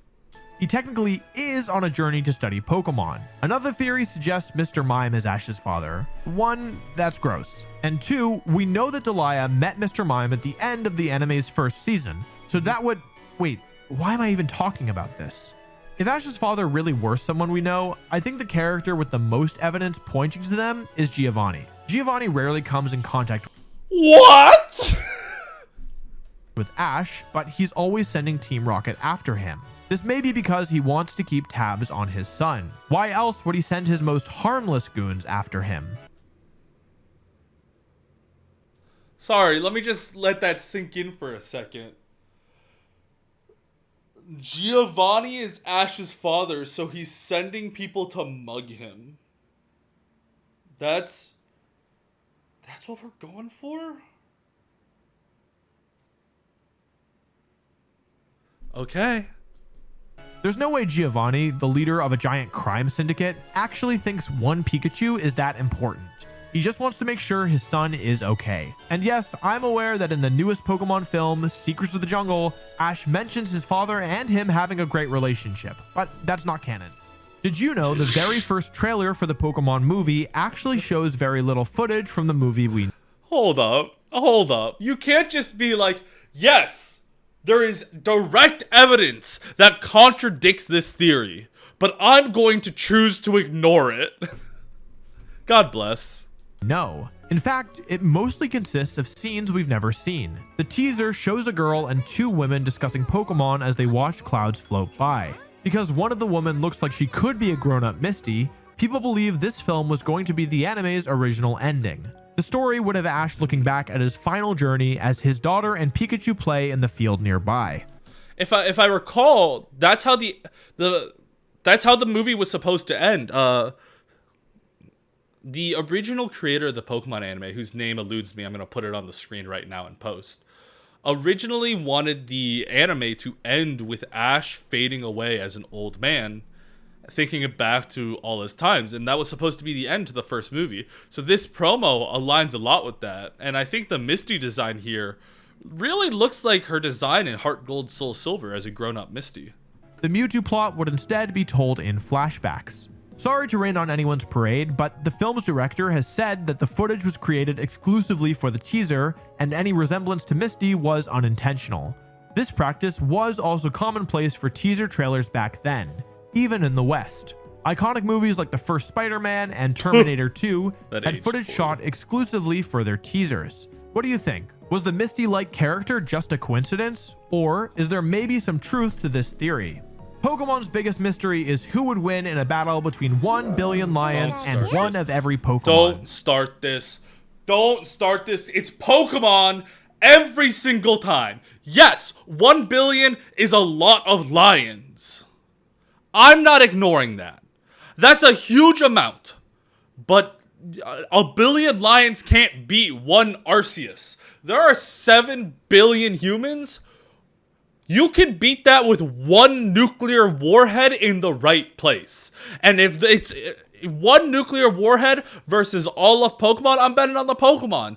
He technically is on a journey to study Pokemon. Another theory suggests Mr. Mime is Ash's father. 1, that's gross. And 2, we know that Delia met Mr. Mime at the end of the anime's first season. So that would... Wait, why am I even talking about this? If Ash's father really were someone we know, I think the character with the most evidence pointing to them is Giovanni. Giovanni rarely comes in contact What? with Ash, but he's always sending Team Rocket after him. This may be because he wants to keep tabs on his son. Why else would he send his most harmless goons after him? Sorry, let me just let that sink in for a second. Giovanni is Ash's father, so he's sending people to mug him. That's what we're going for? Okay. There's no way Giovanni, the leader of a giant crime syndicate, actually thinks one Pikachu is that important. He just wants to make sure his son is okay. And yes, I'm aware that in the newest Pokemon film, Secrets of the Jungle, Ash mentions his father and him having a great relationship, but that's not canon. Did you know the very first trailer for the Pokemon movie actually shows very little footage from the movie we... Hold up. You can't just be like, yes, there is direct evidence that contradicts this theory, but I'm going to choose to ignore it. God bless. No. In fact, it mostly consists of scenes we've never seen. The teaser shows a girl and two women discussing Pokemon as they watch clouds float by. Because one of the women looks like she could be a grown-up Misty, people believe this film was going to be the anime's original ending. The story would have Ash looking back at his final journey as his daughter and Pikachu play in the field nearby. If I recall, that's how the movie was supposed to end. The original creator of the Pokemon anime, whose name eludes me, I'm going to put it on the screen right now in post, originally wanted the anime to end with Ash fading away as an old man, thinking it back to all his times, and that was supposed to be the end to the first movie. So this promo aligns a lot with that, and I think the Misty design here really looks like her design in Heart Gold Soul Silver as a grown-up Misty. The Mewtwo plot would instead be told in flashbacks. Sorry to rain on anyone's parade, but the film's director has said that the footage was created exclusively for the teaser, and any resemblance to Misty was unintentional. This practice was also commonplace for teaser trailers back then, even in the West. Iconic movies like the first Spider-Man and Terminator 2 had footage shot exclusively for their teasers. What do you think? Was the Misty-like character just a coincidence? Or is there maybe some truth to this theory? Pokemon's biggest mystery is who would win in a battle between 1 billion lions and one of every Pokemon. Don't start this. It's Pokemon every single time. Yes, 1 billion is a lot of lions. I'm not ignoring that. That's a huge amount. But a billion lions can't beat one Arceus. There are 7 billion humans. You can beat that with one nuclear warhead in the right place. And if it's one nuclear warhead versus all of Pokemon, I'm betting on the Pokemon.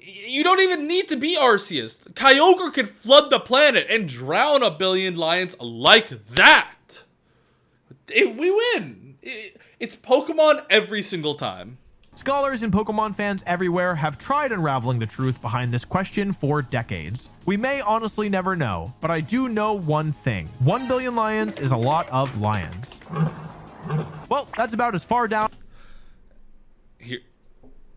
You don't even need to be Arceus. Kyogre could flood the planet and drown a billion lions like that. We win. It's Pokemon every single time. Scholars and Pokemon fans everywhere have tried unraveling the truth behind this question for decades. We may honestly never know, but I do know one thing. 1 billion lions is a lot of lions. Well, that's about as far down. Here,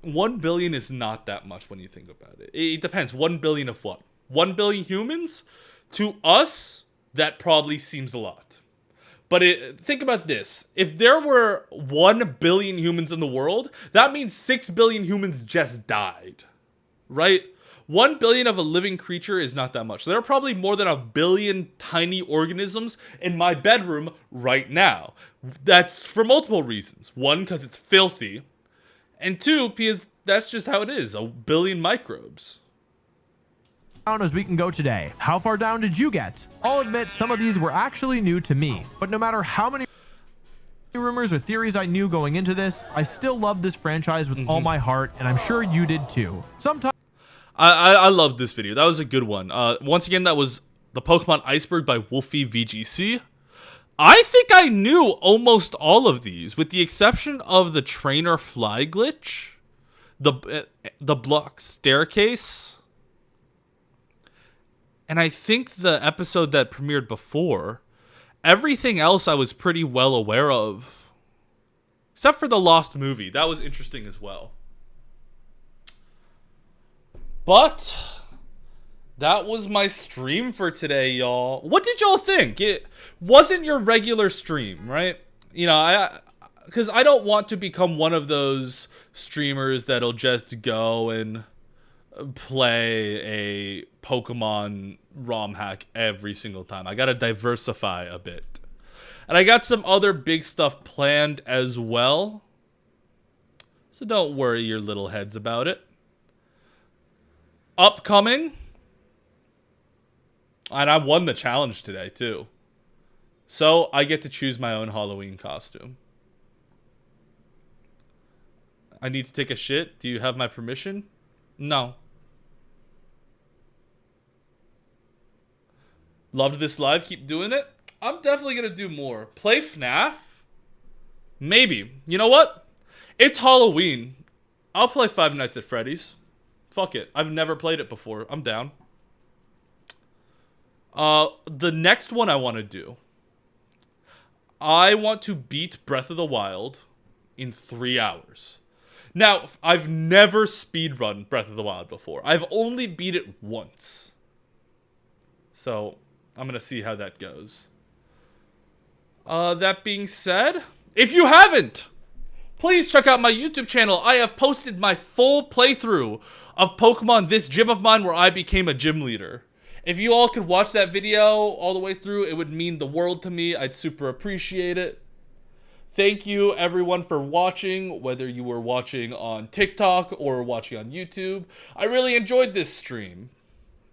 1 billion is not that much when you think about it. It depends. 1 billion of what? 1 billion humans? To us, that probably seems a lot. But think about this. If there were 1 billion humans in the world, that means 6 billion humans just died. Right? 1 billion of a living creature is not that much. There are probably more than 1 billion tiny organisms in my bedroom right now. That's for multiple reasons. 1, because it's filthy. And 2, because that's just how it is. 1 billion microbes. As we can go today. How far down did you get? I'll admit some of these were actually new to me, but no matter how many rumors or theories I knew going into this, I still love this franchise with all my heart, and I'm sure you did too. Sometimes I love this video. That was a good one. Once again, that was the Pokemon Iceberg by Wolfie VGC. I think I knew almost all of these, with the exception of the trainer fly glitch, the block staircase, and I think the episode that premiered before. Everything else I was pretty well aware of. Except for the Lost movie. That was interesting as well. But That was my stream for today, y'all. What did y'all think? It wasn't your regular stream, right? You know, because I don't want to become one of those streamers that'll just go and play a Pokemon ROM hack every single time. I gotta diversify a bit. And I got some other big stuff planned as well. So don't worry your little heads about it. Upcoming. And I won the challenge today, too. So, I get to choose my own Halloween costume. I need to take a shit. Do you have my permission? No. Loved this live. Keep doing it. I'm definitely going to do more. Play FNAF? Maybe. You know what? It's Halloween. I'll play Five Nights at Freddy's. Fuck it. I've never played it before. I'm down. The next one I want to do. I want to beat Breath of the Wild in 3 hours. Now, I've never speedrun Breath of the Wild before. I've only beat it once. So, I'm going to see how that goes. That being said, if you haven't, please check out my YouTube channel. I have posted my full playthrough of Pokemon This Gym of Mine where I became a gym leader. If you all could watch that video all the way through, it would mean the world to me. I'd super appreciate it. Thank you, everyone, for watching, whether you were watching on TikTok or watching on YouTube. I really enjoyed this stream.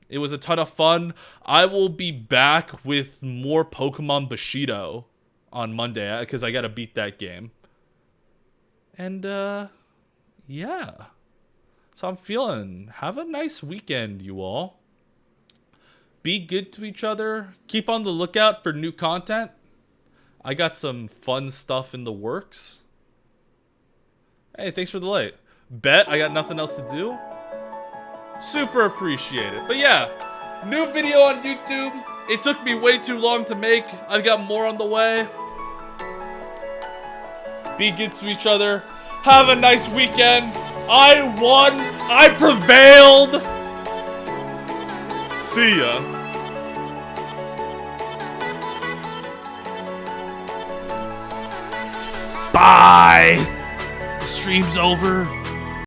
It was a ton of fun. I will be back with more Pokemon Bushido on Monday, because I got to beat that game. And, yeah. So I'm feeling, have a nice weekend, you all. Be good to each other. Keep on the lookout for new content. I got some fun stuff in the works. Hey, thanks for the light. Bet I got nothing else to do. Super appreciate it. But yeah, new video on YouTube. It took me way too long to make. I've got more on the way. Be good to each other. Have a nice weekend. I won. I prevailed. See ya. Bye! The stream's over.